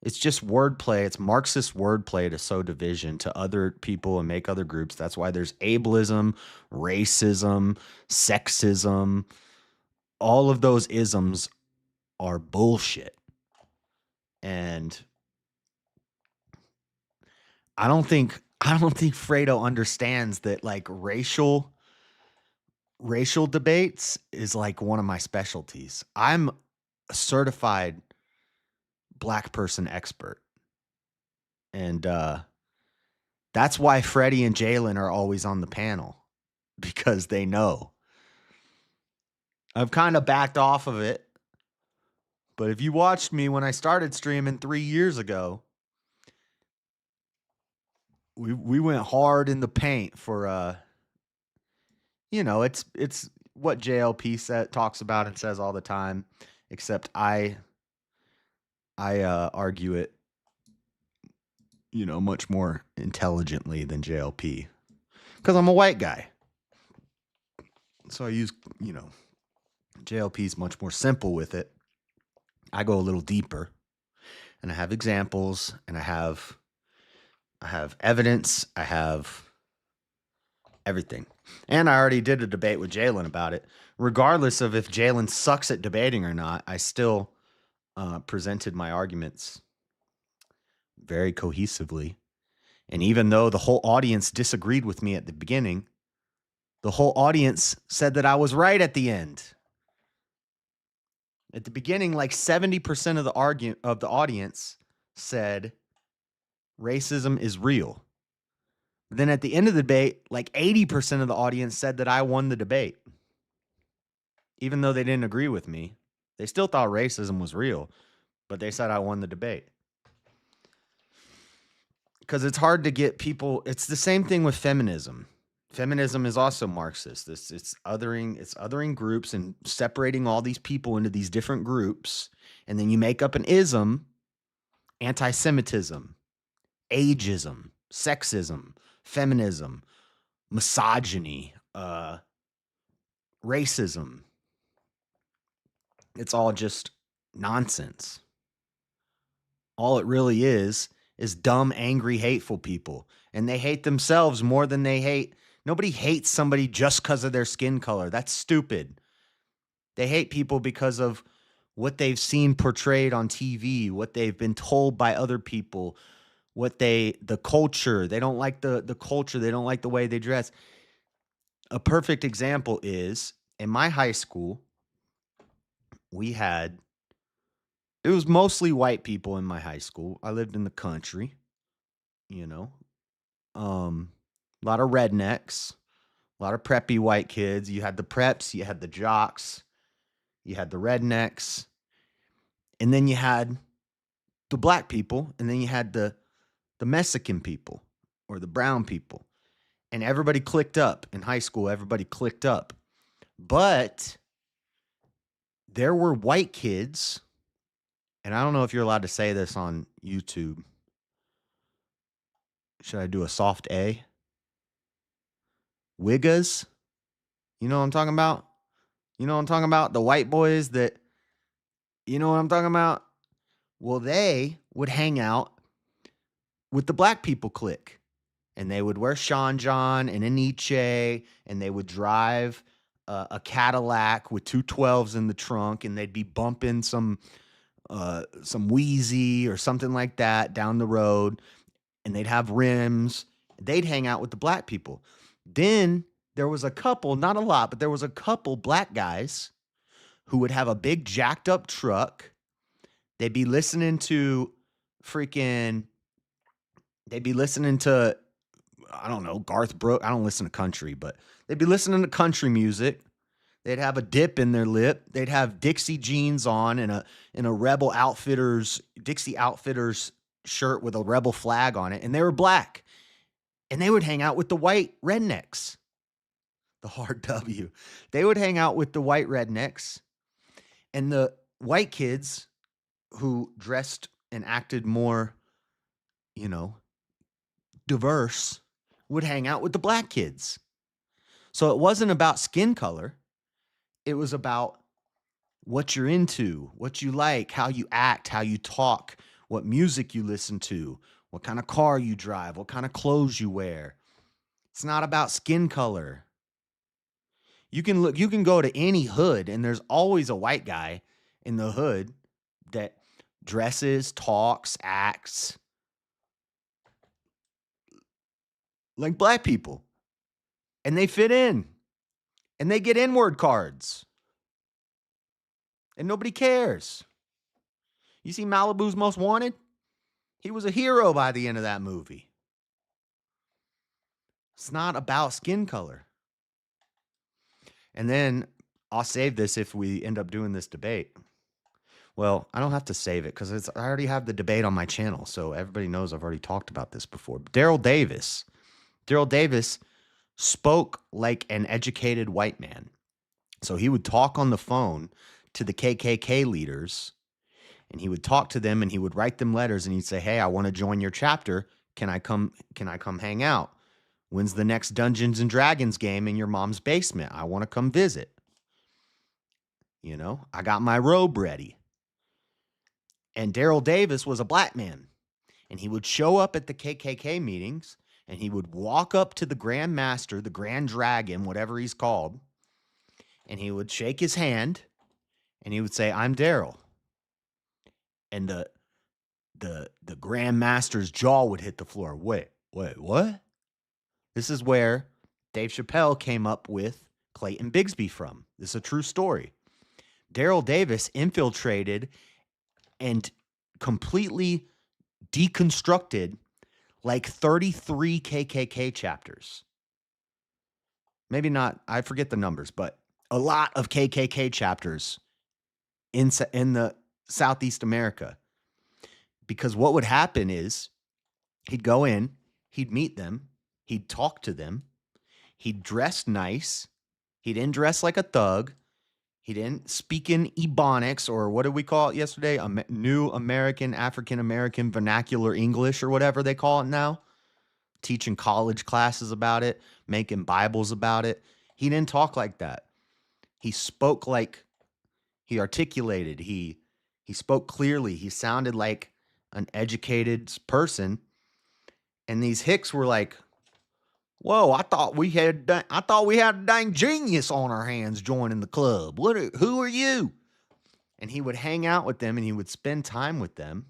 It's just wordplay. It's Marxist wordplay to sow division to other people and make other groups. That's why there's ableism, racism, sexism. All of those isms are bullshit. And I don't think Fredo understands that like racial debates is like one of my specialties. I'm a certified black person expert. And that's why Freddie and Jalen are always on the panel, because they know. I've kind of backed off of it. But if you watched me when I started streaming 3 years ago, we went hard in the paint for it's what JLP talks about and says all the time, except I argue it much more intelligently than JLP because I'm a white guy. So I use JLP's much more simple with it. I go a little deeper, and I have examples, and I have evidence, I have Everything. And I already did a debate with Jalen about it. Regardless of if Jalen sucks at debating or not, I still presented my arguments very cohesively. And even though the whole audience disagreed with me at the beginning, the whole audience said that I was right at the end. At the beginning, like 70% of the audience said racism is real. Then at the end of the debate, like 80% of the audience said that I won the debate. Even though they didn't agree with me, they still thought racism was real, but they said I won the debate. Because it's hard to get people. It's the same thing with feminism. Feminism is also Marxist. It's othering groups and separating all these people into these different groups, and then you make up an ism: anti-Semitism, ageism, sexism, feminism, misogyny, racism. It's all just nonsense. All it really is dumb, angry, hateful people. And they hate themselves more than they hate. Nobody hates somebody just because of their skin color. That's stupid. They hate people because of what they've seen portrayed on TV, what they've been told by other people, the culture. They don't like the culture. They don't like the way they dress. A perfect example is in my high school, it was mostly white people in my high school. I lived in the country, a lot of rednecks, a lot of preppy white kids. You had the preps, you had the jocks, you had the rednecks, and then you had the black people, and then you had the Mexican people or the brown people. And everybody clicked up in high school. Everybody clicked up. But there were white kids, and I don't know if you're allowed to say this on YouTube. Should I do a soft A? Wiggas? You know what I'm talking about? You know what I'm talking about? The white boys that, you know what I'm talking about? Well, they would hang out with the black people clique. And they would wear Sean John and a Nietzsche, and they would drive a Cadillac with two 12s in the trunk, and they'd be bumping some Wheezy or something like that down the road, and they'd have rims. They'd hang out with the black people. Then there was a couple, not a lot, but there was a couple black guys who would have a big jacked up truck. They'd be listening to I don't know, Garth Brooks. I don't listen to country, but they'd be listening to country music. They'd have a dip in their lip. They'd have Dixie jeans on and a Dixie Outfitters shirt with a rebel flag on it. And they were black. And they would hang out with the white rednecks. The hard W. They would hang out with the white rednecks. And the white kids who dressed and acted more, diverse would hang out with the black kids. So it wasn't about skin color. It was about what you're into, what you like, how you act, how you talk, what music you listen to, what kind of car you drive, what kind of clothes you wear. It's not about skin color. You can go to any hood and there's always a white guy in the hood that dresses, talks, acts like black people. And they fit in. And they get N-word cards. And nobody cares. You see Malibu's Most Wanted? He was a hero by the end of that movie. It's not about skin color. And then I'll save this if we end up doing this debate. Well, I don't have to save it because I already have the debate on my channel. So everybody knows I've already talked about this before. Daryl Davis spoke like an educated white man. So he would talk on the phone to the KKK leaders, and he would talk to them, and he would write them letters, and he'd say, "Hey, I want to join your chapter. Can I come hang out? When's the next Dungeons and Dragons game in your mom's basement? I want to come visit. I got my robe ready." And Daryl Davis was a black man, and he would show up at the KKK meetings, and he would walk up to the Grand Master, the Grand Dragon, whatever he's called, and he would shake his hand, and he would say, "I'm Daryl." And the Grand Master's jaw would hit the floor. Wait, what? This is where Dave Chappelle came up with Clayton Bigsby from. This is a true story. Daryl Davis infiltrated and completely deconstructed like 33 KKK chapters. Maybe not, I forget the numbers, but a lot of KKK chapters in the Southeast America. Because what would happen is he'd go in, he'd meet them, he'd talk to them, he'd dress nice, he didn't dress like a thug, he didn't speak in Ebonics, or what did we call it yesterday? New American, African American Vernacular English, or whatever they call it now. Teaching college classes about it, making Bibles about it. He didn't talk like that. He spoke like, he articulated, he spoke clearly, he sounded like an educated person. And these hicks were like, whoa, I thought we had a dang genius on our hands joining the club. Who are you? And he would hang out with them and he would spend time with them.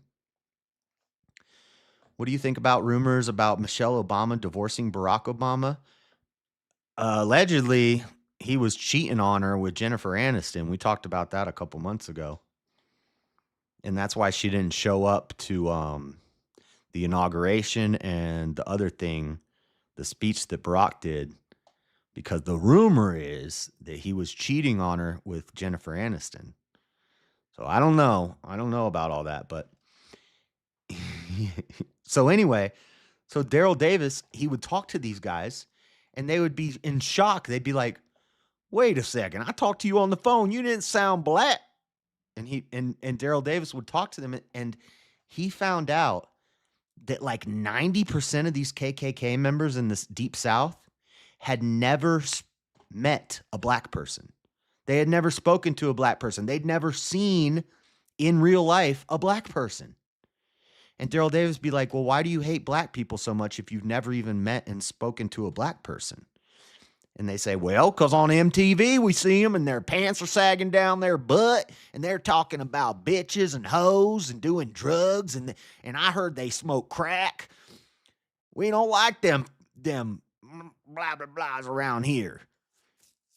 What do you think about rumors about Michelle Obama divorcing Barack Obama? Allegedly, he was cheating on her with Jennifer Aniston. We talked about that a couple months ago. And that's why she didn't show up to the inauguration and the other thing, the speech that Barack did, because the rumor is that he was cheating on her with Jennifer Aniston. So I don't know. I don't know about all that, but so anyway, so Daryl Davis, he would talk to these guys and they would be in shock. They'd be like, wait a second, I talked to you on the phone. You didn't sound black. And Daryl Davis would talk to them, and he found out that like 90% of these KKK members in this Deep South had never met a black person. They had never spoken to a black person. They'd never seen in real life a black person. And Daryl Davis would be like, well, why do you hate black people so much if you've never even met and spoken to a black person? And they say, well, because on MTV we see them and their pants are sagging down their butt and they're talking about bitches and hoes and doing drugs and I heard they smoke crack. We don't like them blah, blah, blahs around here.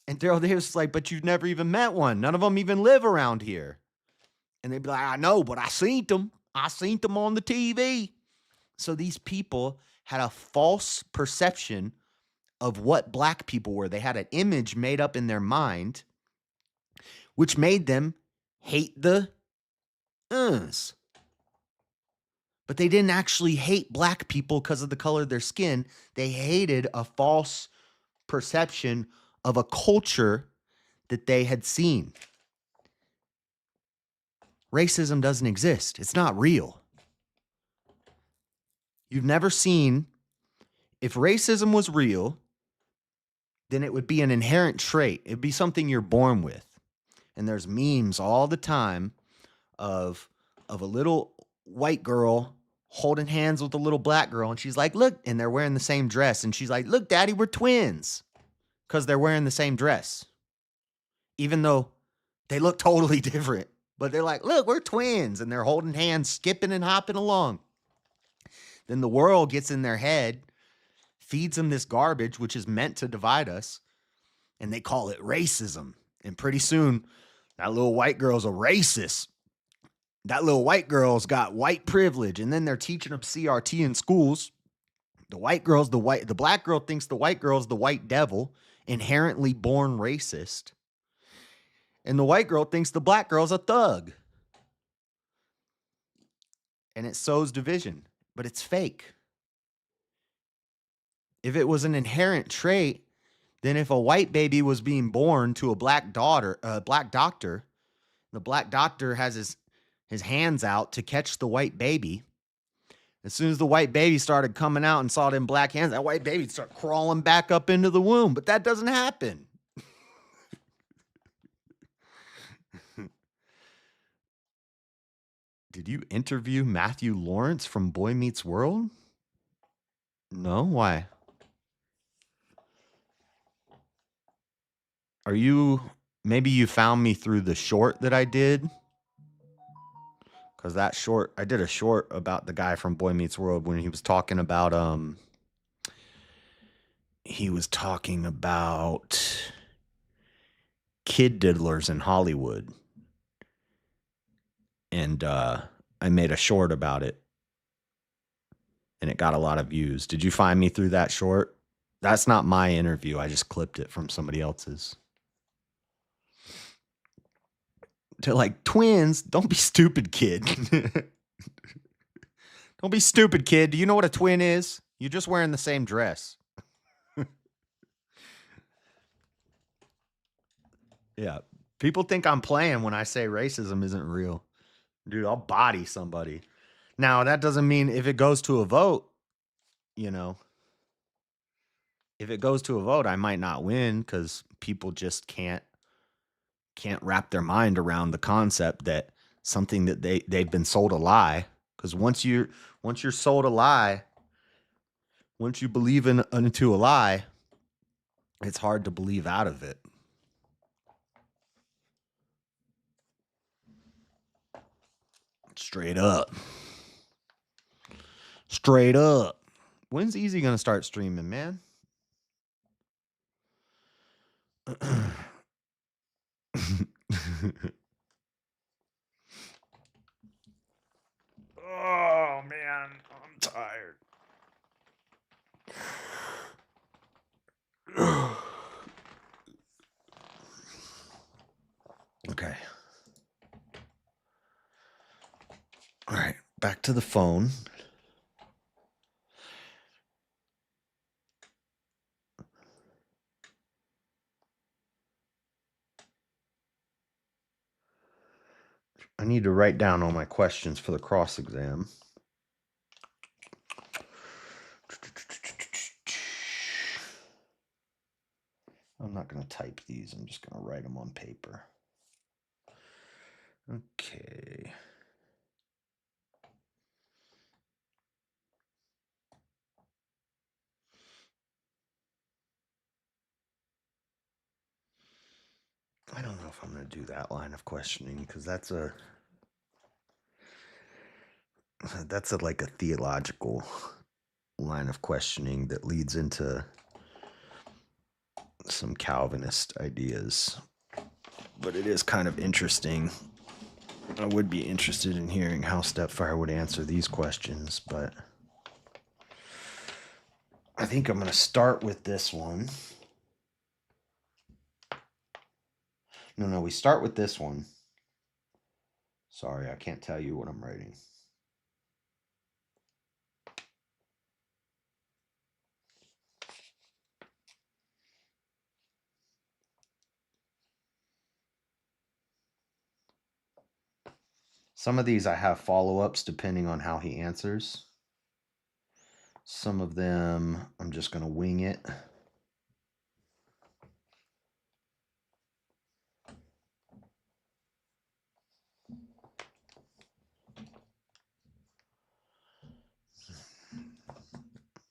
And Daryl Davis is like, but you've never even met one. None of them even live around here. And they'd be like, I know, but I seen them. I seen them on the TV. So these people had a false perception of what black people were. They had an image made up in their mind, which made them hate the uns. But they didn't actually hate black people because of the color of their skin. They hated a false perception of a culture that they had seen. Racism doesn't exist. It's not real. You've never seen, if racism was real, then it would be an inherent trait. It'd be something you're born with. And there's memes all the time of a little white girl holding hands with a little black girl. And she's like, look, and they're wearing the same dress. And she's like, look, Daddy, we're twins. Because they're wearing the same dress. Even though they look totally different. But they're like, look, we're twins. And they're holding hands, skipping and hopping along. Then the world gets in their head, feeds them this garbage, which is meant to divide us, and they call it racism. And pretty soon, that little white girl's a racist. That little white girl's got white privilege, and then they're teaching them CRT in schools. The black girl thinks the white girl's the white devil, inherently born racist. And the white girl thinks the black girl's a thug. And it sows division, but it's fake. If it was an inherent trait, then if a white baby was being born to a black doctor, the black doctor has his hands out to catch the white baby. As soon as the white baby started coming out and saw them black hands, that white baby would start crawling back up into the womb. But that doesn't happen. Did you interview Matthew Lawrence from Boy Meets World? No, why? Are you, maybe you found me through the short that I did? Because that short, I did a short about the guy from Boy Meets World when he was talking about kid diddlers in Hollywood. And I made a short about it. And it got a lot of views. Did you find me through that short? That's not my interview. I just clipped it from somebody else's. To like, twins, don't be stupid, kid. Don't be stupid, kid. Do you know what a twin is? You're just wearing the same dress. Yeah. People think I'm playing when I say racism isn't real. Dude, I'll body somebody. Now, that doesn't mean if it goes to a vote, you know, if it goes to a vote, I might not win because people just can't wrap their mind around the concept that something that they've been sold a lie. Because once you're sold a lie, once you believe into a lie, it's hard to believe out of it. Straight up. Straight up. When's Easy gonna start streaming, man? Oh man, I'm tired. Okay. All right, back to the phone. I need to write down all my questions for the cross exam. I'm not going to type these. I'm just going to write them on paper. Okay. I don't know if I'm going to do that line of questioning because that's like a theological line of questioning that leads into some Calvinist ideas. But it is kind of interesting. I would be interested in hearing how Stepfire would answer these questions, but I think I'm going to start with this one. No, we start with this one. Sorry, I can't tell you what I'm writing. Some of these I have follow-ups depending on how he answers. Some of them I'm just going to wing it.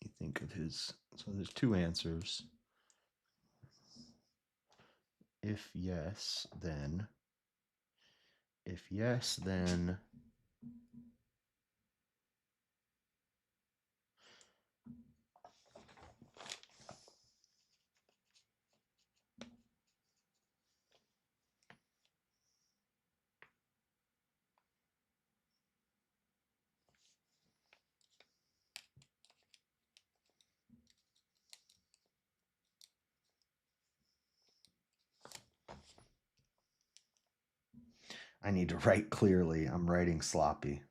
You think of his, so there's two answers. If yes, then. If yes, then. I need to write clearly. I'm writing sloppy.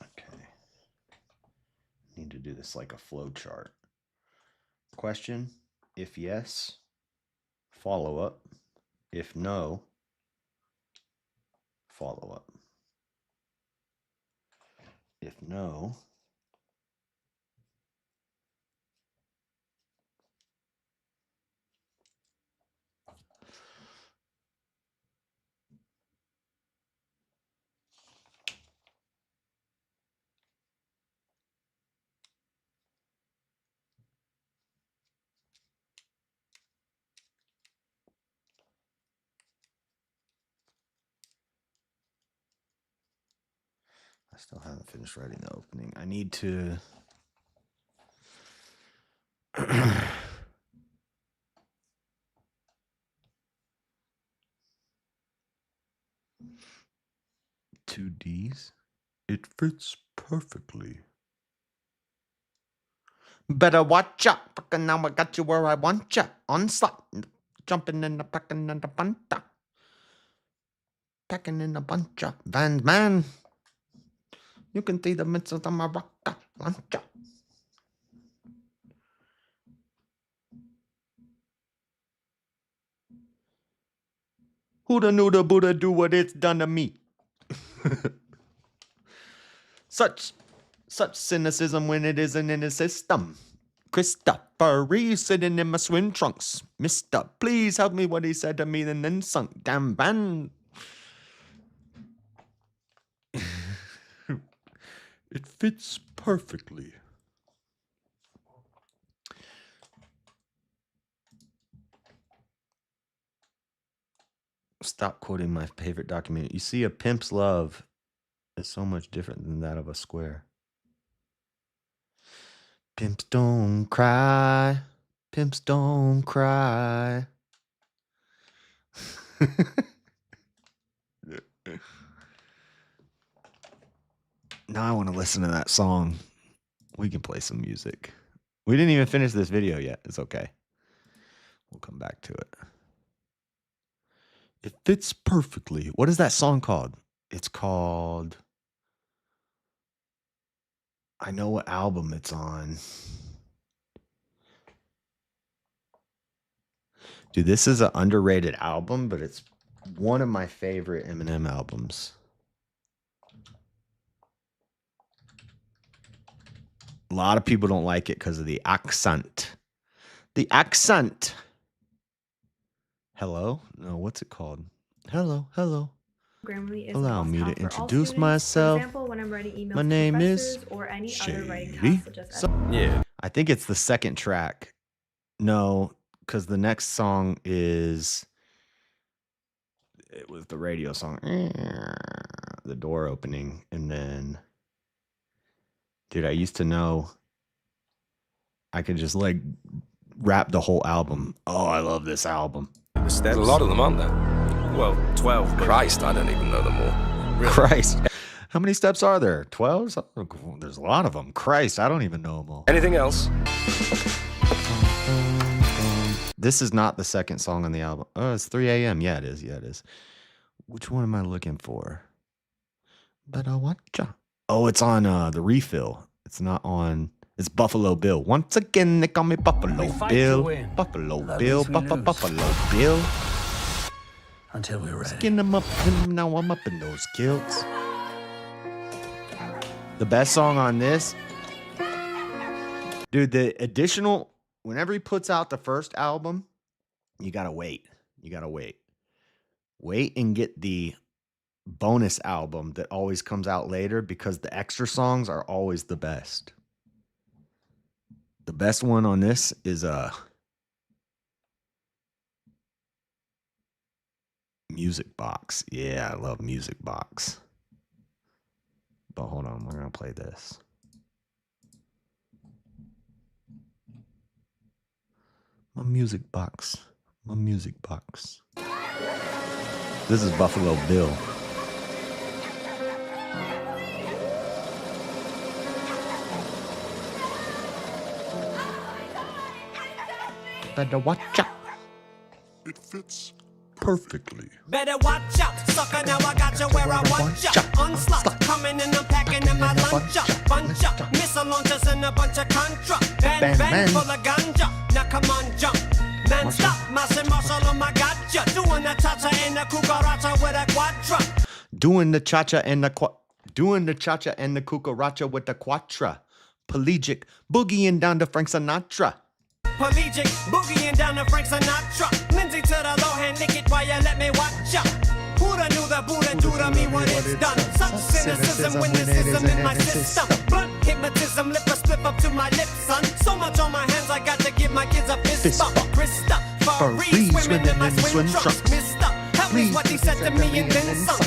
Okay. Need to do this like a flow chart. Question, if yes, follow up. If no, follow up. If no, I still haven't finished writing the opening. I need to two D's. It fits perfectly. Better watch out, fucking now I got you where I want ya. Onslaught, jumping in the packing and the bunta. Packing in the bunch of vans, man. You can see the missiles on my rocket launcher. Who'da knew the Buddha do what it's done to me? Such cynicism when it isn't in his system. Christopher Reeve sitting in my swim trunks. Mister, please help me what he said to me and then sunk. Damn band. It fits perfectly. Stop quoting my favorite documentary. You see, a pimp's love is so much different than that of a square. Pimps don't cry. Pimps don't cry. Now I want to listen to that song. We can play some music. We didn't even finish this video yet. It's okay. We'll come back to it. It fits perfectly. What is that song called? It's called... I know what album it's on. Dude, this is an underrated album, but it's one of my favorite Eminem albums. A lot of people don't like it because of the accent. The accent. Hello? No, what's it called? Hello, hello. Grammarly is Allow me to must-have for all introduce students. myself. For example, when I'm writing emails My to name is professors or any other writing Shady. tasks, such as Yeah. I think it's the second track. No, because the next song is... It was the radio song. The door opening. And then... Dude, I used to know I could just like rap the whole album. Oh, I love this album. There's a lot of them, aren't there? Well, 12. Christ, I don't even know them all. Really? Christ. How many steps are there? 12? There's a lot of them. Christ, I don't even know them all. Anything else? This is not the second song on the album. Oh, it's 3 a.m. Yeah, it is. Yeah, it is. Which one am I looking for? Better watch out. Oh, it's on the refill. It's not on. It's Buffalo Bill. Once again, they call me Buffalo Bill. Buffalo Bill. Buffalo Bill. Until we're ready. Skin them up, and now I'm up in those kilts. The best song on this, dude. The additional. Whenever he puts out the first album, you gotta wait. You gotta wait. Wait and get the bonus album that always comes out later because the extra songs are always the best. The best one on this is Music Box. Yeah, I love Music Box. But hold on, we're gonna play this. My Music Box. My Music Box. This is Buffalo Bill. Better watch out. It fits perfectly. Better watch out, sucker, now I got you where I want ya. Onslaught, coming and I'm packing in my lunch up. Bunch up, missile launchers and a bunch of contra. Van full of ganja, now come on, jump. Man, stop, Master Marshall, oh my gotcha. Doing that Doing the cha-cha and the cucaracha with the quattro. Pelagic, boogieing down to Frank Sinatra. Pelagic, boogieing down to Frank Sinatra. Lindsay to the low hand, lick it while you let me watch ya. Buddha knew the Buddha do to me what it's done. Such cynicism when this ism in my system. Blunt hypnotism, lip a slip up to my lips, son. So much on my hands, I got to give my kids a fist bump. Krista, Fareed, swimming in my swim trunks. Mister, help me what he said to me and then sunk.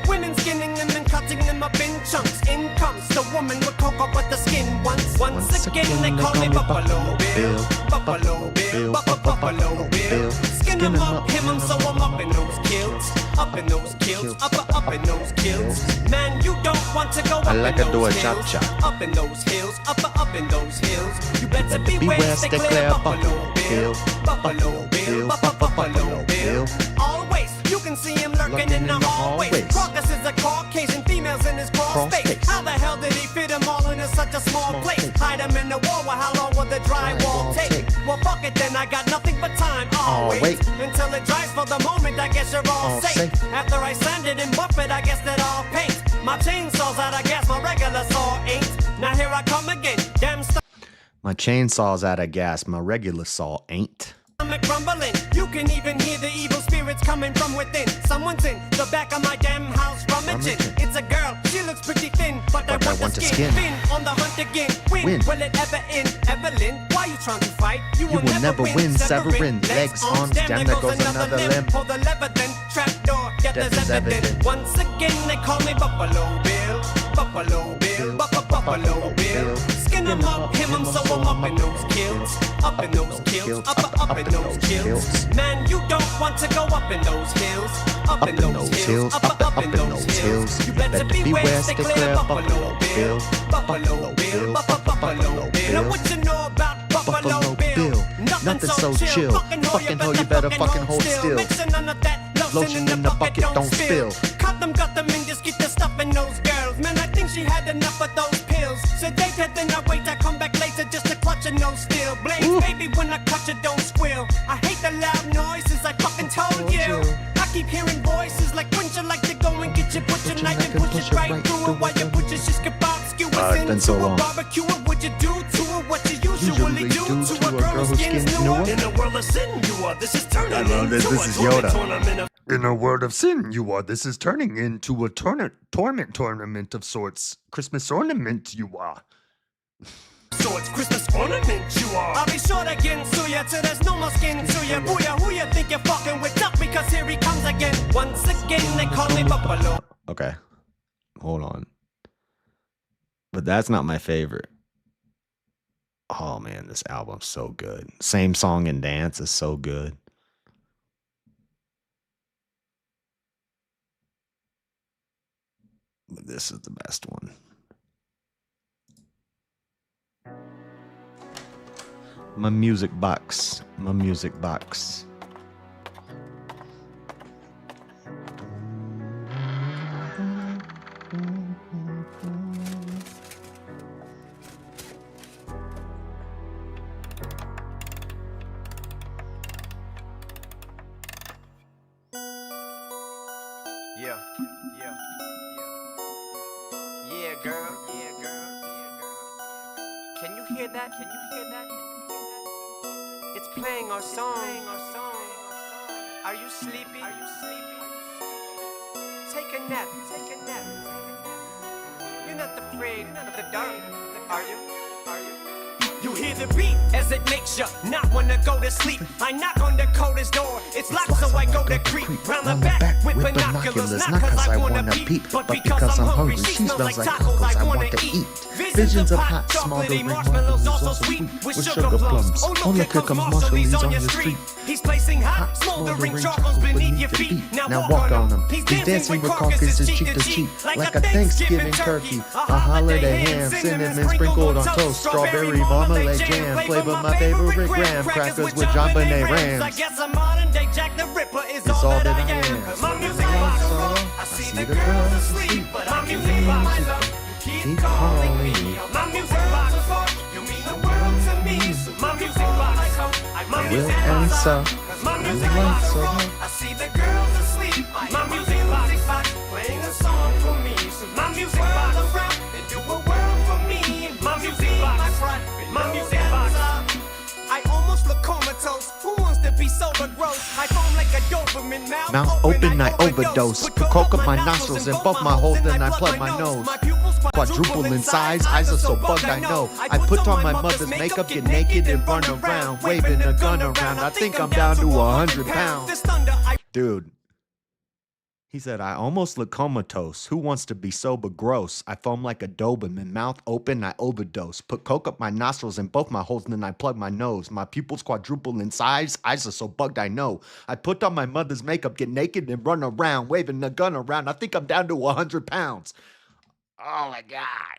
Women skinning them and cutting them up in chunks. In comes the woman with cocoa but the skin once. Once again they call me Buffalo Bill. Buffalo Bill, Buffalo Bill. Skin them up, him them, so I'm up in those kilts. Up in those kilts, up in those kilts. Man, you don't want to go up in those hills. Up in those hills, up in those hills. You better beware, stay clear, Buffalo Bill. Buffalo Bill, Buffalo Bill. Always, you can see him lurking in the hallways. Caucus is a Caucasian, females in his crawl space. How the hell did he fit them all into such a small place? Hide them in the wall, well, how long will the drywall take? Well, fuck it then, I got nothing but time. I'll wait until it dries. For the moment, I guess you're all safe. After I sand it and buff it, I guess that I'll paint. My chainsaw's out of gas, my regular saw ain't. Now here I come again, damn stuff. My chainsaw's out of gas, my regular saw ain't. I'm grumbling. You can even hear the evil spirits coming from within. Someone's in the back of my damn house rummaging. It's a girl, she looks pretty thin, but I want the skin. Fin on the hunt again. Win. Will it ever end? Evelyn, why you trying to fight? You will never win. Severin, legs, arms, damn, there goes another limb. Pull the lever then, trapdoor, get there's evidence. Once again they call me Buffalo Bill. Buffalo Bill, Buffalo Bill. Skin them up, him them, so I'm up in those kilts. Up in those kilts, up in those kilts. Man, you don't want to go up in those hills. Up in those hills, up in those hills. You better beware, stay clear, Buffalo Bill. Buffalo Bill, Buffalo Bill. Now what you know about Buffalo Bill? Nothing so chill. Fucking hoe, you better fucking hold still. Mixing none of that lotion in the bucket, don't spill. Cut them, and just get the stuff in those girls. Man, I think she had enough of those pills. Sedate her, then I wait, I come back later just to clutch her, no still. Blaze, baby, when I clutch her, don't squeal. I hate the loud noises, I fucking told you. I keep hearing voices like, wouldn't you like to go and get your butcher knife and push it right through it while your butcher's just kebab skewers into a barbecue? What would you do to her? What you usually do to a girl whose skin's newer? In a world of sin, you are. This is turning into this is Yoda. tournament. In a world of sin, you are. This is turning into a tournament of sorts. Christmas ornament, you are. So it's Christmas ornament you are. I'll be sure to get to ya till there's no more skin to ya. Booyah, who you think you're fucking with? Duck, because here he comes again. Once again, they call me Buffalo. Okay, hold on. But that's not my favorite. Oh man, this album's so good. Same Song and Dance is so good. But this is the best one. My music box. My music box. Yeah, girl. Can you hear that? It's playing our song. Are you sleepy? Take a nap. You're not afraid of the dark, are you? You hear the beat as it makes you not wanna go to sleep. I knock on the coldest door, it's locked, so I go to creep round the back with binoculars. Not cause I wanna peep, but because I'm hungry. She smells like tacos I wanna eat. Visions of hot, smoldering marshmallows, also sweet with sugar plums. Oh look, here comes Marshall, he's on your street. He's placing hot, smoldering charcoals beneath your feet. Now walk on them. He's dancing with carcasses cheek to cheek, like a Thanksgiving turkey, a holiday ham, cinnamon sprinkled on toast, strawberry marmalade jam, flavor my favorite graham crackers with John Benet Rams. I guess a modern day Jack the Ripper is all that I am. My music box alone, I see the girls asleep, but my music box love, keep calling me. My music box you mean the world to me. So my music box, my music box, my music box, I see the girls asleep. My music box, playing a song for me. So my music box around and do a world for me. My music box, my music box. I almost look comatose. Who wants to be sober gross? I foam like a Doberman. Mouth open, I overdose. Put coke up my nostrils and both my holes, then I plug my nose. Quadruple in size, eyes are so bugged, I know. I put on my mother's makeup, get naked and run around, waving a gun around. I think I'm down to 100 pounds. Dude. He said, I almost look comatose. Who wants to be sober gross? I foam like a Doberman. Mouth open, I overdose. Put coke up my nostrils and both my holes, and then I plug my nose. My pupils quadruple in size. Eyes are so bugged, I know. I put on my mother's makeup, get naked and run around, waving a gun around. I think I'm down to 100 pounds. Oh my God.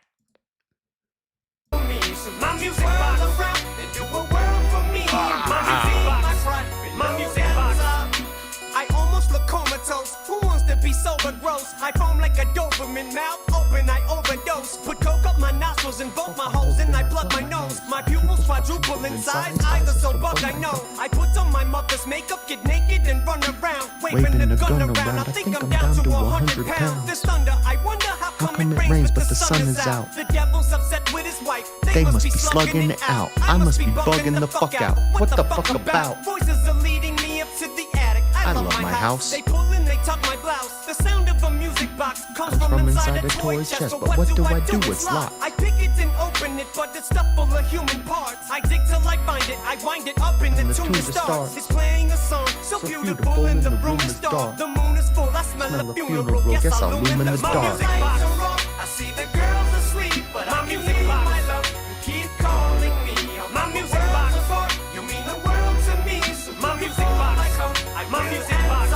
My music box around and do a world for me. My music box, my music box. I almost look comatose. Who wants to be sober gross? I foam like a Doberman. Mouth open, I overdose. Put coke up my nostrils and both my holes, and I plug my nose. My pupils quadruple in size. Eyes are so bugged, I know. I put on my mother's makeup, get naked and run around, waving a gun around. I think I'm down to 100 pounds. This thunder, I wonder how come it rains, but the sun is out. The devil's upset with his wife. They must be slugging it out. I must be bugging the fuck out. What the fuck about? Voices are leading me up to the attic. I love my house. They pull and they tuck my blouse. The sound of a music box comes from inside a toy chest. But what do I do? It's locked. I pick it and open it, but it's stuffed full of human parts. I dig till I find it. I wind it up and the tune starts. It's playing a song so beautiful and the room is dark. The moon is full. I smell a funeral. Guess I'll loom in the dark. I see the girls asleep, but my music box, my love, keep calling me. My music box, you mean the world to me. So my music box, my music box,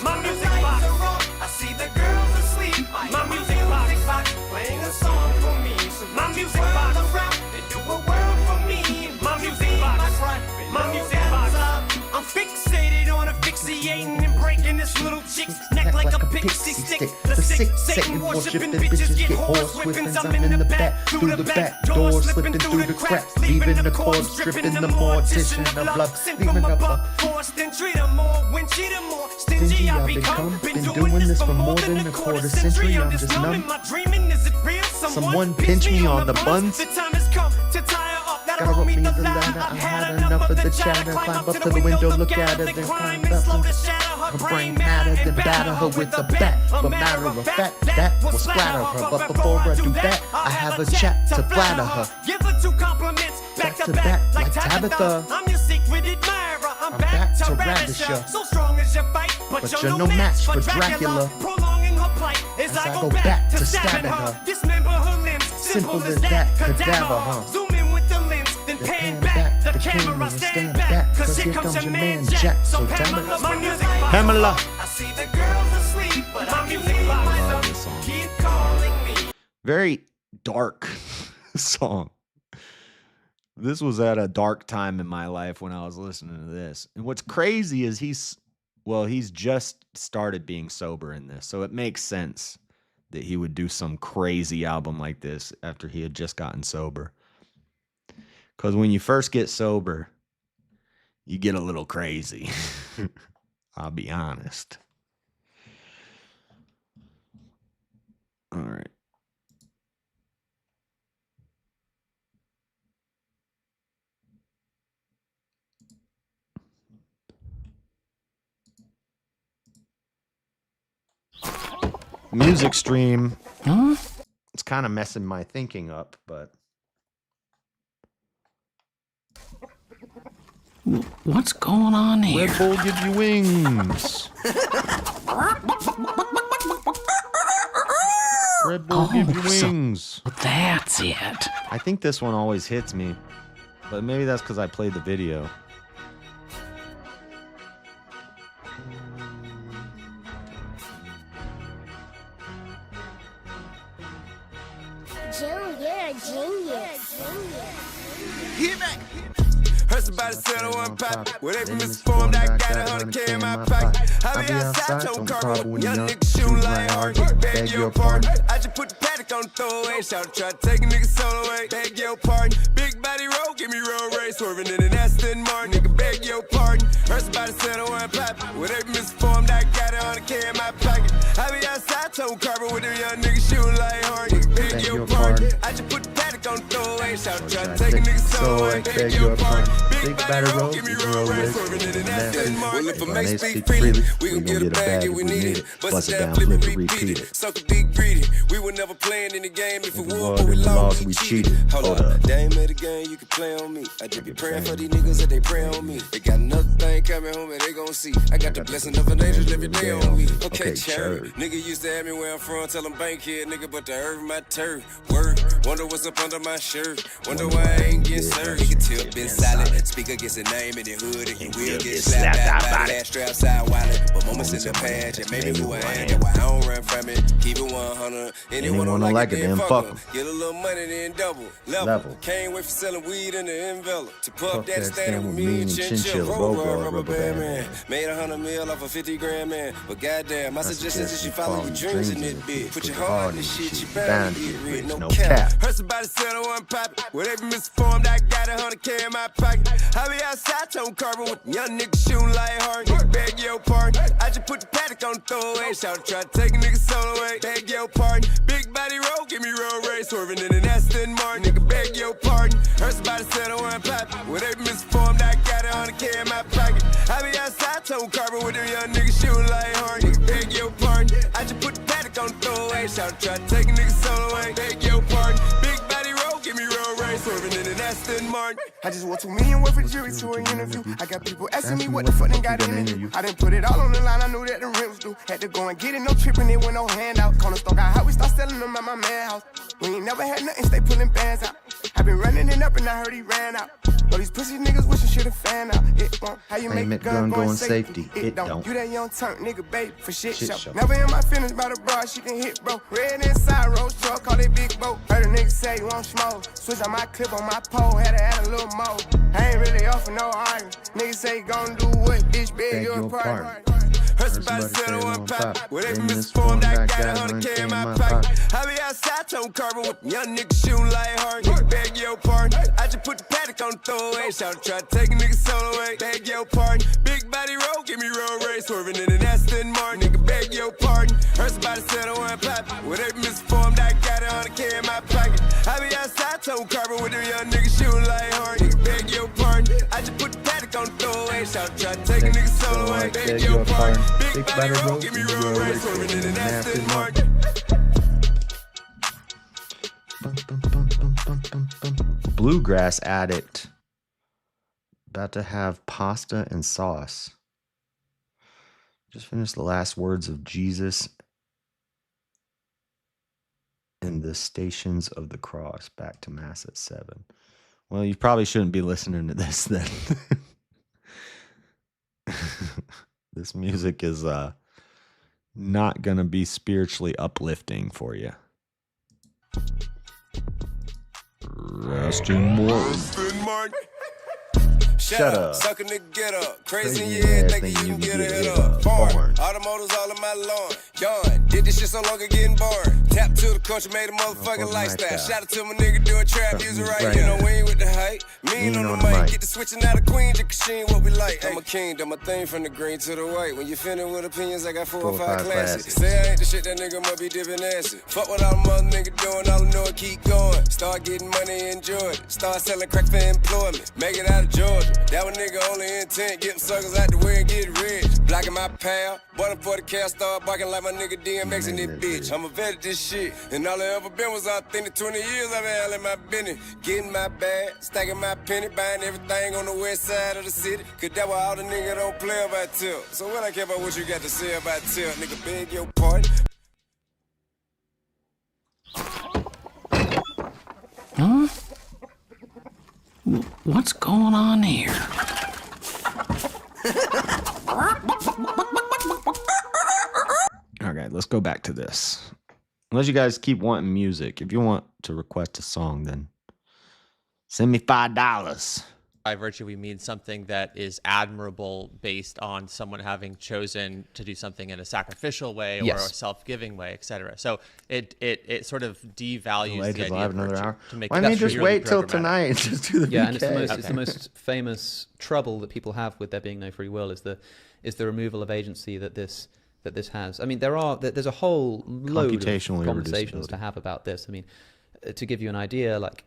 my music box. I see the girls asleep, my music box, playing a song for me. So my music box, they do a world for me. My music box, my music box. I'm fixated on asphyxiating and breaking this little chick's neck like a pixie stick. The sick Satan worshiping bitches get horse whippings. I'm in the back, through the back door, slipping through the cracks, leaving the corpse dripping the mortician of blood, leaving a buck. Forced and treat them more, when cheat them more. Stingy I become, been doing this for more than a quarter century. I'm just numb. My dreaming, is it real? Someone pinch me on the buns. The time has come to tire up. Gotta roll me the ladder. I've had enough of the chatter. Climb up to the window, look at her, then climb up. Her brain matter, then batter her with a bat. But matter of fact, that will splatter her. But before I do that, I have a chat to flatter her. Give her 2 compliments, back to back, like Tabitha. I'm your secret admirer. I'm back to ravish her. So strong as your fight, but you're no match for Dracula. Prolonging her plight as I go back to stabbing her. Dismember her limbs, simple as that. Cadaver, huh? Zoom in with the lens, then pan back. The camera stand back, cause here comes your man Jack. So Pamela, my music box. Pamela. I see the girls asleep, but my music box, keep calling me. Very dark song. This was at a dark time in my life when I was listening to this. And what's crazy is he's just started being sober in this. So it makes sense that he would do some crazy album like this after he had just gotten sober. Because when you first get sober, you get a little crazy. I'll be honest. All right. Music stream. Huh? It's kind of messing my thinking up, but What's going on here? Red Bull gives you wings. Red Bull gives you wings. That's it. I think this one always hits me, but maybe that's because I played the video. Heard somebody said I want pop. Well, they misinformed, I got 100K in my pocket. I be outside, your cargo. Young nigga shooting like hard. Beg your pardon. I just put the paddock on the throwaway. Shout try to take a nigga solo away. Beg your pardon. Big body roll, give me road race. Swerving in an Aston Martin. Nigga, beg your pardon. Heard somebody said I want pop. Well, they misinformed, I got 100K in my pocket. I be outside, Shout try to take a nigga soul away, beg your pardon. Big body roll, give me roll race, swerving in an Aston Martin. Well, if I may speak freely, we gon' get a bag if we need it. Bust it down, flip it, repeat it. Suck a big greedy. We were never playing in the game. If it was, but we lost, we cheated. Hold up, they ain't made a game, you can play on me. I just be praying for these niggas that they pray on me. They got another thing coming home and they gon' see. I got the blessing of an angel every day on me. Okay, cherry. Nigga used to have me where I'm from, tell them bank here, nigga, but the earth my turf. Word, wonder what's up under my shirt. Wonder why I ain't get served. Nigga tip been silent. Speak against a name in the hood and you will get slapped out by that strap side wallet. But moments in the past, it made me who I am. That's why I don't run from it. Keep it 100. Anyone don't like it, then fuck 'em. Get a little money, then double. Level. Can't wait for selling weed in the envelope. To puff that stand with me and chinchilla. Rubber band man. Made 100 mil off of 50 grand man. But goddamn, my suggestion is you follow your dreams in this bitch. Put your heart in this shit, you bound to get rich. No cap. Heard somebody said I wasn't poppin'. Well, they been misinformed. I got 100K in my pocket. I be outside tone carbon with young niggas shooting like hard. Nigga, beg your pardon. I just put the paddock on the throwaway. Shout try to take a nigga soul away. Beg your pardon. Big body roll, give me roll race. Swerving in an Aston Martin. Nigga, beg your pardon. Heard somebody said I wasn't poppin'. Well, they been misinformed. I got 100K in my pocket. I be outside tone carbon with them young niggas shooting like hard. Nigga, beg your pardon. I just put the paddock on the throwaway. Shout try to take a nigga soul away. Beg your pardon. Big body roll, give me roll race. Swerving in an Aston Martin. I just want $2 million worth of jury to an interview. I got people asking me what the fuck they got in it. I didn't put it all on the line, I knew that the rent was due. Had to go and get it, no tripping, it with no handout. Corner store got hot, we start selling them at my man house. We ain't never had nothing, stay pulling bands out. I been running it up and I heard he ran out. All these pussy niggas wishing shit a fan out. It won't. How you make a gun go in safety? It don't. You that young turn nigga, babe, for shit show. Never in my feelings about a broad, she can hit, bro. Red inside, rose truck, call it big boat. Heard a nigga say you want smoke. Switch on my clip on my pole, had to add a little more. I ain't really off for no argument. Niggas say gon' do what, bitch, beg your pardon. Heard somebody said I wasn't poppin'. Well, they been misinformed. I got 100K in my pocket. I be outside tone carbon with young niggas shooting like hard. Nigga, beg your pardon. I just put the paddock on the throwaway. Shout try to take a nigga soul away. Beg your pardon. Big body roll, give me roll race. Swerving in an Aston Martin. Nigga, beg your pardon. Heard somebody said I wasn't poppin'. Well, they been misinformed. I got 100K in my pocket. I be outside tone carbon with them young niggas shooting like hard. Nigga, beg your pardon. I just put the paddock on the throwaway. Shout try to take a nigga soul away. Beg your pardon. Big body roll, give me roll race. Swerving in an Aston Martin. Bluegrass addict. About to have pasta and sauce. Just finished the last words of Jesus in the Stations of the Cross. Back to Mass at 7. Well, you probably shouldn't be listening to this then. This music is not gonna be spiritually uplifting for you. Aston Martin. Shut up. Suck a nigga, get up. Crazy in your head, thinking you can get a hit up. Foreign. Automotives all in my lawn. Yawn. Did this shit so long it getting boring. Tap to the culture, made a motherfucking lifestyle. Shout out to my nigga doing trap music right. You know, we ain't with the hype. Mean on the mic. Get the switching out of Queen to Kasheen, what we like. I'm a king, done my thing from the green to the white. When you finished with opinions, I got 4 or 5 classics. Say I ain't the shit, that nigga must be dipping acid. Fuck what all mother nigga doing, all I know it keep going. Start getting money, enjoy it. Start selling crack for employment. Make it out of Georgia. That one nigga only intent, get them suckers out the way and get rich. Blocking my pal, button for the cat, start barking like my nigga DMX in this bitch. I'm a vet at this shit, and all I ever been was authentic. 20 years I've been handling my business, getting my bag, stacking my penny, buying everything on the west side of the city. Cause that why all the niggas don't play about tilt. So what I care about what you got to say about tilt, nigga, beg your pardon. Huh? What's going on here? Okay, let's go back to this. Unless you guys keep wanting music. If you want to request a song, then send me $5. By virtue, we mean something that is admirable based on someone having chosen to do something in a sacrificial way or a self-giving way, etc. So it sort of devalues the idea of virtue. To make Why don't you just wait till tonight and just do the and it's the most famous trouble that people have with there being no free will is the removal of agency that this has. I mean, there's a whole load of conversations to have about this. I mean, to give you an idea, like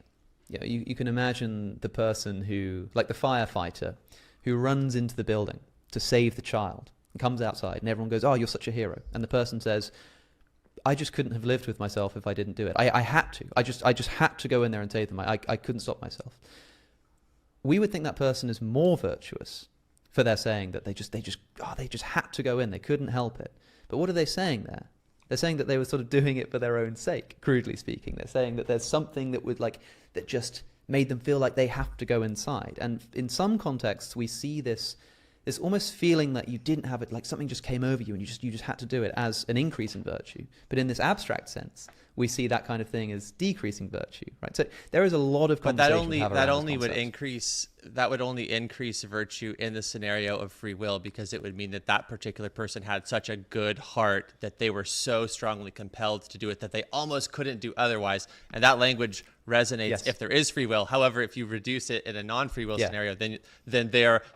Yeah, you can imagine the person who, like the firefighter, who runs into the building to save the child and comes outside and everyone goes, "Oh, you're such a hero." And the person says, "I just couldn't have lived with myself if I didn't do it. I had to. I just had to go in there and save them. I couldn't stop myself." We would think that person is more virtuous for their saying that they just had to go in. They couldn't help it. But what are they saying there? They're saying that they were sort of doing it for their own sake, crudely speaking. They're saying that there's something that would that just made them feel like they have to go inside. And in some contexts, we see this almost feeling that you didn't have it, like something just came over you and you just had to do it as an increase in virtue. But in this abstract sense, we see that kind of thing as decreasing virtue, right? So there is a lot of conversation. But that would only increase virtue in the scenario of free will, because it would mean that that particular person had such a good heart that they were so strongly compelled to do it that they almost couldn't do otherwise. And that language resonates if there is free will. However, if you reduce it in a non-free will scenario, then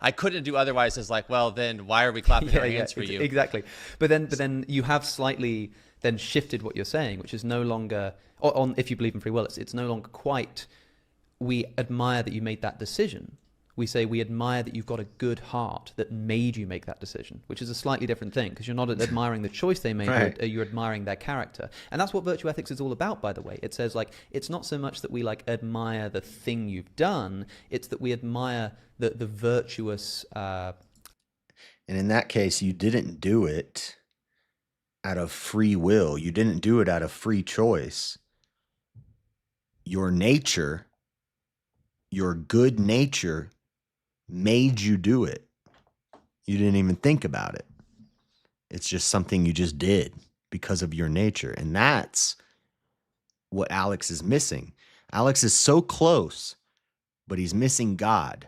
I couldn't do otherwise is like, well, then why are we clapping our hands for you? Exactly. But then you have slightly then shifted what you're saying, which is no longer, if you believe in free will, it's no longer quite, we admire that you made that decision. We say we admire that you've got a good heart that made you make that decision, which is a slightly different thing, because you're not admiring the choice they made, right. You're admiring their character. And that's what virtue ethics is all about, by the way. It says, like, it's not so much that we admire the thing you've done, it's that we admire the virtuous... And in that case, you didn't do it out of free will. You didn't do it out of free choice. Your nature, your good nature, made you do it. You didn't even think about it. It's just something you just did because of your nature. And that's what Alex is missing. Alex is so close, but he's missing God.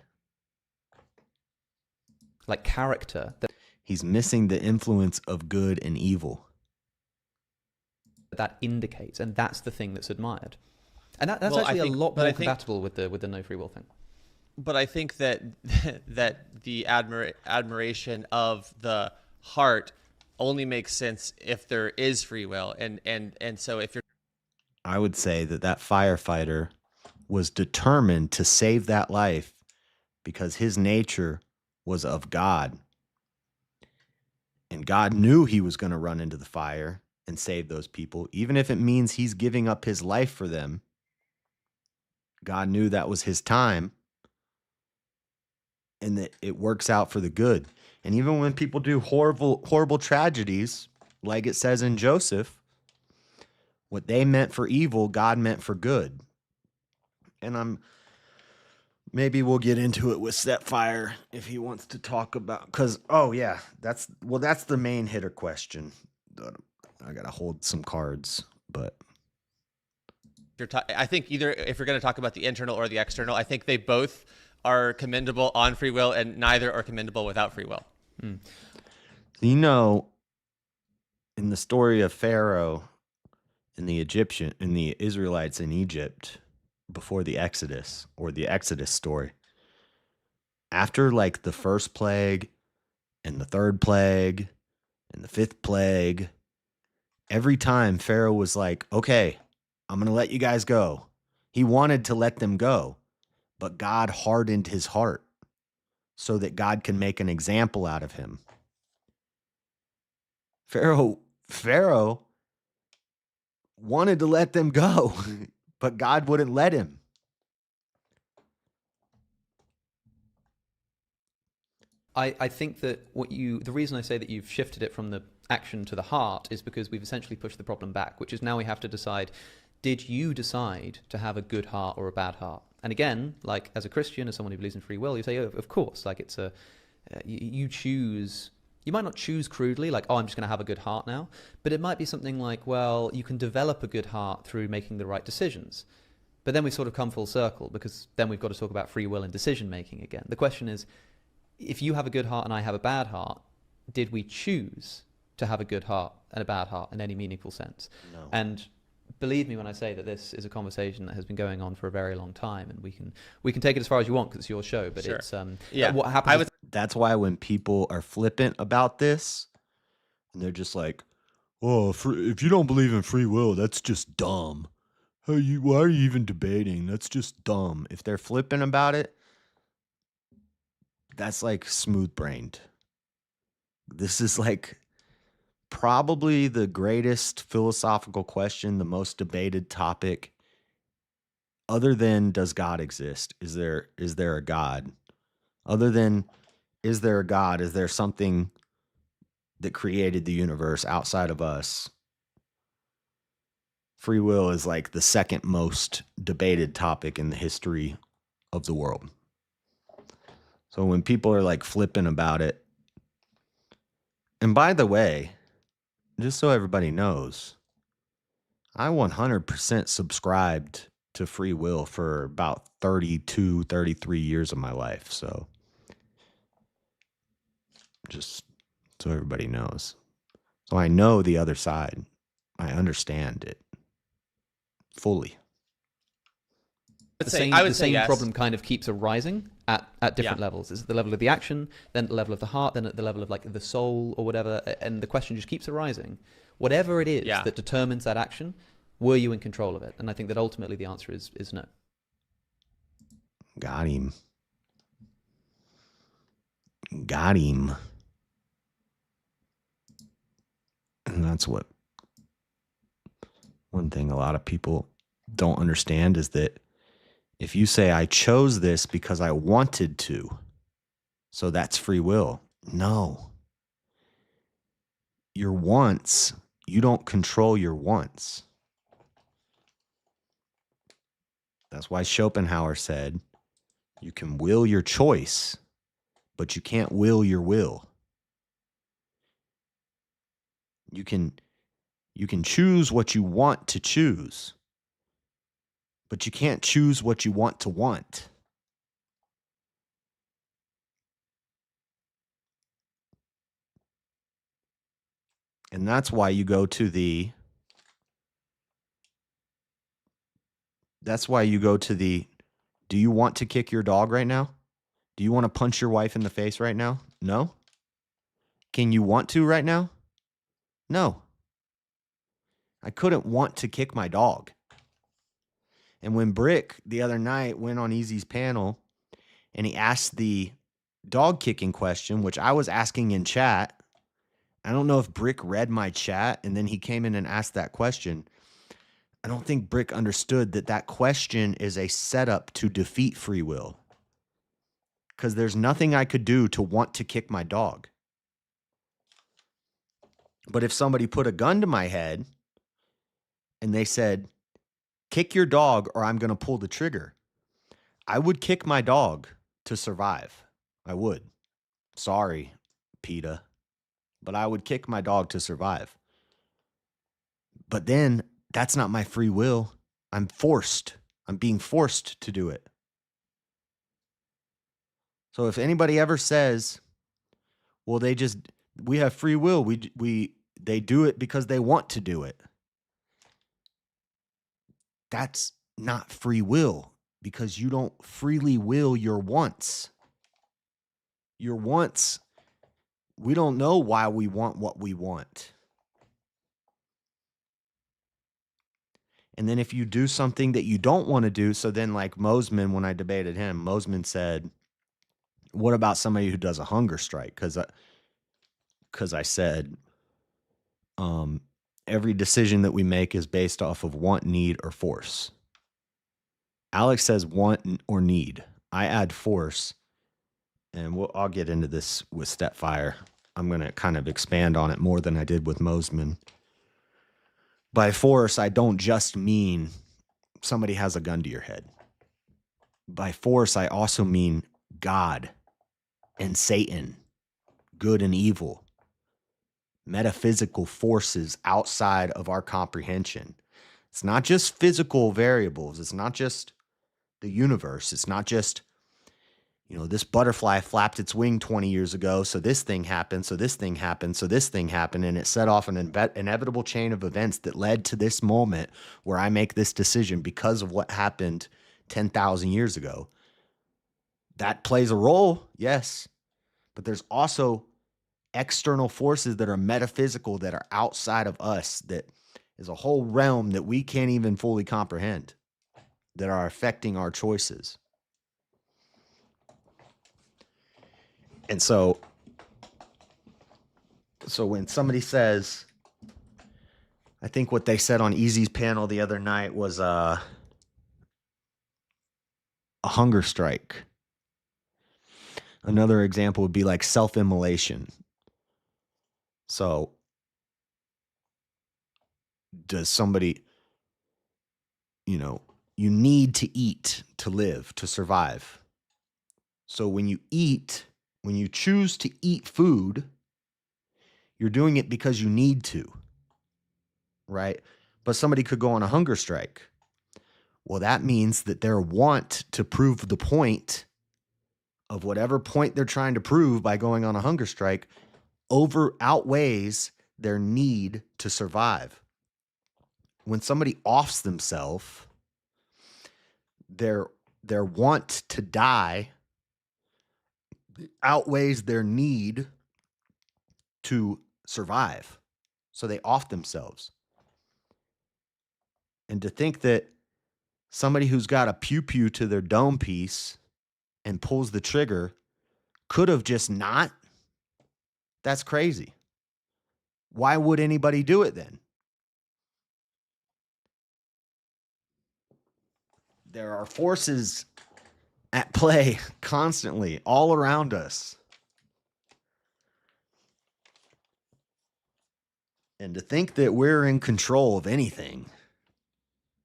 Like character. He's missing the influence of good and evil. That indicates, and that's the thing that's admired. And that's actually a lot more compatible with the no free will thing. But I think that the admiration of the heart only makes sense if there is free will, and so if you're, I would say that firefighter was determined to save that life because his nature was of God, and God knew he was going to run into the fire and save those people, even if it means he's giving up his life for them. God knew that was his time, and that it works out for the good. And even when people do horrible tragedies, like it says in Joseph, what they meant for evil, God meant for good. And maybe we'll get into it with Setfire if he wants to talk about, because, that's the main hitter question. I got to hold some cards, but I think either if you're going to talk about the internal or the external, I think they both are commendable on free will, and neither are commendable without free will. You know, in the story of Pharaoh and the Israelites in Egypt before the Exodus, or the Exodus story, after the first plague and the third plague and the fifth plague, every time Pharaoh was like, okay, I'm going to let you guys go. He wanted to let them go, but God hardened his heart so that God can make an example out of him. Pharaoh wanted to let them go, but God wouldn't let him. I think that the reason I say that you've shifted it from the action to the heart is because we've essentially pushed the problem back, which is now we have to decide, did you decide to have a good heart or a bad heart? And again, as a Christian, as someone who believes in free will, you say, oh, of course, it's you choose. You might not choose crudely, I'm just going to have a good heart now, but it might be something like, well, you can develop a good heart through making the right decisions. But then we sort of come full circle, because then we've got to talk about free will and decision making again. The question is, if you have a good heart and I have a bad heart, did we choose to have a good heart and a bad heart in any meaningful sense? No. And believe me when I say that this is a conversation that has been going on for a very long time, and we can take it as far as you want because it's your show. But sure. It's what happens. That's why when people are flippant about this, and they're just like, "Oh, if you don't believe in free will, that's just dumb. Hey, why are you even debating? That's just dumb. If they're flipping about it, that's like smooth brained. This is like probably the greatest philosophical question, the most debated topic, other than does God exist? Is there a God? Other than is there a God? Is there something that created the universe outside of us? Free will is like the second most debated topic in the history of the world. So when people are like flipping about it, and by the way, just so everybody knows, I 100% subscribed to free will for about 32, 33 years of my life. So just so everybody knows. So I know the other side. I understand it fully. The same problem kind of keeps arising at different levels. It's at the level of the action, then at the level of the heart, then at the level of like the soul or whatever, and the question just keeps arising. Whatever it is that determines that action, were you in control of it? And I think that ultimately the answer is no. Got him. Got him. And that's what one thing a lot of people don't understand is that if you say, I chose this because I wanted to, so that's free will. No. Your wants, you don't control your wants. That's why Schopenhauer said, you can will your choice, but you can't will your will. You can choose what you want to choose, but you can't choose what you want to want. And that's why you go to the do you want to kick your dog right now? Do you want to punch your wife in the face right now? No? Can you want to right now? No. I couldn't want to kick my dog. And when Brick the other night went on Easy's panel and he asked the dog kicking question, which I was asking in chat, I don't know if Brick read my chat and then he came in and asked that question. I don't think Brick understood that question is a setup to defeat free will. Because there's nothing I could do to want to kick my dog. But if somebody put a gun to my head and they said, kick your dog or I'm going to pull the trigger, I would kick my dog to survive. I would. Sorry, PETA. But I would kick my dog to survive. But then that's not my free will. I'm forced. I'm being forced to do it. So if anybody ever says, well, we have free will. They do it because they want to do it. That's not free will because you don't freely will your wants. Your wants, we don't know why we want what we want. And then if you do something that you don't want to do, so then like Mosman, when I debated him, Mosman said, what about somebody who does a hunger strike? Because I said, every decision that we make is based off of want, need, or force. Alex says want or need. I add force, and I'll get into this with Stepfire. I'm going to kind of expand on it more than I did with Mosman. By force, I don't just mean somebody has a gun to your head. By force, I also mean God and Satan, good and evil, metaphysical forces outside of our comprehension. It's not just physical variables. It's not just the universe. It's not just, this butterfly flapped its wing 20 years ago, so this thing happened, so this thing happened, so this thing happened, and it set off an inevitable chain of events that led to this moment where I make this decision because of what happened 10,000 years ago. That plays a role, yes, but there's also external forces that are metaphysical, that are outside of us, that is a whole realm that we can't even fully comprehend that are affecting our choices. And so when somebody says, I think what they said on Easy's panel the other night was a hunger strike. Another example would be like self-immolation. So does somebody, you need to eat to live, to survive. So when you choose to eat food, you're doing it because you need to, right? But somebody could go on a hunger strike. Well, that means that their want to prove the point of whatever point they're trying to prove by going on a hunger strike outweighs their need to survive. When somebody offs themselves, their want to die outweighs their need to survive. So they off themselves. And to think that somebody who's got a pew-pew to their dome piece and pulls the trigger could have just not, that's crazy. Why would anybody do it then? There are forces at play constantly all around us. And to think that we're in control of anything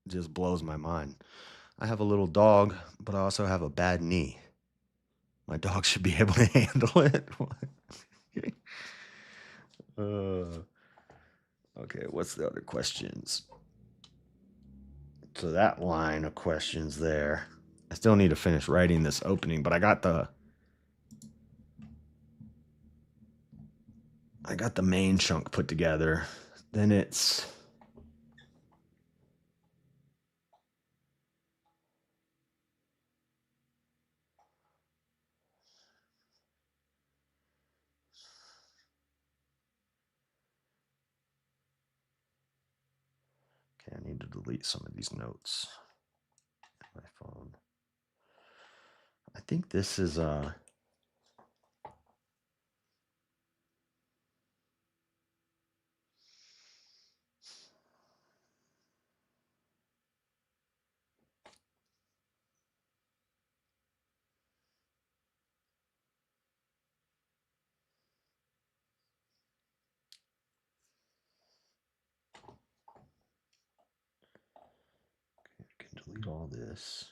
just blows my mind. I have a little dog, but I also have a bad knee. My dog should be able to handle it. Okay, what's the other questions? So that line of questions there. I still need to finish writing this opening, but I got the main chunk put together. Then it's okay, I need to delete some of these notes on my phone. I think this is delete all this.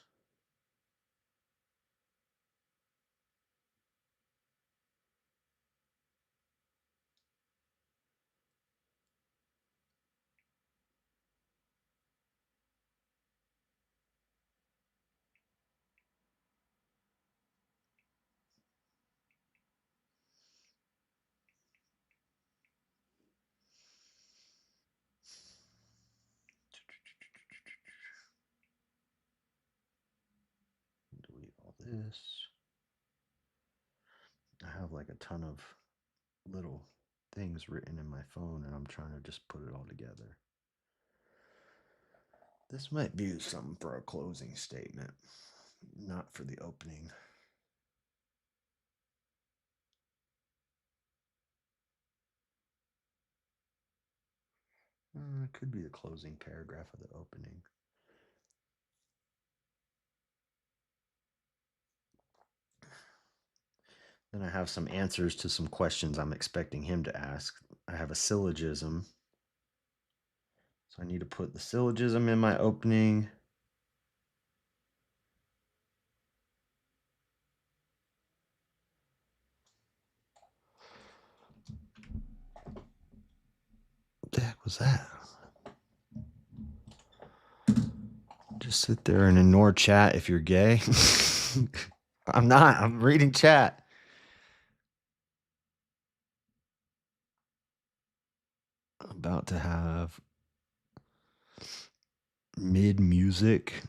Delete all this. I have like a ton of little things written in my phone, and I'm trying to just put it all together. This might be something for a closing statement, not for the opening. It could be the closing paragraph of the opening. Then I have some answers to some questions I'm expecting him to ask. I have a syllogism. So I need to put the syllogism in my opening. What the heck was that? Just sit there and ignore chat if you're gay. I'm not. I'm reading chat. About to have mid music.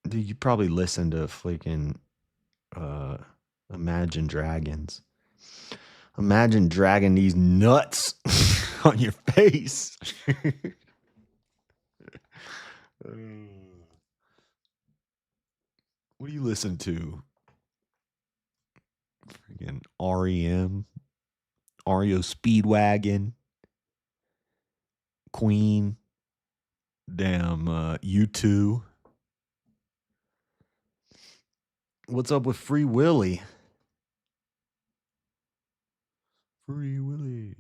Dude, you probably listen to freaking Imagine Dragons. Imagine dragging these nuts on your face. What do you listen to? Freaking REM, REO Speedwagon, Queen, damn U2. What's up with Free Willy? Free Willy.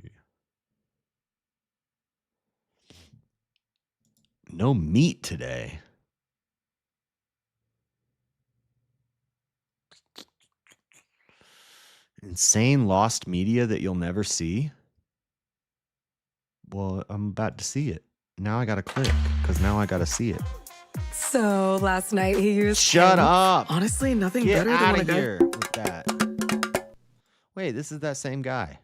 No meat today. Insane lost media that you'll never see. Well, I'm about to see it. Now I gotta click, because now I gotta see it. So last night he used. Shut him. up! Honestly, nothing Get better than out when of a guy. here with that. Wait, this is that same guy.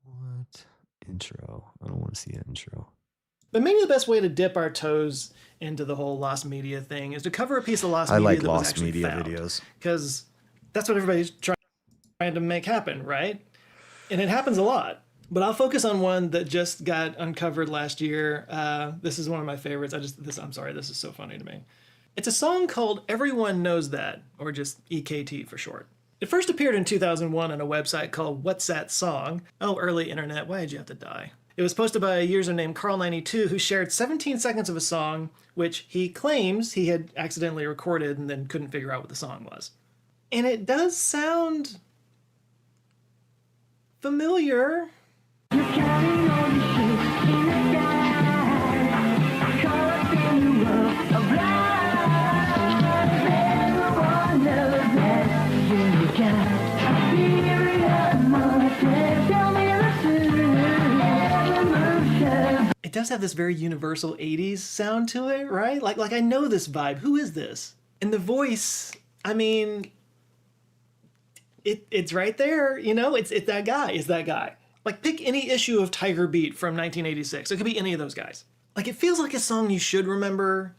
What? Intro. I don't want to see an intro. But maybe the best way to dip our toes into the whole lost media thing is to cover a piece of lost I media like that was lost actually media found. videos. Because that's what everybody's trying to make happen, right? And it happens a lot. But I'll focus on one that just got uncovered last year. This is one of my favorites. I'm sorry, this is so funny to me. It's a song called Everyone Knows That, or just EKT for short. It first appeared in 2001 on a website called What's That Song? Oh, early internet, why did you have to die? It was posted by a user named Carl92 who shared 17 seconds of a song, which he claims he had accidentally recorded and then couldn't figure out what the song was. And it does sound familiar. It does have this very universal 80s sound to it, right? Like I know this vibe. Who is this? And the voice, I mean, it's right there, you know? It's that guy. It's that guy. Like, pick any issue of Tiger Beat from 1986. It could be any of those guys. Like, it feels like a song you should remember,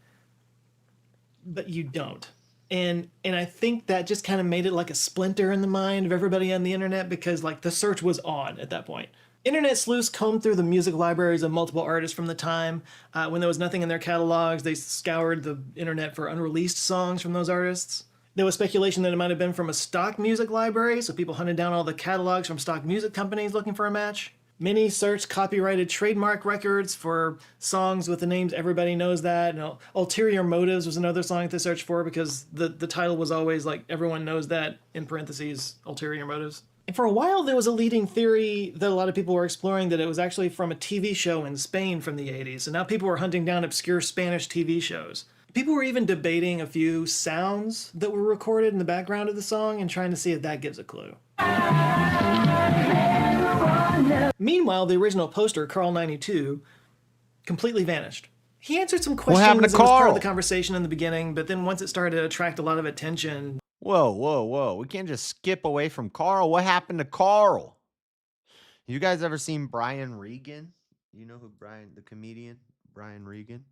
but you don't. And I think that just kind of made it like a splinter in the mind of everybody on the internet because, like, the search was on at that point. Internet sleuths combed through the music libraries of multiple artists from the time. When there was nothing in their catalogs, they scoured the internet for unreleased songs from those artists. There was speculation that it might have been from a stock music library, so people hunted down all the catalogs from stock music companies looking for a match. Many searched copyrighted trademark records for songs with the names Everybody Knows That. And Ulterior Motives was another song that they searched for because the title was always like Everyone Knows That, in parentheses, Ulterior Motives. And for a while, there was a leading theory that a lot of people were exploring that it was actually from a TV show in Spain from the 80s. And now people were hunting down obscure Spanish TV shows. People were even debating a few sounds that were recorded in the background of the song and trying to see if that gives a clue. Meanwhile, the original poster, Carl92, completely vanished. He answered some questions happened to that was part Carl? of the conversation in the beginning, but then once it started to attract a lot of attention... Whoa. We can't just skip away from Carl. What happened to Carl? You guys ever seen Brian Regan? You know who the comedian, Brian Regan?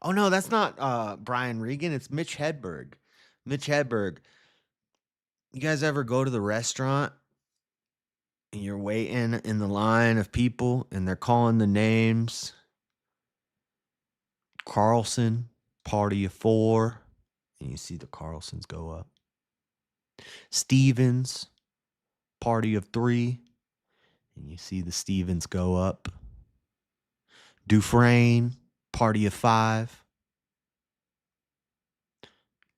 Oh, no, that's not Brian Regan. It's Mitch Hedberg. Mitch Hedberg. You guys ever go to the restaurant and you're waiting in the line of people and they're calling the names? Carlson, party of 4. And you see the Carlsons go up. Stevens, party of 3. And you see the Stevens go up. Dufresne, party of 5.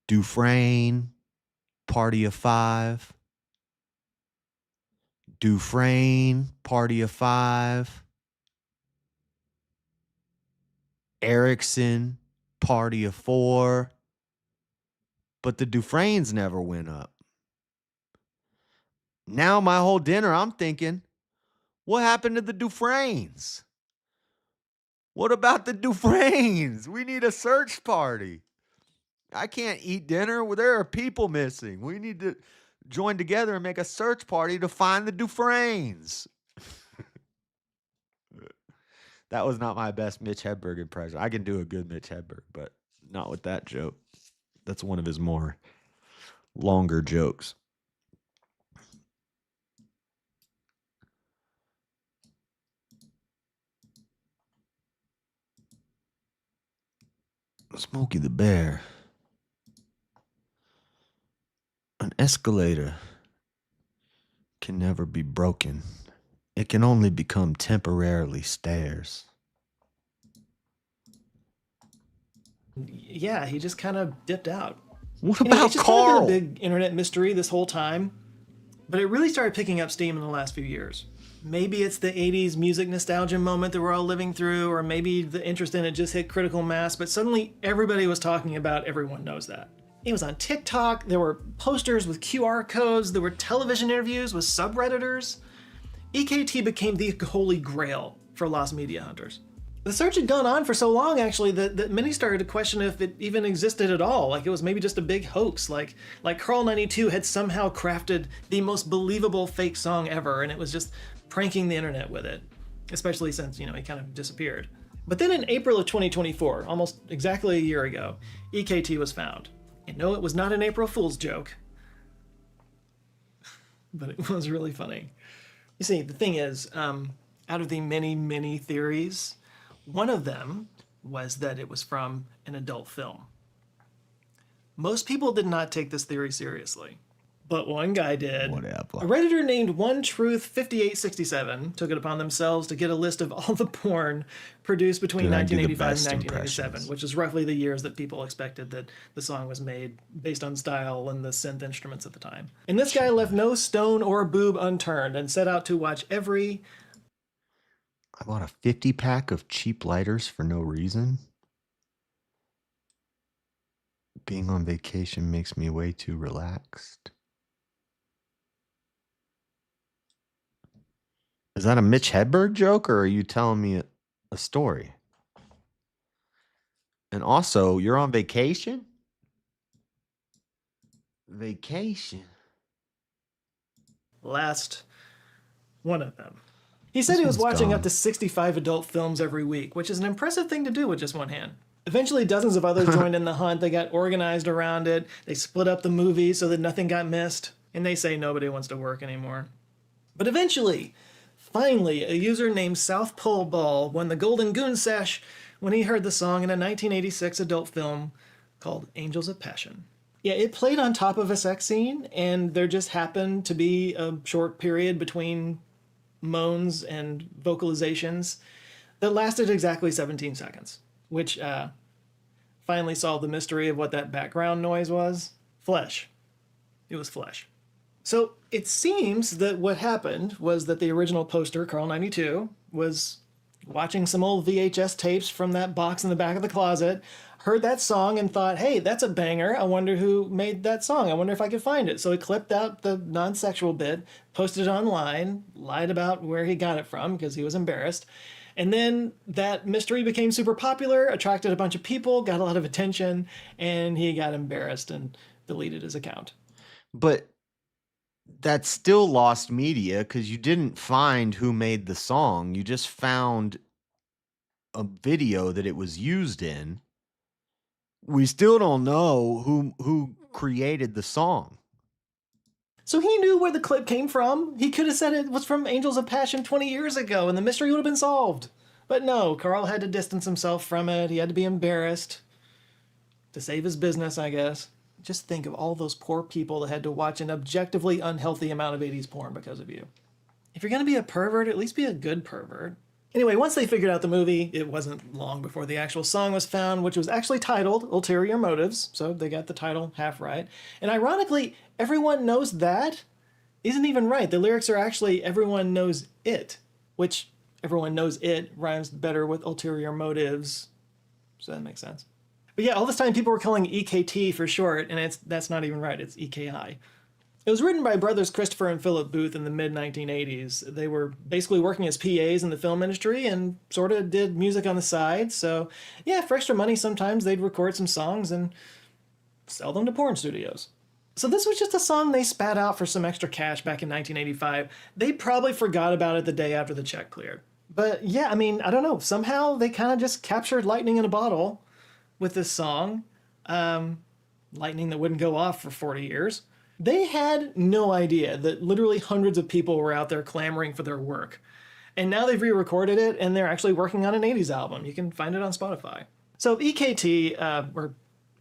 Dufresne, party of 5. Dufresne, party of 5. Erickson, party of 4. But the Dufresnes never went up. Now my whole dinner, I'm thinking, what happened to the Dufresnes? What about the Dufresnes? We need a search party. I can't eat dinner. There are people missing. We need to join together and make a search party to find the Dufresnes. That was not my best Mitch Hedberg impression. I can do a good Mitch Hedberg, but not with that joke. That's one of his more longer jokes. Smokey the Bear. An escalator can never be broken. It can only become temporarily stairs. Yeah, he just kind of dipped out. What Anyway, about it's just kind of Carl? been a big internet mystery this whole time, but it really started picking up steam in the last few years. Maybe it's the 80s music nostalgia moment that we're all living through, or maybe the interest in it just hit critical mass, but suddenly everybody was talking about Everyone Knows That. It was on TikTok, there were posters with QR codes, there were television interviews with subredditors. EKT became the holy grail for lost media hunters. The search had gone on for so long, actually, that many started to question if it even existed at all. Like it was maybe just a big hoax. Like Carl 92 had somehow crafted the most believable fake song ever, and it was just pranking the internet with it. Especially since, he kind of disappeared. But then in April of 2024, almost exactly a year ago, EKT was found. And no, it was not an April Fool's joke. But it was really funny. You see, the thing is, out of the many, many theories, one of them was that it was from an adult film. Most people did not take this theory seriously, but one guy did. Whatever. A Redditor named OneTruth5867 took it upon themselves to get a list of all the porn produced between Did I do the 1985 and best 1987, impressions? which is roughly the years that people expected that the song was made based on style and the synth instruments at the time. And this guy left no stone or boob unturned and set out to watch every... I bought a 50-pack of cheap lighters for no reason. Being on vacation makes me way too relaxed. Is that a Mitch Hedberg joke, or are you telling me a story? And also, you're on vacation? Vacation? last one of them. He said he was watching up to 65 adult films every week, which is an impressive thing to do with just one hand. Eventually, dozens of others joined in the hunt. They got organized around it. They split up the movie so that nothing got missed. And they say nobody wants to work anymore. But eventually, finally, a user named South Pole Ball won the Golden Goon Sesh when he heard the song in a 1986 adult film called Angels of Passion. Yeah, it played on top of a sex scene, and there just happened to be a short period between moans and vocalizations that lasted exactly 17 seconds, which finally solved the mystery of what that background noise was. Flesh. It was flesh. So it seems that what happened was that the original poster, Carl 92, was watching some old VHS tapes from that box in the back of the closet, heard that song and thought, hey, that's a banger. I wonder who made that song. I wonder if I could find it. So he clipped out the non-sexual bit, posted it online, lied about where he got it from because he was embarrassed. And then that mystery became super popular, attracted a bunch of people, got a lot of attention, and he got embarrassed and deleted his account. But that's still lost media because you didn't find who made the song. You just found a video that it was used in. We still don't know who created the song. So he knew where the clip came from. He could have said it was from Angels of Passion 20 years ago and the mystery would have been solved. But no, Carl had to distance himself from it. He had to be embarrassed to save his business, I guess. Just think of all those poor people that had to watch an objectively unhealthy amount of 80s porn because of you. If you're going to be a pervert, at least be a good pervert. Anyway, once they figured out the movie, it wasn't long before the actual song was found, which was actually titled Ulterior Motives, so they got the title half right. And ironically, Everyone Knows That isn't even right. The lyrics are actually Everyone Knows It, which Everyone Knows It rhymes better with Ulterior Motives, so that makes sense. But yeah, all this time people were calling EKT for short, and that's not even right, it's EKI. It was written by brothers Christopher and Philip Booth in the mid-1980s. They were basically working as PAs in the film industry and sort of did music on the side. So yeah, for extra money sometimes they'd record some songs and sell them to porn studios. So this was just a song they spat out for some extra cash back in 1985. They probably forgot about it the day after the check cleared. But yeah, I mean, I don't know. Somehow they kind of just captured lightning in a bottle with this song. lightning that wouldn't go off for 40 years. They had no idea that literally hundreds of people were out there clamoring for their work. And now they've re-recorded it, and they're actually working on an 80s album. You can find it on Spotify. So if EKT, or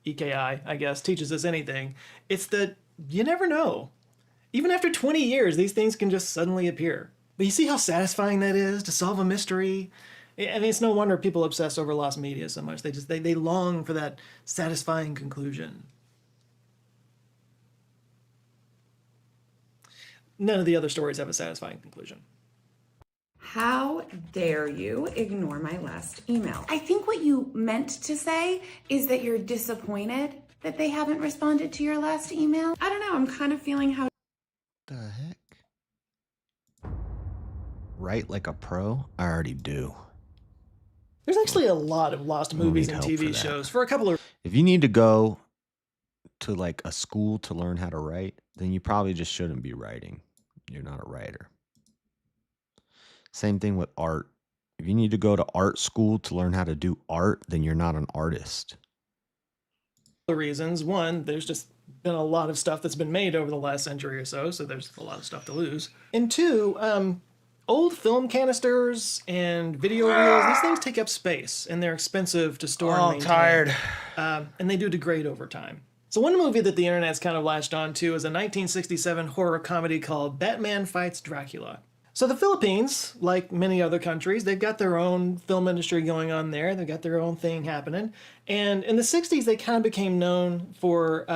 EKI, I guess, teaches us anything, it's that you never know. Even after 20 years, these things can just suddenly appear. But you see how satisfying that is to solve a mystery? I mean, it's no wonder people obsess over lost media so much. They long for that satisfying conclusion. None of the other stories have a satisfying conclusion. How dare you ignore my last email? I think what you meant to say is that you're disappointed that they haven't responded to your last email. I don't know, I'm kind of feeling how... The heck? Write like a pro? I already do. There's actually a lot of lost movies and TV shows for a couple of... If you need to go to like a school to learn how to write, then you probably just shouldn't be writing. You're not a writer. Same thing with art. If you need to go to art school to learn how to do art, then you're not an artist. Reasons. One, there's just been a lot of stuff that's been made over the last century or so, so there's a lot of stuff to lose. And two, old film canisters and video reels, these things take up space, and they're expensive to store and maintain. Tired. And they do degrade over time. So one movie that the internet's kind of latched on to is a 1967 horror comedy called Batman Fights Dracula. So the Philippines, like many other countries, they've got their own film industry going on there. They've got their own thing happening. And in the 60s, they kind of became known for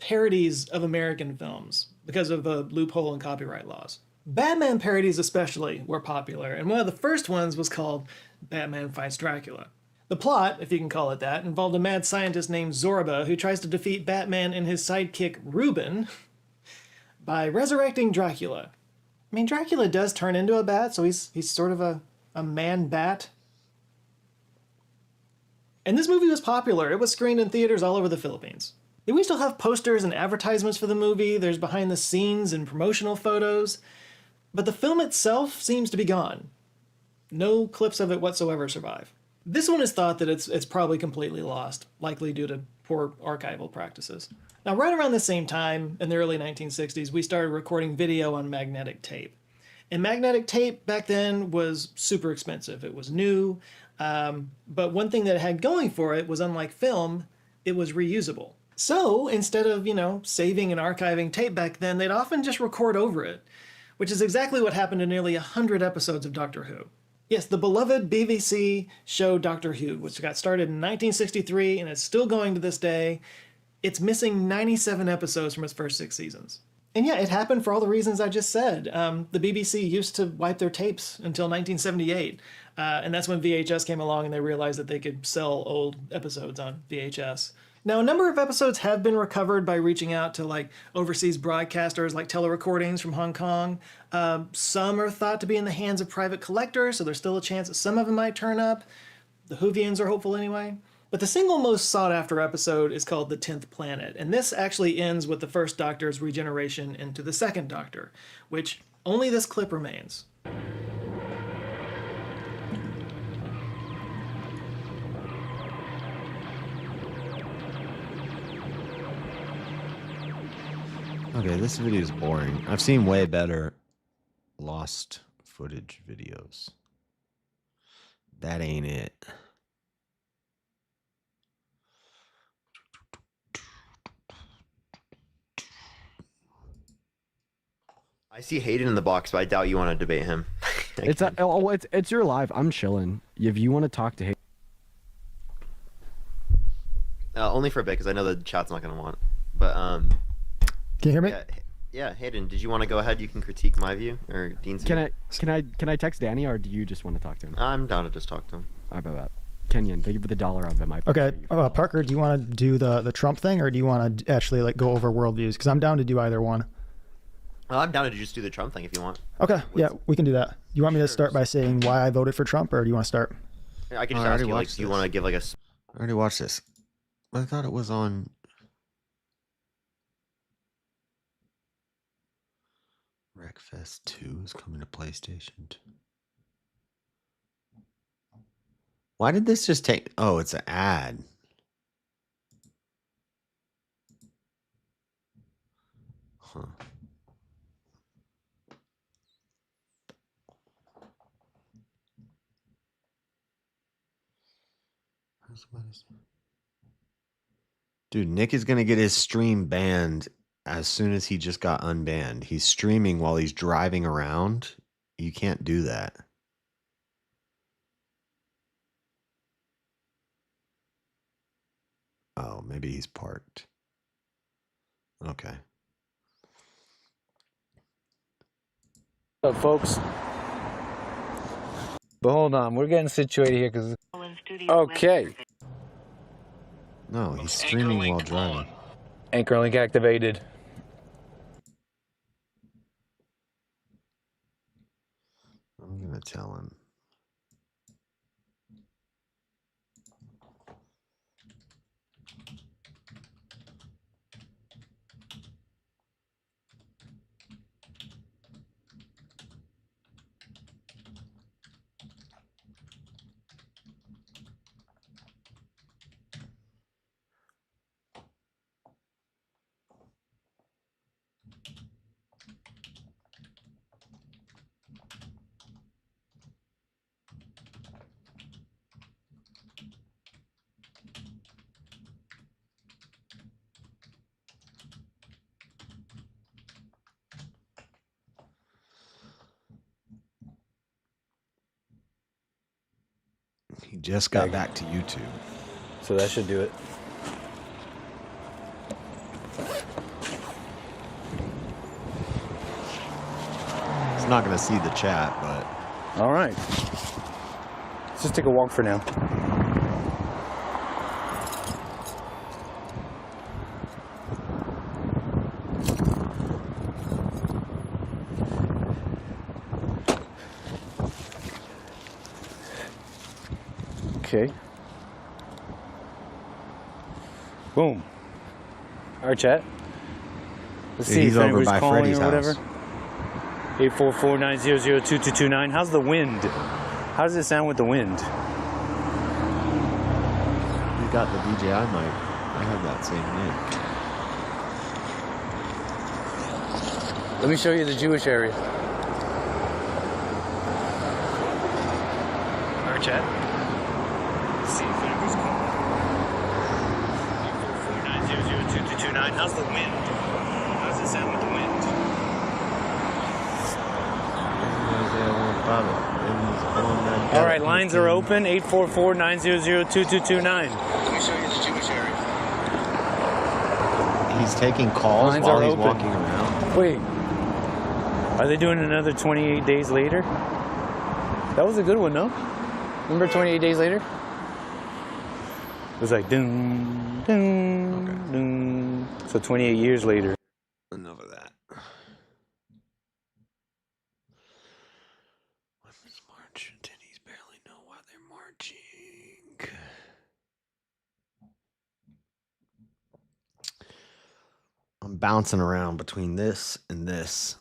parodies of American films because of a loophole in copyright laws. Batman parodies especially were popular, and one of the first ones was called Batman Fights Dracula. The plot, if you can call it that, involved a mad scientist named Zorba who tries to defeat Batman and his sidekick Reuben by resurrecting Dracula. I mean, Dracula does turn into a bat, so he's sort of a man-bat. And this movie was popular. It was screened in theaters all over the Philippines. We still have posters and advertisements for the movie. There's behind the scenes and promotional photos. But the film itself seems to be gone. No clips of it whatsoever survive. This one is thought that it's probably completely lost, likely due to poor archival practices. Now, right around the same time, in the early 1960s, we started recording video on magnetic tape. And magnetic tape back then was super expensive. It was new, but one thing that it had going for it was, unlike film, it was reusable. So instead of, saving and archiving tape back then, they'd often just record over it, which is exactly what happened in nearly 100 episodes of Doctor Who. Yes, the beloved BBC show Doctor Who, which got started in 1963 and is still going to this day. It's missing 97 episodes from its first 6 seasons. And yeah, it happened for all the reasons I just said. The BBC used to wipe their tapes until 1978. And that's when VHS came along and they realized that they could sell old episodes on VHS. Now, a number of episodes have been recovered by reaching out to overseas broadcasters like telerecordings from Hong Kong. Some are thought to be in the hands of private collectors, so there's still a chance that some of them might turn up. The Whovians are hopeful anyway. But the single most sought after episode is called The 10th Planet, and this actually ends with the first Doctor's regeneration into the second Doctor, which only this clip remains. Okay, this video is boring. I've seen way better lost footage videos. That ain't it. I see Hayden in the box, but I doubt you want to debate him. It's your live. I'm chilling. If you want to talk to Hayden, only for a bit, because I know the chat's not going to want. But can you hear me? Yeah, Hayden, did you want to go ahead? You can critique my view or Dean's view. Can I text Danny, or do you just want to talk to him? I'm down to just talk to him. How about that? Kenyon, thank you for the $1 on Venmo. Okay, Parker, do you want to do the Trump thing, or do you want to actually go over worldviews? Because I'm down to do either one. Well, I'm down to just do the Trump thing if you want. Okay, yeah, we can do that. You want me to start by saying why I voted for Trump, or do you want to start? I can just ask you, do you want to give a... I already watched this. I thought it was on... Wreckfest 2 is coming to PlayStation 2. Why did this just take... Oh, it's an ad. Huh. Dude, Nick is going to get his stream banned as soon as he just got unbanned. He's streaming while he's driving around. You can't do that. Oh, maybe he's parked. Okay. What's up, folks? But hold on, we're getting situated here because. Okay. No, he's streaming while driving. Anchor link activated. I'm going to tell him. He just got back to YouTube. So that should do it. He's not going to see the chat, but... All right. Let's just take a walk for now. Okay. Boom. All right, chat. Let's see he's if over anybody's by calling Freddy's or whatever. house. 844-900-2229. How's the wind? How does it sound with the wind? You got the DJI mic. I have that same mic. Let me show you the Jewish area. All right, chat. Let's see if anybody's calling. 844-900-2229. How's the wind? How does it sound with the wind? All right, lines are open. 844-900-2229. Let me show you the Jewish area. He's taking calls Lines while are he's open. walking around. Wait. Are they doing another 28 days later? That was a good one, no? Remember 28 days later? It was like ding, ding, ding. So 28 years later. Enough of that. Women's march. Titties barely know why they're marching. I'm bouncing around between this and this.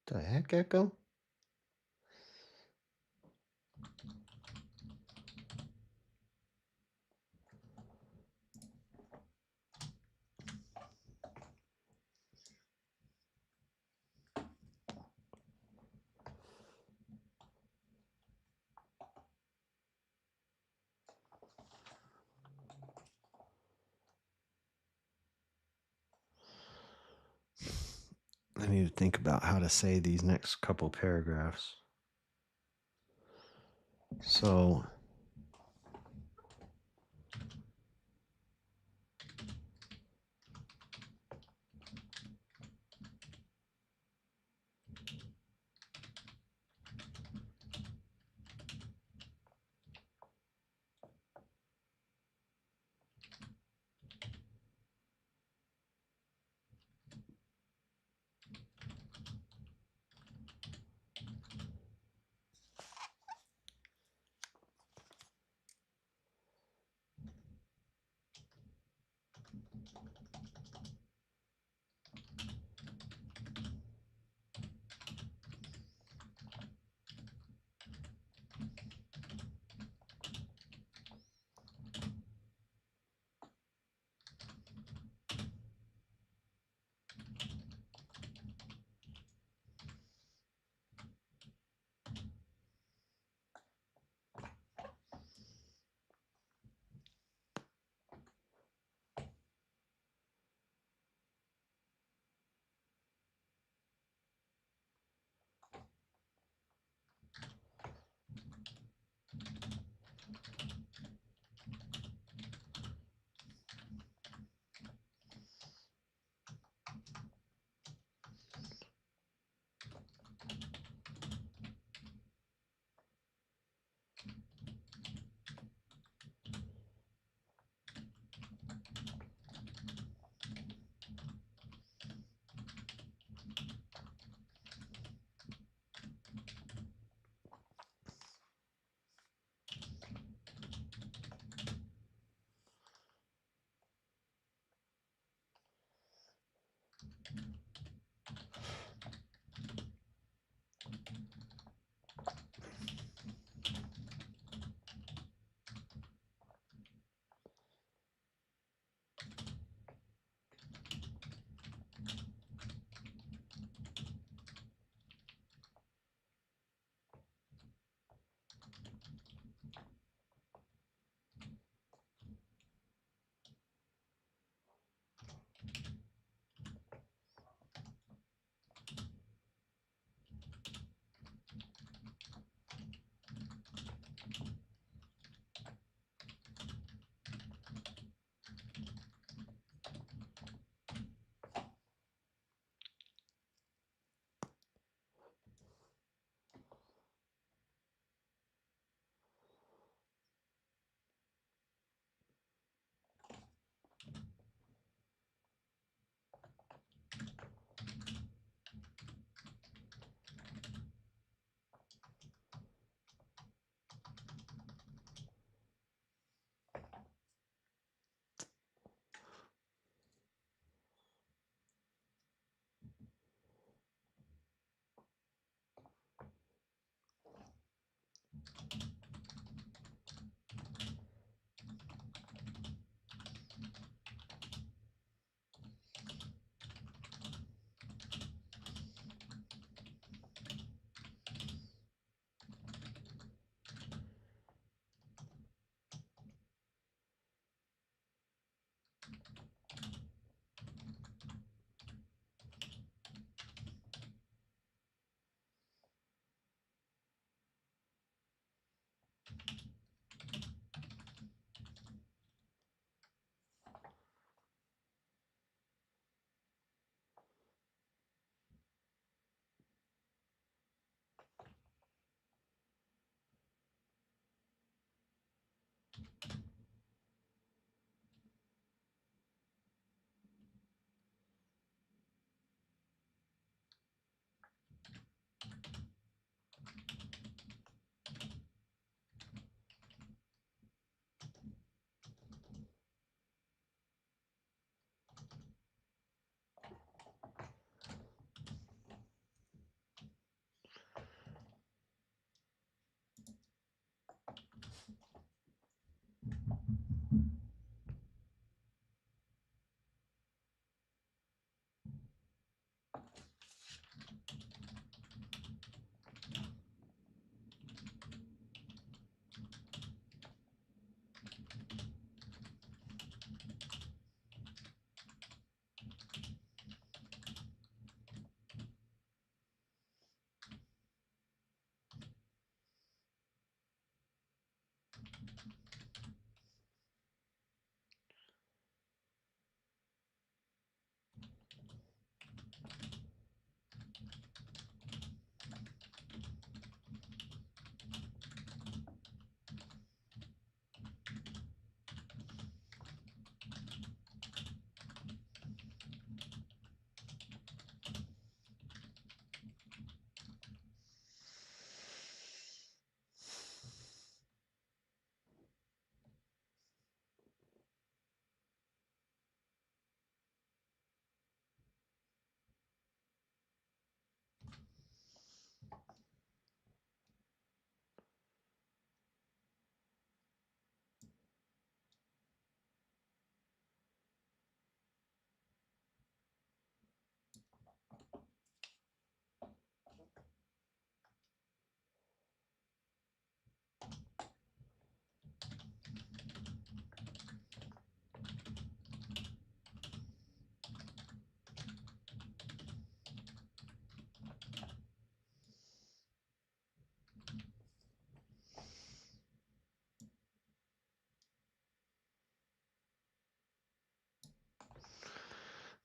The heck, Echo? I need to think about how to say these next couple paragraphs. So,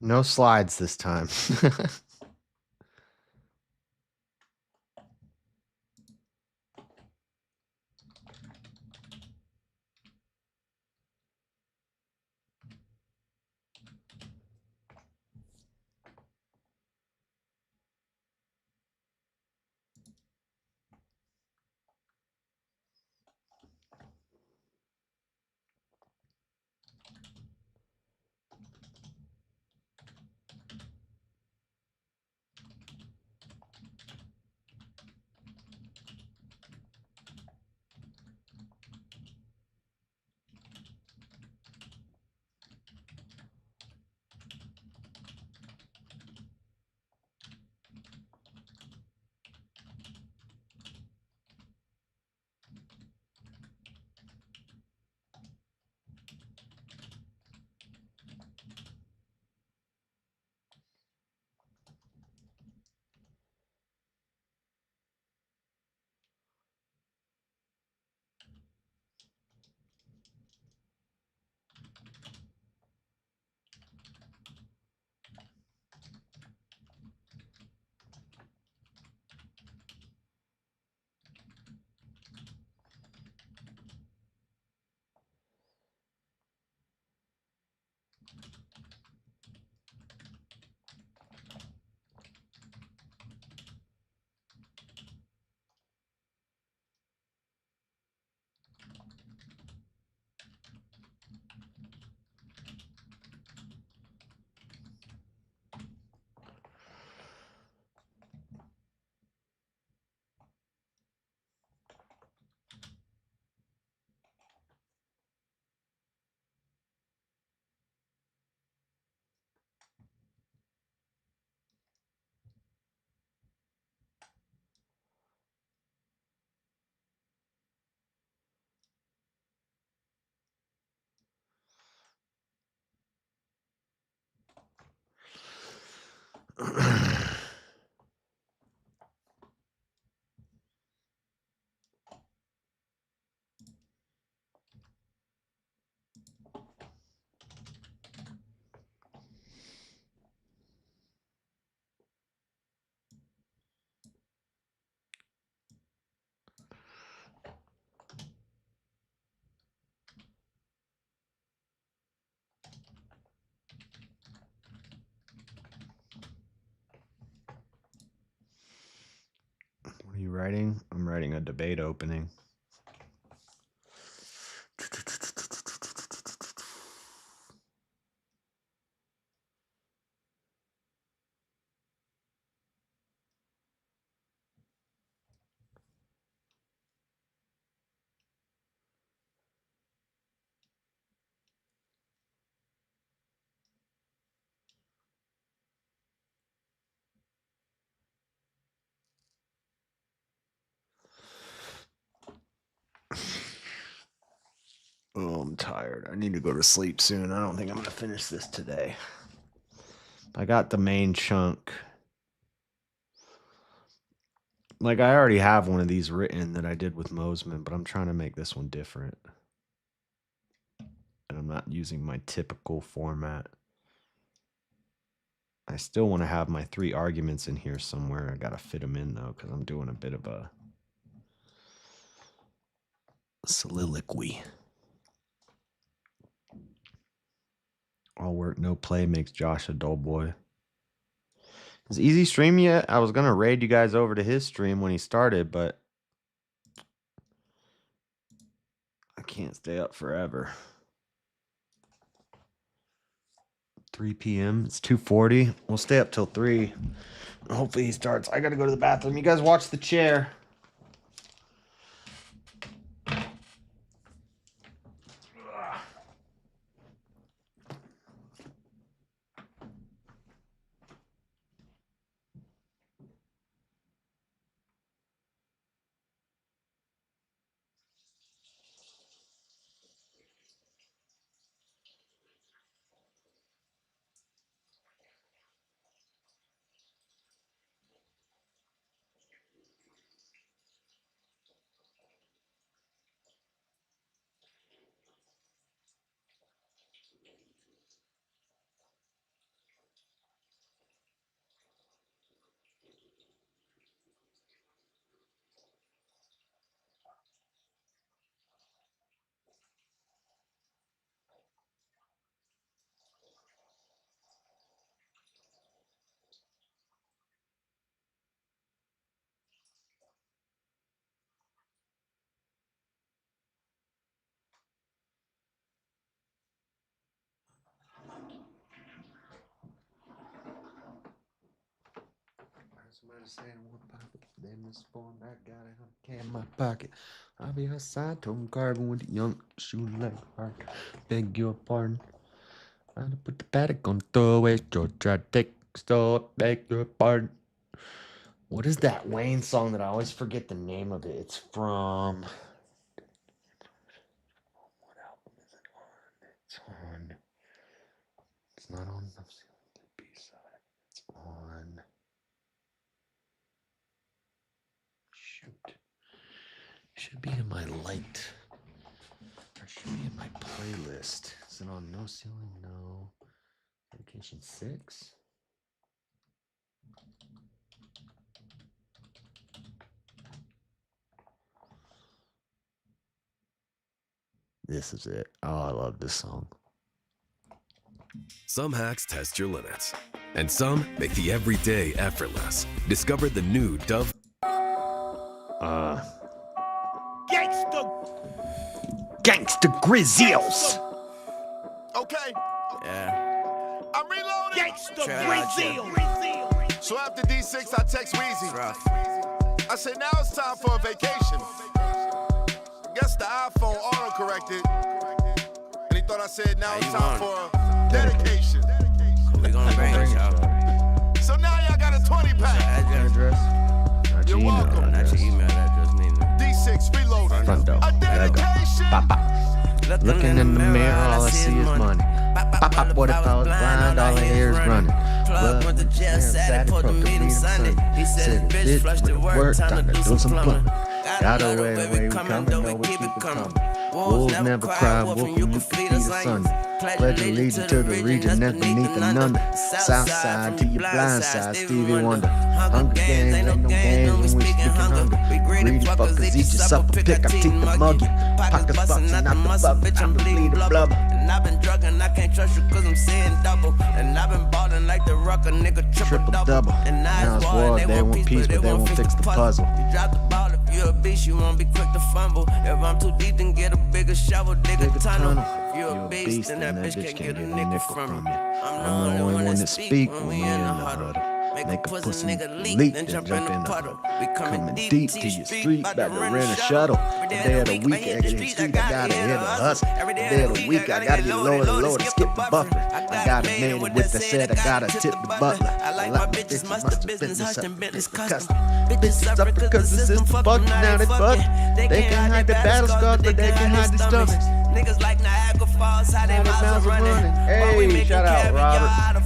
No slides this time. What are you writing? I'm writing a debate opening. Oh, I'm tired. I need to go to sleep soon. I don't think I'm going to finish this today. I got the main chunk. Like, I already have one of these written that I did with Mosman, but I'm trying to make this one different. And I'm not using my typical format. I still want to have my 3 arguments in here somewhere. I got to fit them in, though, because I'm doing a bit of a soliloquy. All work, no play makes Josh a dull boy. Is Easy stream yet? I was going to raid you guys over to his stream when he started, but I can't stay up forever. 3 p.m. It's 2:40. We'll stay up till 3. Hopefully he starts. I got to go to the bathroom. You guys watch the chair. in my pocket. I'll be outside, toting carbon with the young shooting like heart. Beg your pardon. I put the paddock on throwaway. George tried to take stop. Beg your pardon. What is that Wayne song that I always forget the name of it? It's from. What album is it on? It's on. It's not on the B-side. It's on. Shoot. It should be in my light. Or it should be in my playlist. Is it on No Ceiling? No. Dedication 6? This is it. Oh, I love this song. Some hacks test your limits, and some make the everyday effortless. Discover the new Dove. Gangsta Grizzles. Okay. Yeah. I'm reloading. Gangsta Grizzles. So after D6, I text Weezy. I said, now it's time for a vacation. Guess the iPhone auto-corrected. And he thought I said, now it's time for a dedication. We gonna bring it, y'all. So now y'all got a 20-pack. Address. Not your email address. Not your email address, neither. D6 reloading. Front door. A There you go. dedication. Pop. Looking in the mirror, all I see is money. Pop. What if I was blind? All I hear is running. Plug went to jail Saturday, put the meeting Sunday. He said his bitch flushed at work, time to do some plumbing. Got away, we coming, though we keep it coming. Wolves never cry, wolf and you can feed us asunder. Pledge allegiance to the region that's beneath and under. South side to your blind side, Stevie Wonder. Hunger games, ain't no games when we speaking hunger. Greedy fuckers, eat your supper, pick up teeth to mug you. Pockets bustin' out the bubble, bitch, I'm bleeding blubber. And I've been drugging, I can't trust you cause I'm seeing double. And I've been ballin' like the rucker, nigga, triple double. And now it's war, they want peace, but they won't fix the puzzle. You drop the ball, if you're a beast, you won't be quick to fumble. If I'm too deep, then get a bigger shovel, dig a tunnel. If you're a beast, then that bitch can't get a nickel from you. I'm the only one that speak when we in the huddle. Make a pussy nigga leak, then jump in the puddle. We coming deep to your street, about to rent a shuttle. Every day of the week, I hit the street, I gotta hit a hustle. Every day of the week, I gotta get lower and lower to skip the buffer. I gotta made it with the said, I gotta tip the butler. I like my bitches, must the business hushed and Bentley's custom. Bitches suffer cause the system fucked, now they fuck. They can hide the battle scars, but they can hide the stomachs. Niggas like Niagara Falls, how they mouths are running. Hey, shout out, Robert.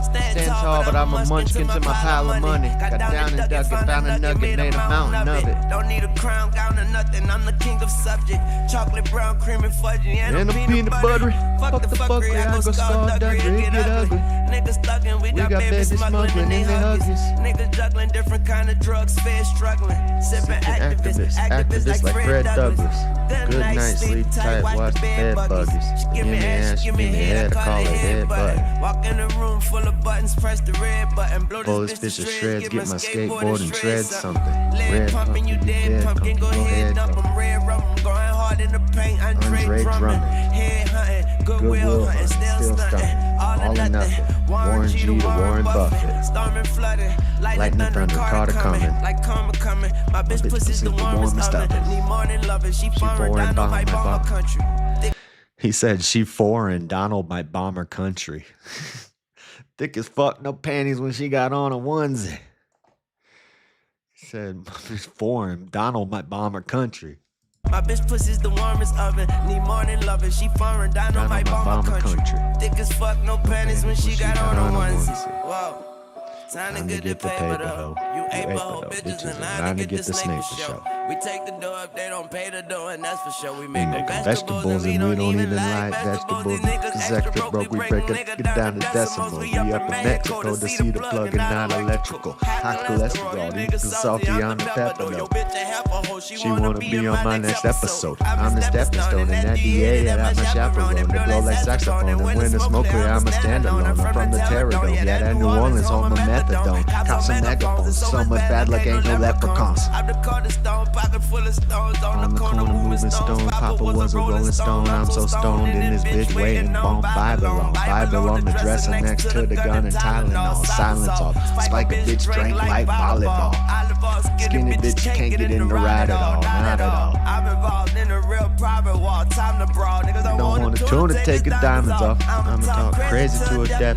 Stand tall, but I'm a munchkin to my pile of money. Got down and dug and found a nugget, made a mountain of it. Don't need a crown, gown or nothing, I'm the king of subject. Chocolate, brown, cream, and fudgy, and a peanut butter. Fuck the fuckery, I go skullduggery and get ugly. Niggas thuggin', we got babies smuggling in they huggies. Niggas juggling different kind of drugs, fair struggling. Sippin' activists like Fred Douglas. Good night, sleep tight, watch the bed buggies. Give me ass, give me head, I call it head butt. Walk in a room full of buttons, press the red button, blow this bitch to shreds, get my skateboard and shred something. Red pumping, you dead pumpkin, go ahead, dump 'em. Red rum, going hard in the paint, Andre drumming. Head hunting, goodwill hunting, still stunting. All or nothing, Warren G to Warren Buffett. Storming, flooding, lightning, thunder, Carter coming. Like karma coming, my bitch pussy's the warmest oven. Need morning loving, she foreign, Donald might bomb her country. He said she foreign, Donald might bomb her country. Thick as fuck, no panties when she got on a onesie. He said, she's foreign, Donald might bomb her country. My bitch pussy's the warmest oven. Need morning loving, she foreign, Donald might bomb her country. Thick as fuck, no panties when she got on a onesie. Whoa. Time to get the paper though. You April bitches and line to get the snake for show. We take the dough if they don't pay the dough, and that's for sure. We make vegetables and we don't even like vegetables. Cause extra broke, we break it, get down to decimals. We up in Mexico to see the plug and not electrical. High cholesterol, eat the salty on the pepper though. She wanna be on my next episode. I'm the stepping stone and that DA that I'm a chaperone. They blow like saxophone and when the smoke clear, I'm a standalone. I'm from the Terror Dome, yeah, that New Orleans home of methadone. methadone. Cop some megaphones. So much bad luck, ain't no leprechauns. I'm the cornerstone, pocket full of stones. On the corner moving stone. Papa was a rolling stone. I'm so stoned in this bitch waiting on Bible. Bible on the dresser next to the gun and Tylenol. Silence off. Spike a bitch drank like volleyball. Skinny bitch, you can't get in the ride at all. Not at all. I'm involved in a real private war. Time to brawl. Niggas Don't want a tune to take your diamonds off. I'ma talk crazy to a death.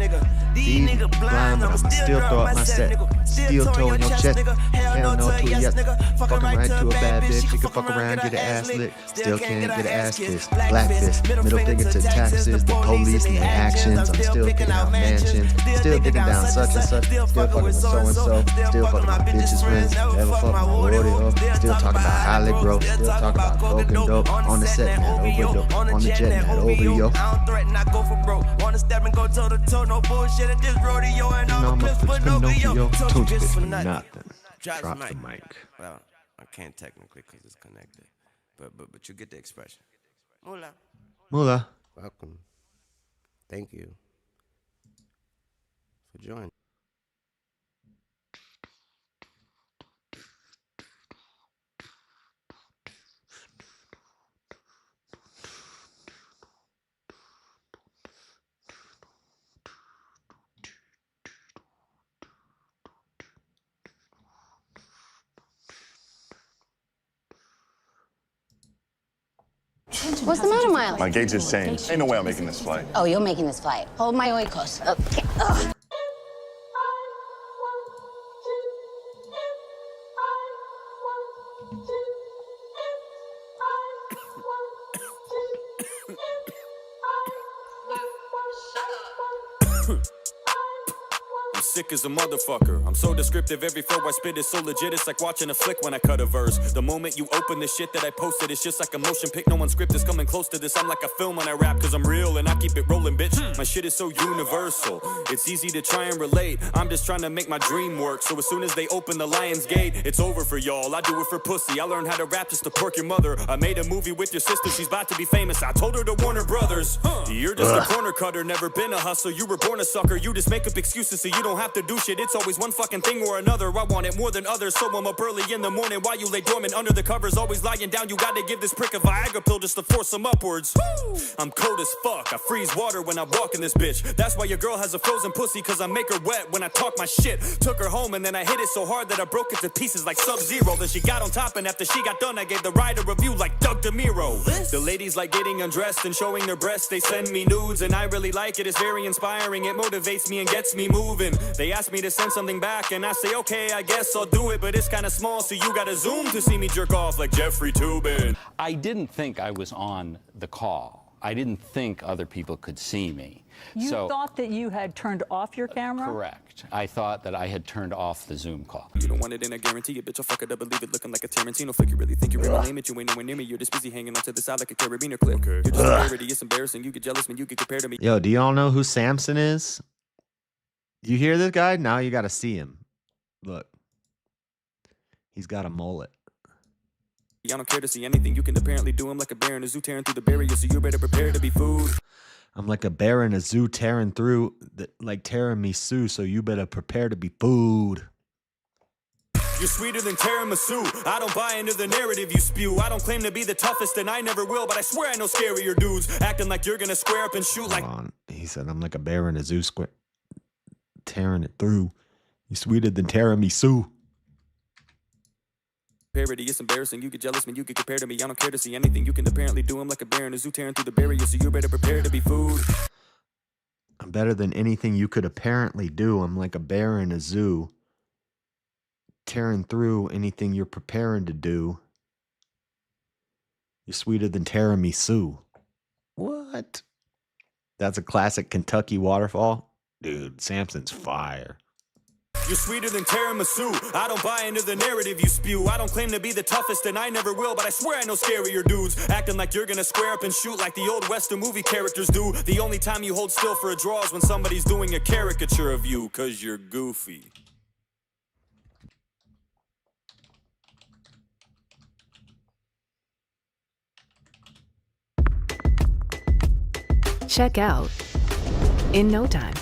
These blind, but I'ma still throw up my set. Steel toe in your chest. Hell no to a yes. Fucking right to a bad bitch. You can fuck around, get an ass licked. Still can't get an ass kissed. Black fist, middle finger to taxes. The police and their actions. I'm still picking out mansions. Still digging down such and such. Still fucking with so and so. Still fucking my bitches' friends. Never fuck my rodeo. Still talking about highly growth. Still talking about coke and dope. On the set, man, overdope. On the jet, man, over yo. I don't threaten, I go for broke. Wanna step and go toe to toe, no bullshit at this rodeo. And all the clips put Pinocchio. Don't spit for nothing. Drop the mic. Well, I can't technically because it's connected, but you get the expression. Mula. Mula. Welcome. Thank you for joining. What's the matter, Miles? My gauge is changed. Ain't no way I'm making this flight. Oh, you're making this flight. Hold my oikos. Okay. Ugh. I'm sick as a motherfucker. I'm so descriptive, every flow I spit is so legit. It's like watching a flick when I cut a verse. The moment you open the shit that I posted, it's just like a motion pic. No one script is coming close to this. I'm like a film when I rap, cause I'm real and I keep it rolling, bitch. My shit is so universal. It's easy to try and relate. I'm just trying to make my dream work. So as soon as they open the lion's gate, it's over for y'all. I do it for pussy. I learned how to rap just to pork your mother. I made a movie with your sister. She's about to be famous. I told her to Warner Brothers. You're just a corner cutter, never been a hustler. You were born a sucker. You just make up excuses so you don't have to do shit. It's always one fucking thing or another. I want it more than others, so I'm up early in the morning while you lay dormant under the covers, always lying down. You gotta give this prick a Viagra pill just to force him upwards. I'm cold as fuck. I freeze water when I walk in this bitch. That's why your girl has a frozen pussy, cause I make her wet when I talk my shit. Took her home and then I hit it so hard that I broke it to pieces like Sub-Zero. Then she got on top and after she got done, I gave the ride a review like Doug DeMiro. The ladies like getting undressed and showing their breasts. They send me nudes and I really like it. It's very inspiring. It motivates me and gets me moving. They ask me to send something back and I say okay, I guess I'll do it, but it's kind of small, so you gotta zoom to see me jerk off like Jeffrey Toobin. I didn't think I was on the call. I didn't think other people could see me. You thought that you had turned off your camera? Correct. I thought that I had turned off the Zoom call. You don't want it and I guarantee it, bitch, I'll fuck it up, believe it, looking like a Tarantino flick. You really think you're gonna name it, you ain't nowhere near me. You're just busy hanging onto the side like a carabiner clip. You're just a parody, it's embarrassing. You get jealous when you get compared to me. Yo, do y'all know who Samson is? You hear this guy? Now you gotta see him. Look. He's got a mullet. I don't care to see anything. You can apparently do him like a bear in a zoo tearing through the barrier, so you better prepare to be food. I'm like a bear in a zoo tearing through, like tiramisu, so you better prepare to be food. You're sweeter than tiramisu. I don't buy into the narrative you spew. I don't claim to be the toughest, and I never will, but I swear I know scarier dudes acting like you're gonna square up and shoot like. Hold on. He said, I'm like a bear in a zoo tearing it through. You're sweeter than tiramisu. Parody, it's embarrassing. You get jealous when you get compared to me. I don't care to see anything. You can apparently do him like a bear in a zoo tearing through the barrier, so you better prepare to be food. I'm better than anything you could apparently do. I'm like a bear in a zoo tearing through anything you're preparing to do. You're sweeter than tiramisu. What? That's a classic Kentucky waterfall? Dude, Samson's fire. You're sweeter than tiramisu. I don't buy into the narrative you spew. I don't claim to be the toughest, and I never will, but I swear I know scarier dudes acting like you're gonna square up and shoot like the old Western movie characters do. The only time you hold still for a draw is when somebody's doing a caricature of you, cause you're goofy. Check out in no time.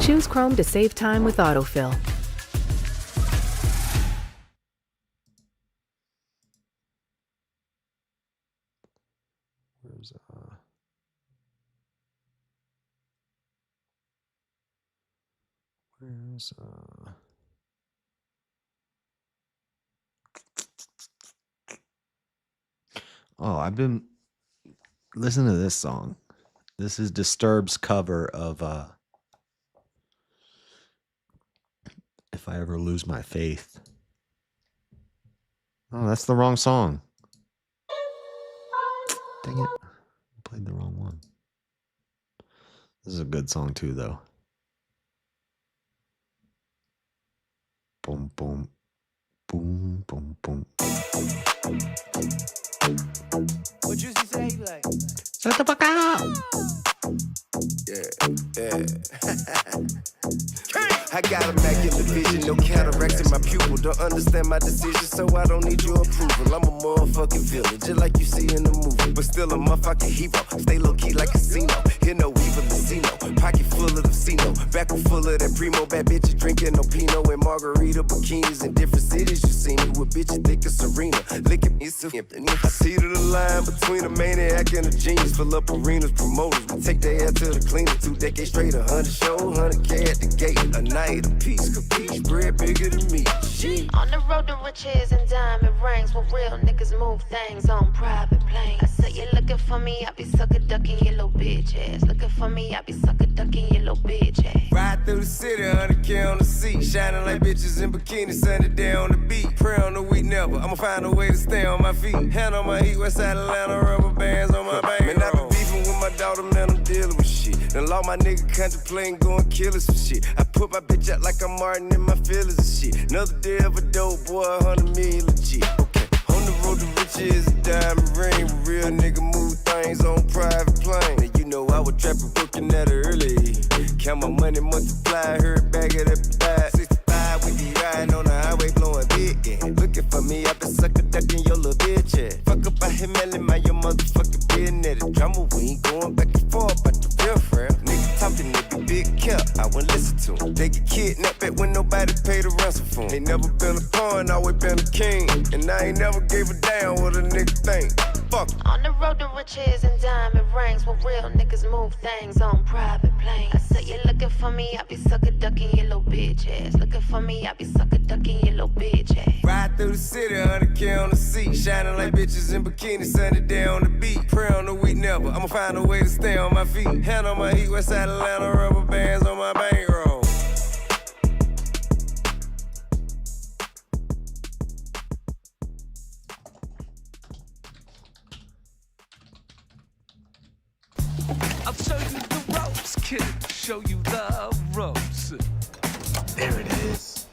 Choose Chrome to save time with autofill. Where's Oh, I've been listening to this song. This is Disturbed's cover of If I Ever Lose My Faith. Oh, that's the wrong song. Dang it. I played the wrong one. This is a good song too, though. Boom, boom. Boom, boom, boom. What you say, like? Shut the fuck up! Yeah. I got immaculate vision, no cataracts in my pupil. Don't understand my decision, so I don't need your approval. I'm a motherfucking villain, just like you see in the movie. But still a motherfucking hero. Stay low key like casino. Hear no evil casino. Pocket full of the casino. Back full of that primo. Bad bitches drinking no Pinot and margarita bikinis. In different cities, you see me with bitches thick as Serena. Licking me so I see the line between a maniac and a genius. Fill up arenas, promoters. We take their ass to the cleaner. 2 decades straight, 100 show, 100K at the gate. A night a piece, capiche, bread bigger than me. Shit. On the road to riches and diamond rings, where real niggas move things on private planes. I say you looking for me, I be sucker ducking your little bitch ass. Looking for me, I be sucker ducking your little bitch ass. Ride through the city, 100K on the seat. Shining like bitches in bikinis, sunny day on the beat. Pray on the week never, I'ma find a way to stay on my feet. Hand on my heat, west side Atlanta, rubber bands on my back. Man, I been beefing with my daughter, man, I'm dealing with shit. Done lost my nigga contemplating going killing some shit. I put my bitch out like I'm Martin in my feelings and shit. Another day of a dope boy, 100 million legit. Okay, on the road to riches, a diamond ring. Real nigga move things on private plane. Now you know I was trapping, working at it early. Count my money, multiply, heard bag it up and buy. 65, we be riding on the highway, blowing big. Yeah. Looking for me, I been sucker ducking your little bitch. Yeah. Fuck up, I hit Melly, my your motherfucking business. Drama, we ain't going back and forth about the real friend. Nigga talking, nigga big cap, I wouldn't listen to him. They get kidnapped back when nobody paid the ransom for him. Ain't never been a pawn, always been a king. And I ain't never gave a damn what a nigga think. Fuck. On the road to riches and diamond rings, where real niggas move things on private planes. I say you looking for me, I be sucker ducking your little bitch ass. Looking for me, I be sucker ducking your little bitch ass. Ride through the city, 100K on the seat. Shining like bitches in bikinis, sunny day on the beat. Pray on the week never, I'ma find a way to stay on my feet. Hand on my heat, west side Atlanta, rubber bands on my bankroll. I'll show you the ropes, kid. Show you the ropes. There it is.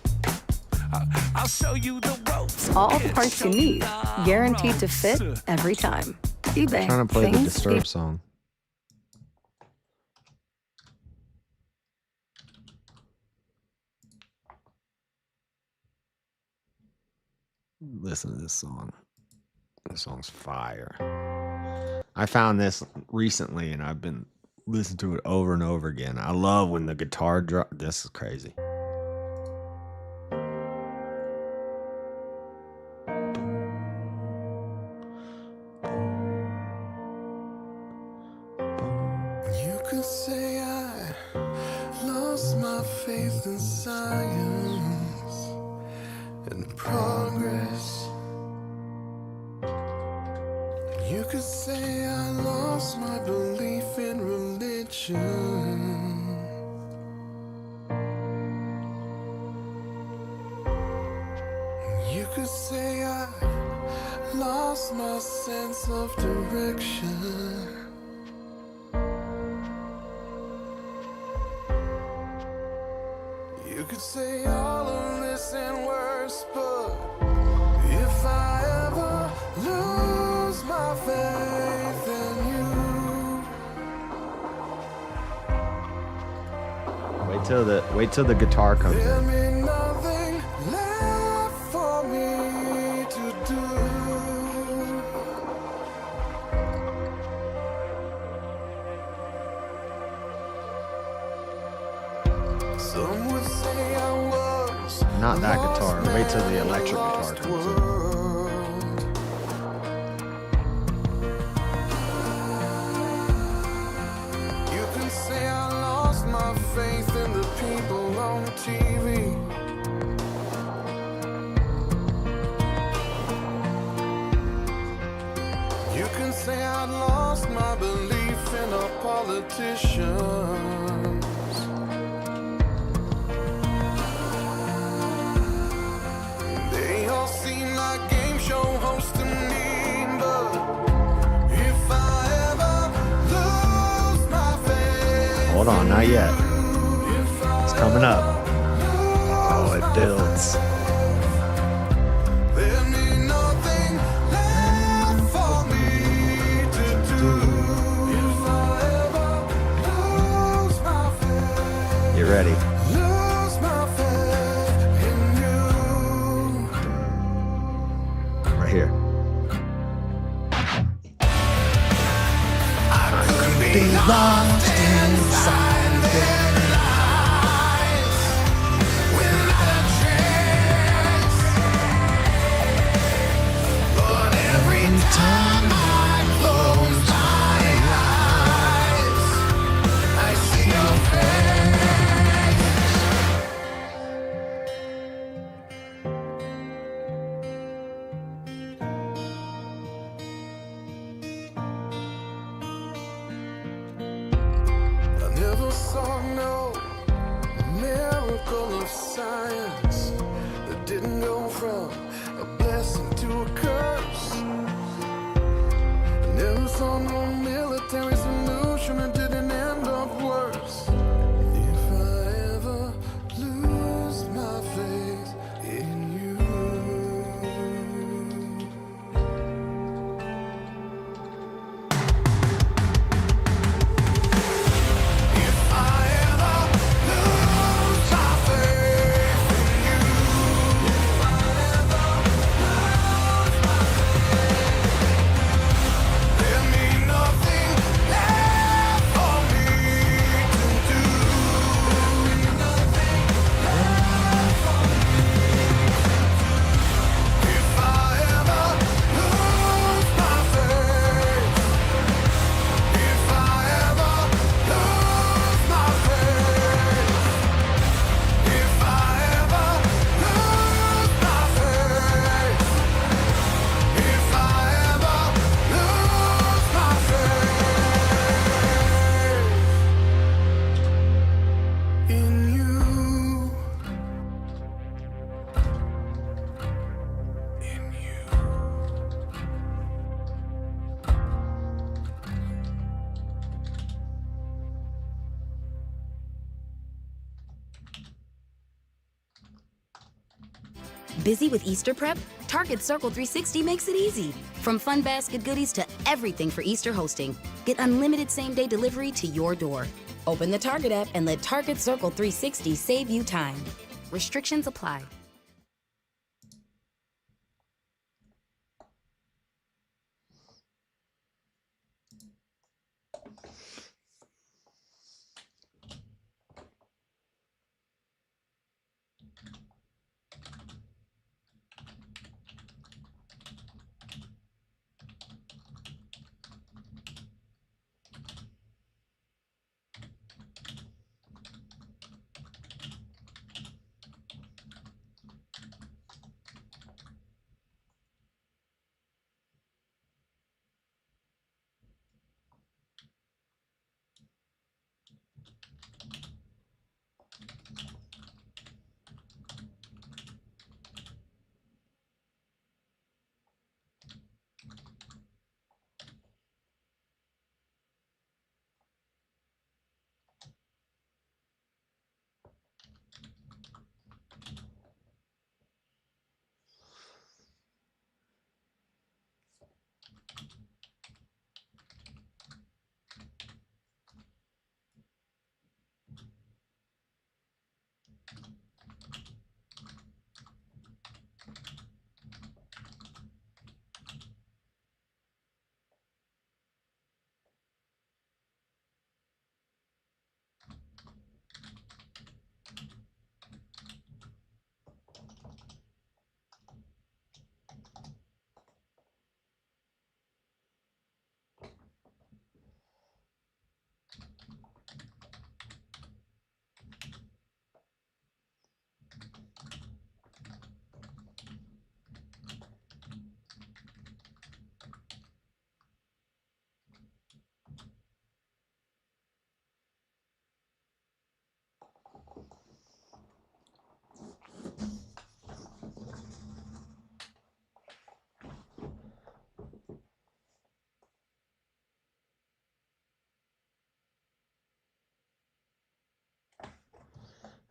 I'll show you the ropes. All the parts you need, guaranteed to fit every time. eBay. I'm trying to play the Things Disturbed song. Listen to this song. This song's fire. I found this recently and I've been listening to it over and over again. I love when the guitar drop. This is crazy. You could say I lost my faith in science and progress. You could say I lost my belief in religion. You could say I lost my sense of direction. You could say all of this and worse, but if I ever lose my faith in you, Wait till the guitar comes there'll in. be nothing left for me to do. Not that guitar. Wait till the electric guitar comes in. You can say I lost my faith in the people on TV. You can say I lost my belief in our politicians. They all seem like game show hosts to me, but if I ever lose my faith. Hold on, not yet. It's coming up. Oh, it builds. There'll be nothing left for me to do. If I ever lose my faith. Get ready. Lose my faith in you. Right here. I could be lost inside their lies without a trace. But every time I close my eyes, I see your I never saw no miracle of science that didn't go from a blessing to a curse. I never saw no military solution that didn't end up worse. If I ever lose my faith in you. Busy with Easter prep? Target Circle 360 makes it easy. From fun basket goodies to everything for Easter hosting. Get unlimited same-day delivery to your door. Open the Target app and let Target Circle 360 save you time. Restrictions apply.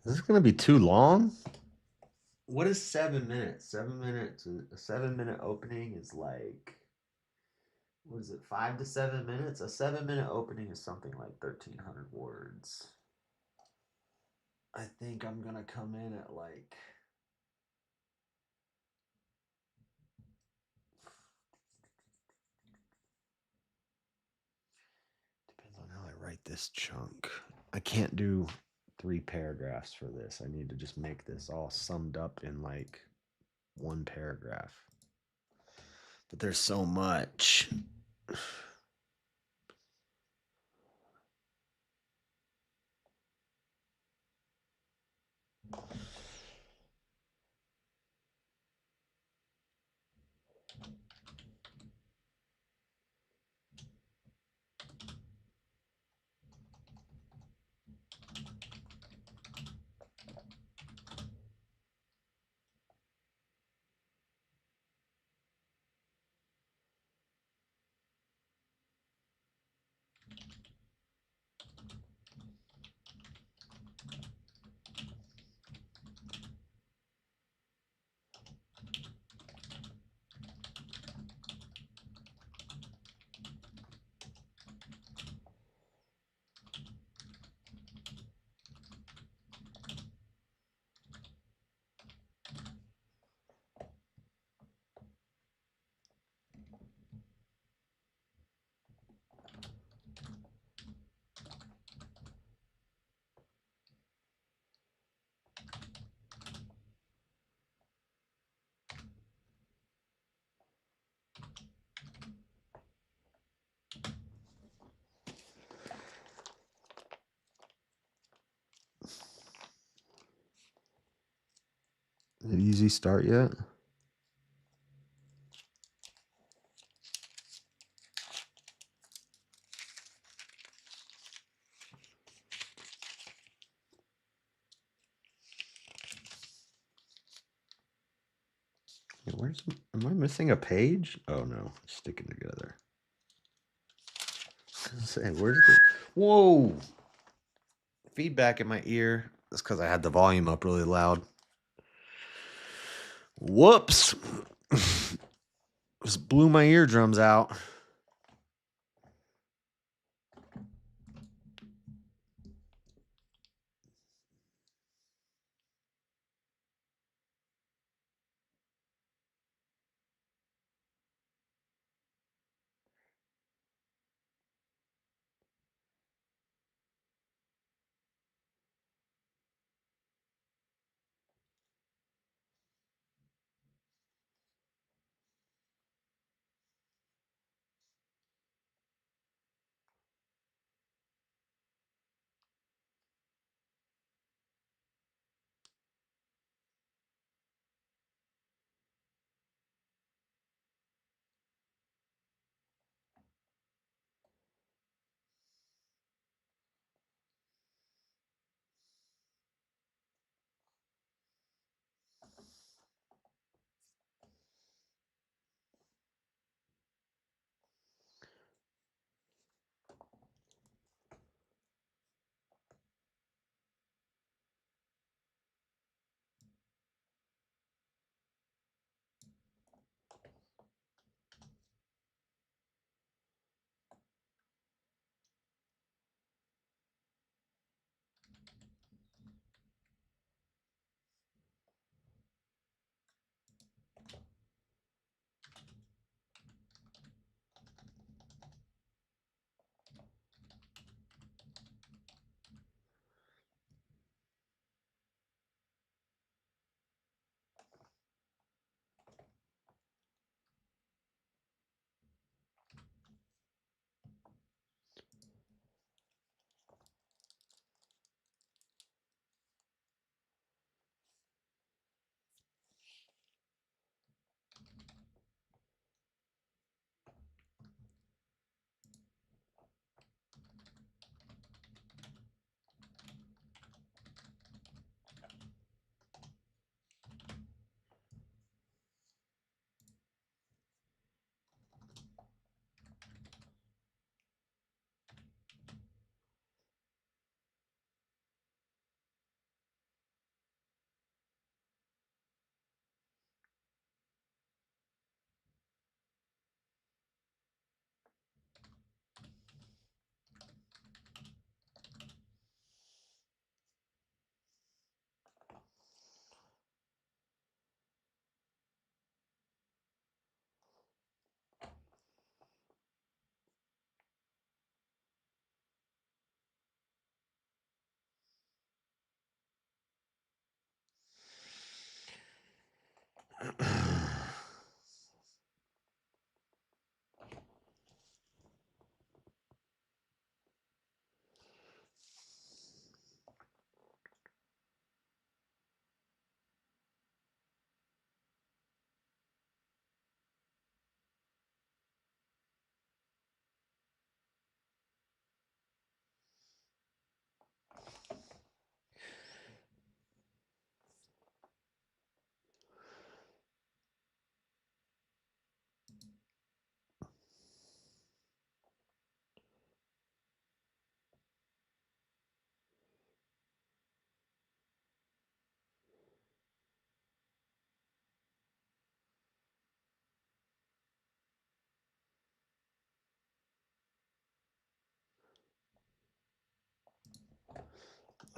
Is this gonna be too long? What is 7 minutes? 7 minutes. A 7 minute opening is like, what is it? 5 to 7 minutes. A 7 minute opening is something like 1,300 words. I think I'm gonna come in at like. Depends on how I write this chunk. I can't do 3 paragraphs for this. I need to just make this all summed up in like 1 paragraph. But there's so much. Is it easy start yet? Where's, am I missing a page? Oh no, it's sticking together. Say, where's the, whoa, feedback in my ear. That's because I had the volume up really loud. Whoops. Just blew my eardrums out.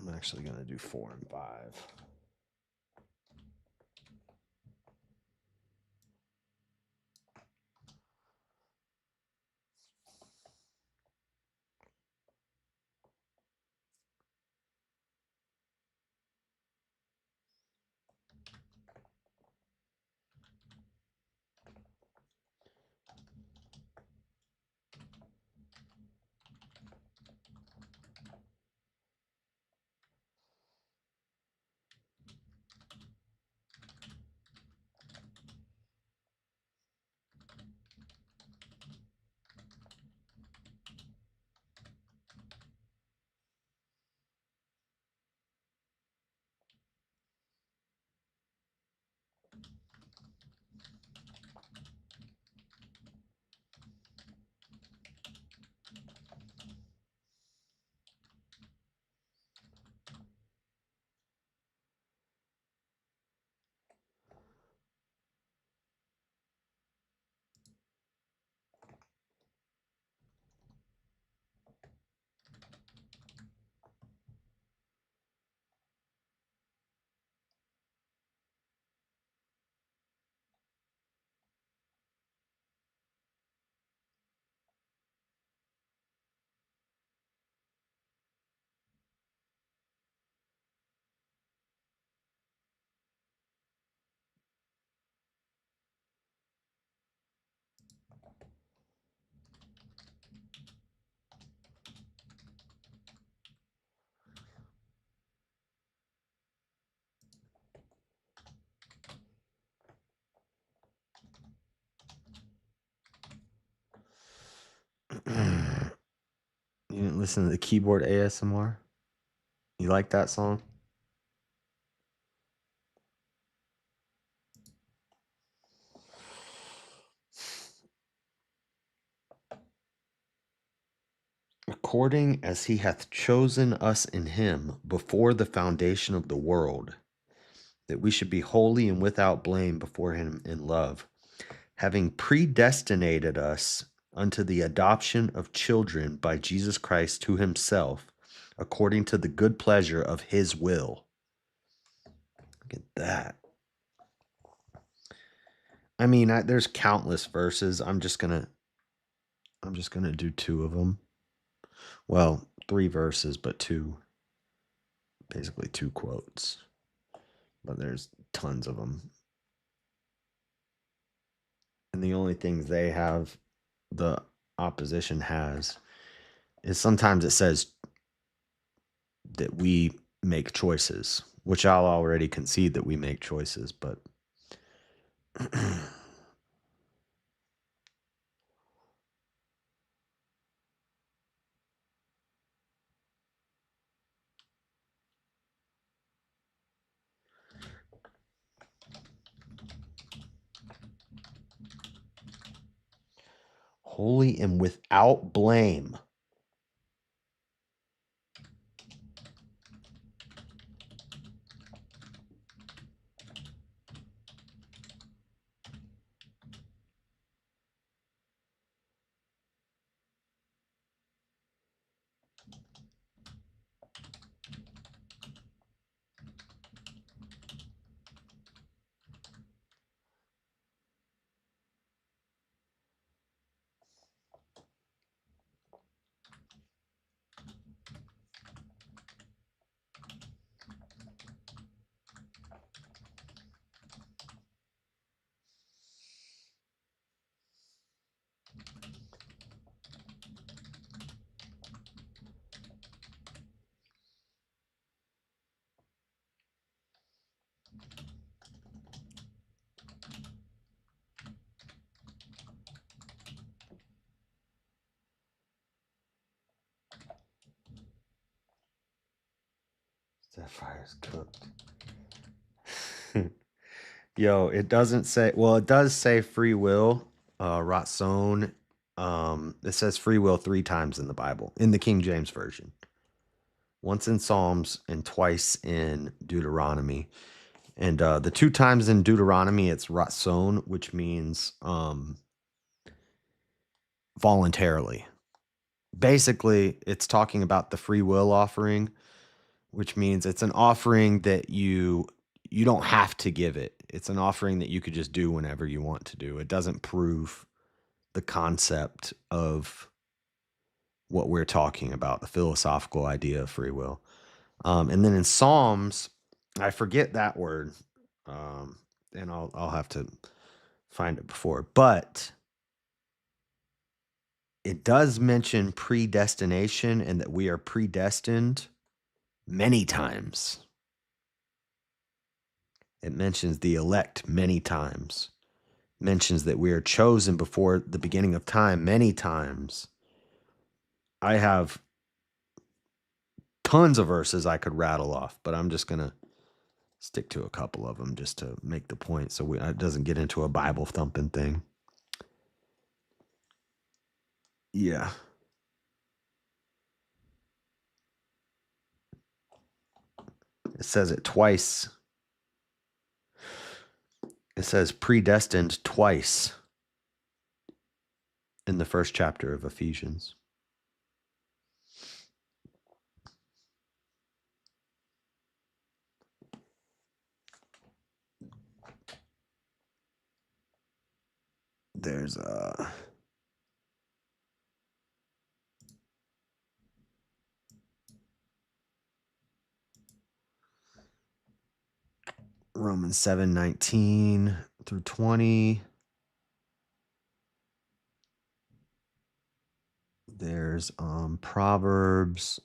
I'm actually going to do 4 and 5. You didn't listen to the keyboard ASMR? You like that song? According as he hath chosen us in him before the foundation of the world, that we should be holy and without blame before him in love, having predestinated us unto the adoption of children by Jesus Christ to himself, according to the good pleasure of his will. Look at that. I mean, there's countless verses. I'm just gonna do 2 of them. Well, 3 verses, but 2, basically 2 quotes. But there's tons of them. And the only things they have, the opposition has, is sometimes it says that we make choices, which I'll already concede that we make choices, but holy and without blame. That fire's cooked. Yo, it doesn't say, well, it does say free will, ratson. It says free will 3 times in the Bible, in the King James Version. Once in Psalms and twice in Deuteronomy. And the 2 times in Deuteronomy, it's ratson, which means voluntarily. Basically, it's talking about the free will offering. which means it's an offering that you don't have to give it. It's an offering that you could just do whenever you want to do. It doesn't prove the concept of what we're talking about, the philosophical idea of free will. And then in Psalms, I forget that word, and I'll have to find it before, but it does mention predestination and that we are predestined many times. It mentions the elect many times. It mentions that we are chosen before the beginning of time many times. I have tons of verses I could rattle off, but I'm just going to stick to a couple of them just to make the point so it doesn't get into a Bible thumping thing. Yeah. It says it twice. It says predestined twice in the first chapter of Ephesians. There's Romans 7:19 through 20. There's Proverbs.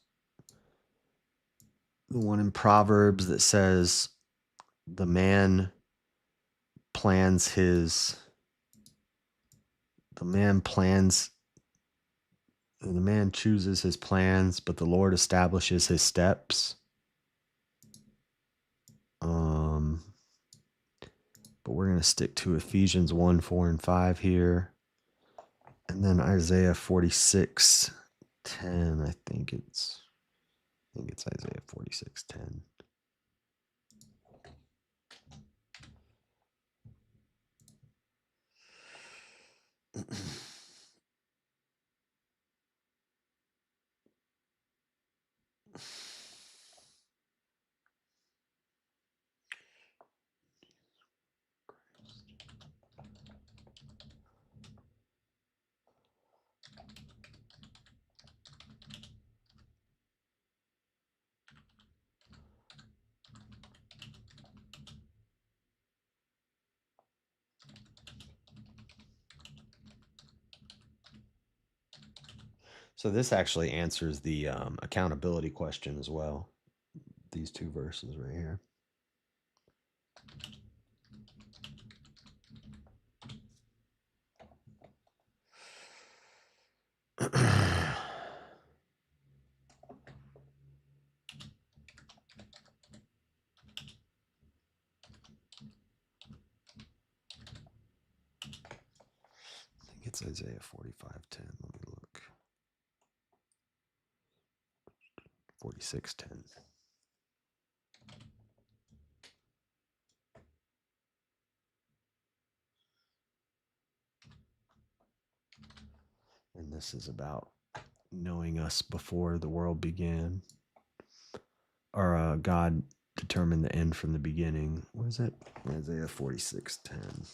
The one in Proverbs that says the man chooses his plans, but the Lord establishes his steps. But we're going to stick to Ephesians 1, 4, and 5 here. And then Isaiah 46:10. I think it's Isaiah 46:10. So this actually answers the accountability question as well. These two verses right here. I think it's Isaiah 45:10. Let me look. 46:10. And this is about knowing us before the world began. Or God determined the end from the beginning. What is it? Isaiah 46:10.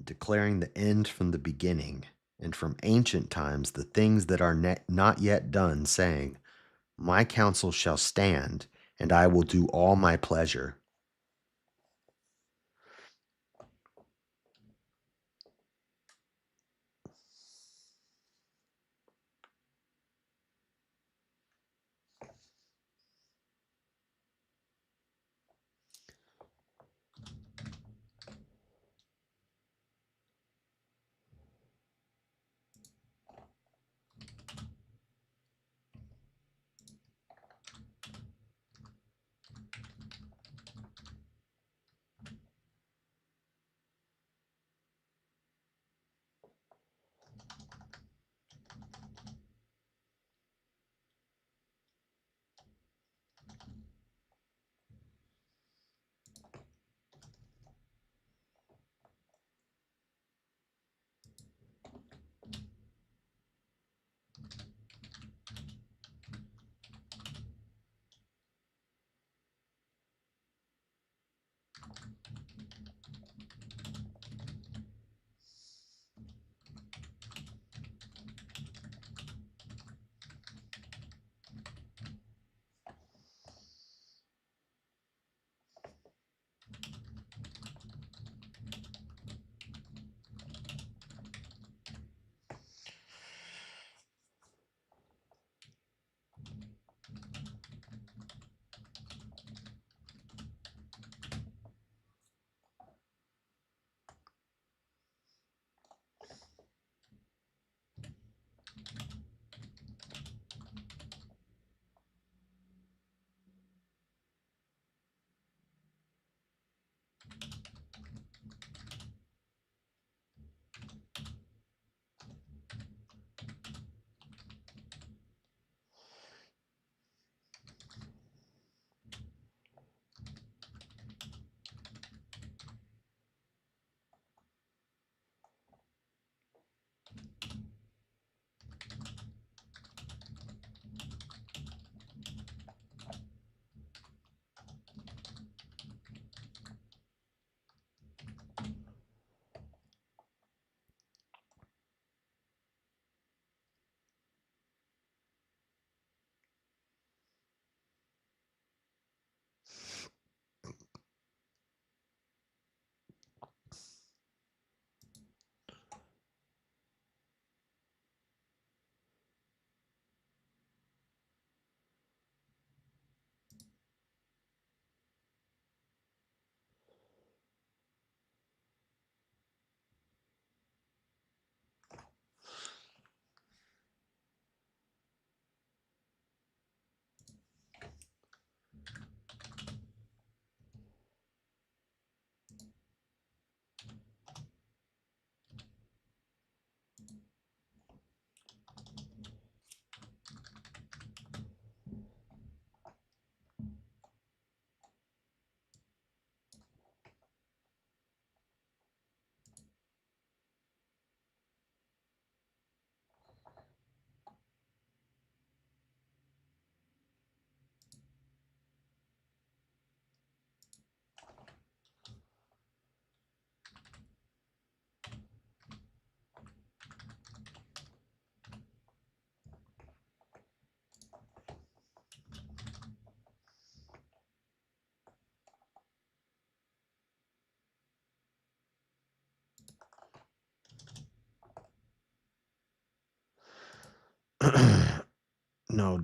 Declaring the end from the beginning, and from ancient times the things that are not yet done, saying, my counsel shall stand, and I will do all my pleasure.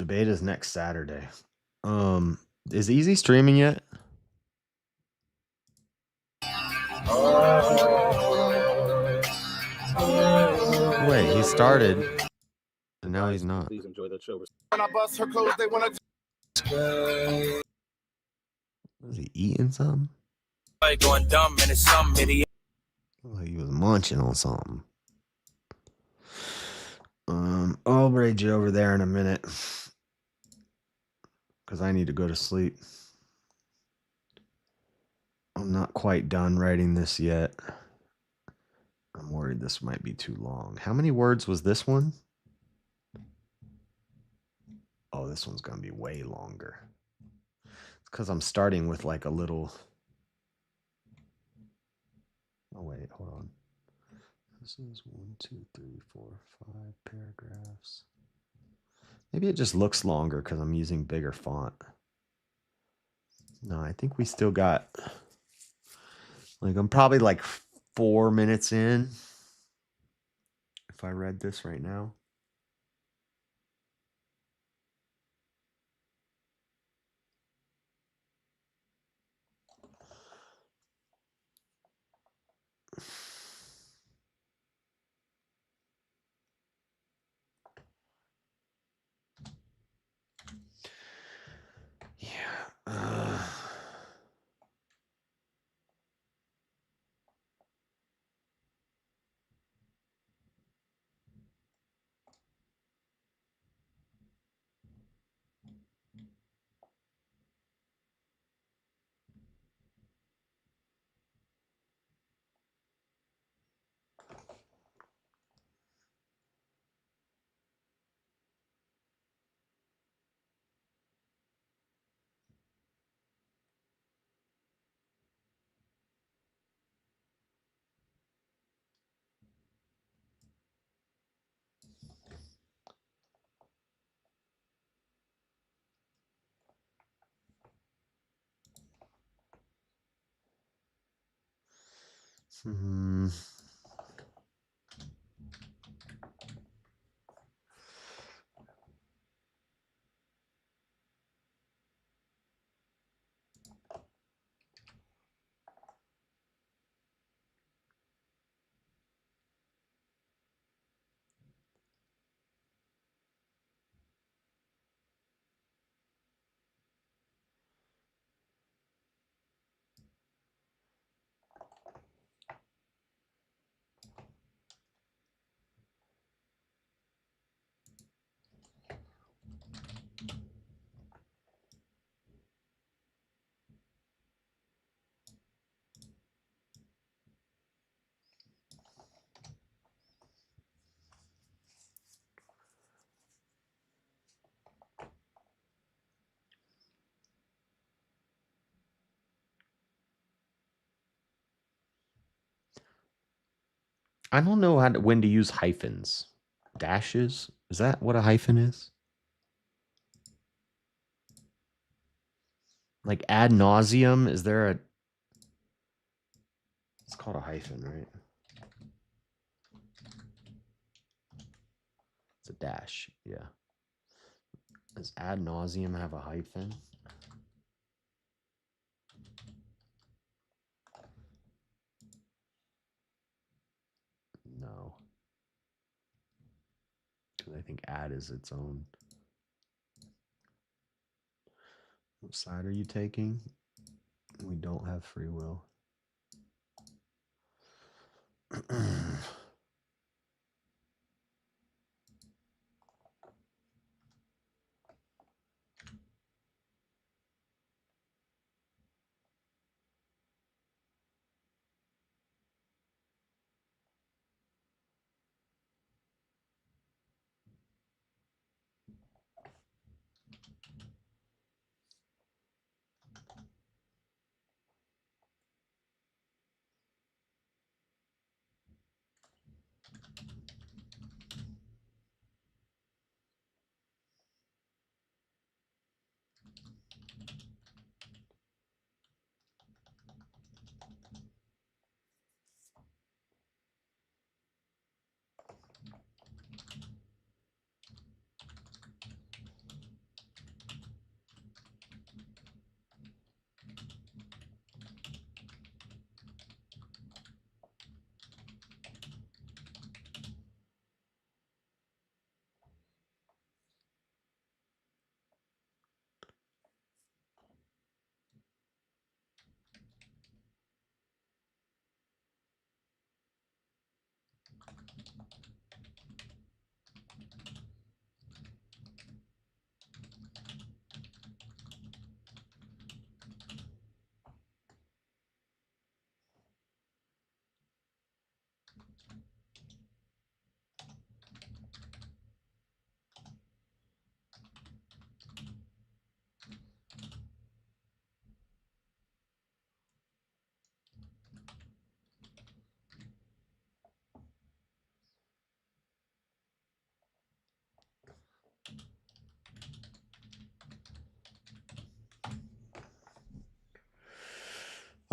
debate is next Saturday. Is Easy streaming yet? Wait, he started, and now he's not. Please enjoy the show. When I bust her clothes, they want to. Was he eating something? Going dumb and it's some idiot. Like he was munching on something. I'll braid you over there in a minute. Because I need to go to sleep. I'm not quite done writing this yet. I'm worried this might be too long. How many words was this one? Oh, this one's going to be way longer. It's because I'm starting with like a little... Oh, wait, hold on. This is 1, 2, 3, 4, 5 paragraphs. Maybe it just looks longer because I'm using bigger font. No, I think we still got... Like, I'm probably like 4 minutes in. If I read this right now. Yeah. Hmm. I don't know when to use hyphens. Dashes? Is that what a hyphen is? Like ad nauseum? Is there a... It's called a hyphen, right? It's a dash, yeah. Does ad nauseum have a hyphen? No. Because I think ad is its own. What side are you taking? We don't have free will.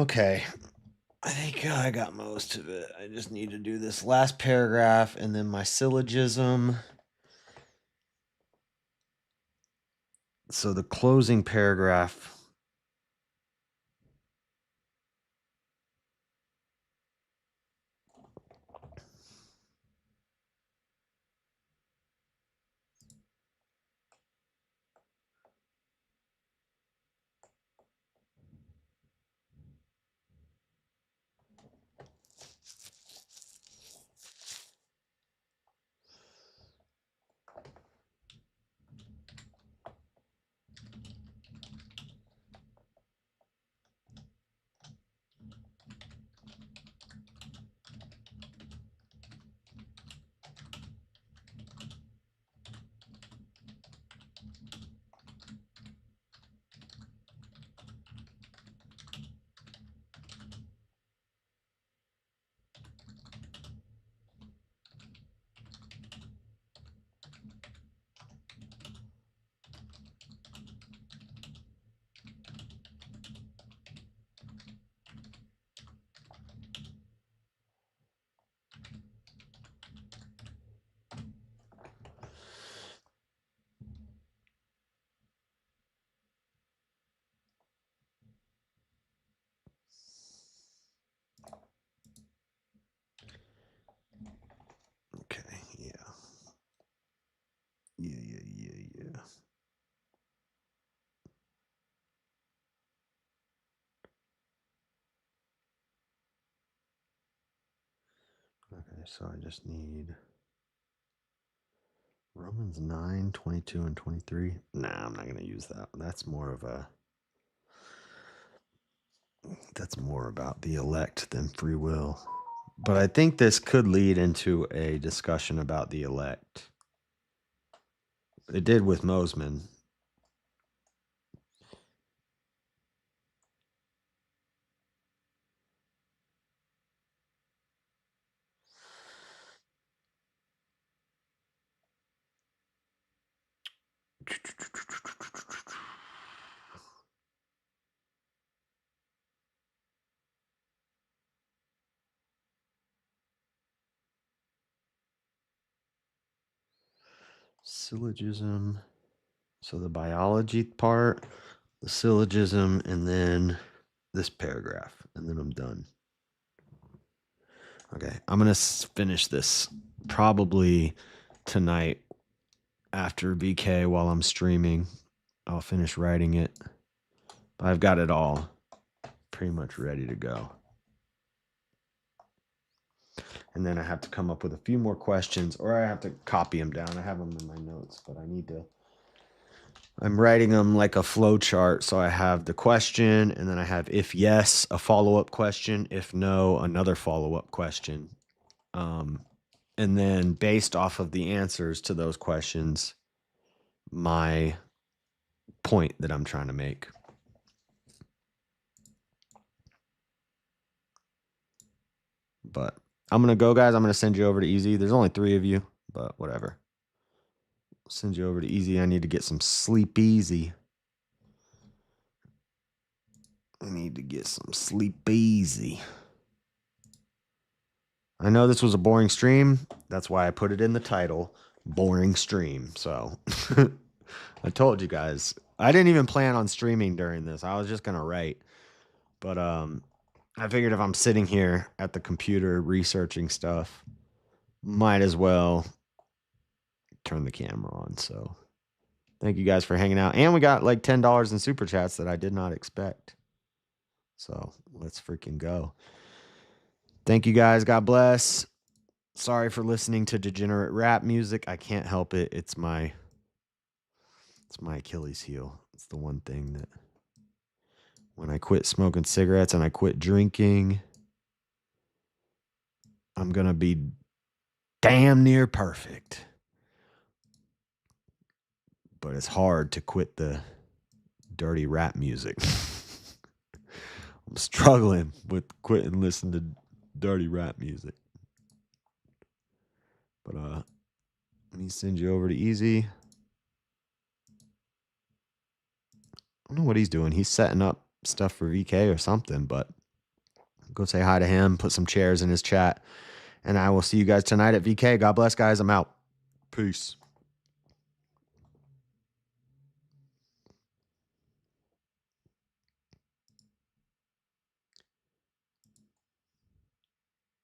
Okay. I think I got most of it. I just need to do this last paragraph and then my syllogism. So the closing paragraph. Okay, yeah. Yeah. Okay, so I just need Romans 9, 22, and 23. Nah, I'm not going to use that. That's more about the elect than free will. But I think this could lead into a discussion about the elect. It did with Mosman. Syllogism. So the biology part, the syllogism, and then this paragraph, and then I'm done. Okay, I'm going to finish this probably tonight after BK while I'm streaming. I'll finish writing it. But I've got it all pretty much ready to go. And then I have to come up with a few more questions, or I have to copy them down. I have them in my notes, but I'm writing them like a flow chart. So I have the question, and then I have, if yes, a follow-up question. If no, another follow-up question. And then based off of the answers to those questions, my point that I'm trying to make. But I'm going to go, guys. I'm going to send you over to Easy. There's only 3 of you, but whatever. I'll send you over to Easy. I need to get some sleep easy. I need to get some sleep easy. I know this was a boring stream. That's why I put it in the title, boring stream. So I told you guys, I didn't even plan on streaming during this. I was just going to write. But I figured if I'm sitting here at the computer researching stuff, might as well turn the camera on. So thank you guys for hanging out. And we got like $10 in super chats that I did not expect. So let's freaking go. Thank you guys. God bless. Sorry for listening to degenerate rap music. I can't help it. It's my Achilles heel. It's the one thing that when I quit smoking cigarettes and I quit drinking, I'm going to be damn near perfect. But it's hard to quit the dirty rap music. I'm struggling with quitting listening to dirty rap music. But let me send you over to Easy. I don't know what he's doing. He's setting up stuff for VK or something, but go say hi to him, put some chairs in his chat, and I will see you guys tonight at VK. God bless, guys. I'm out. Peace.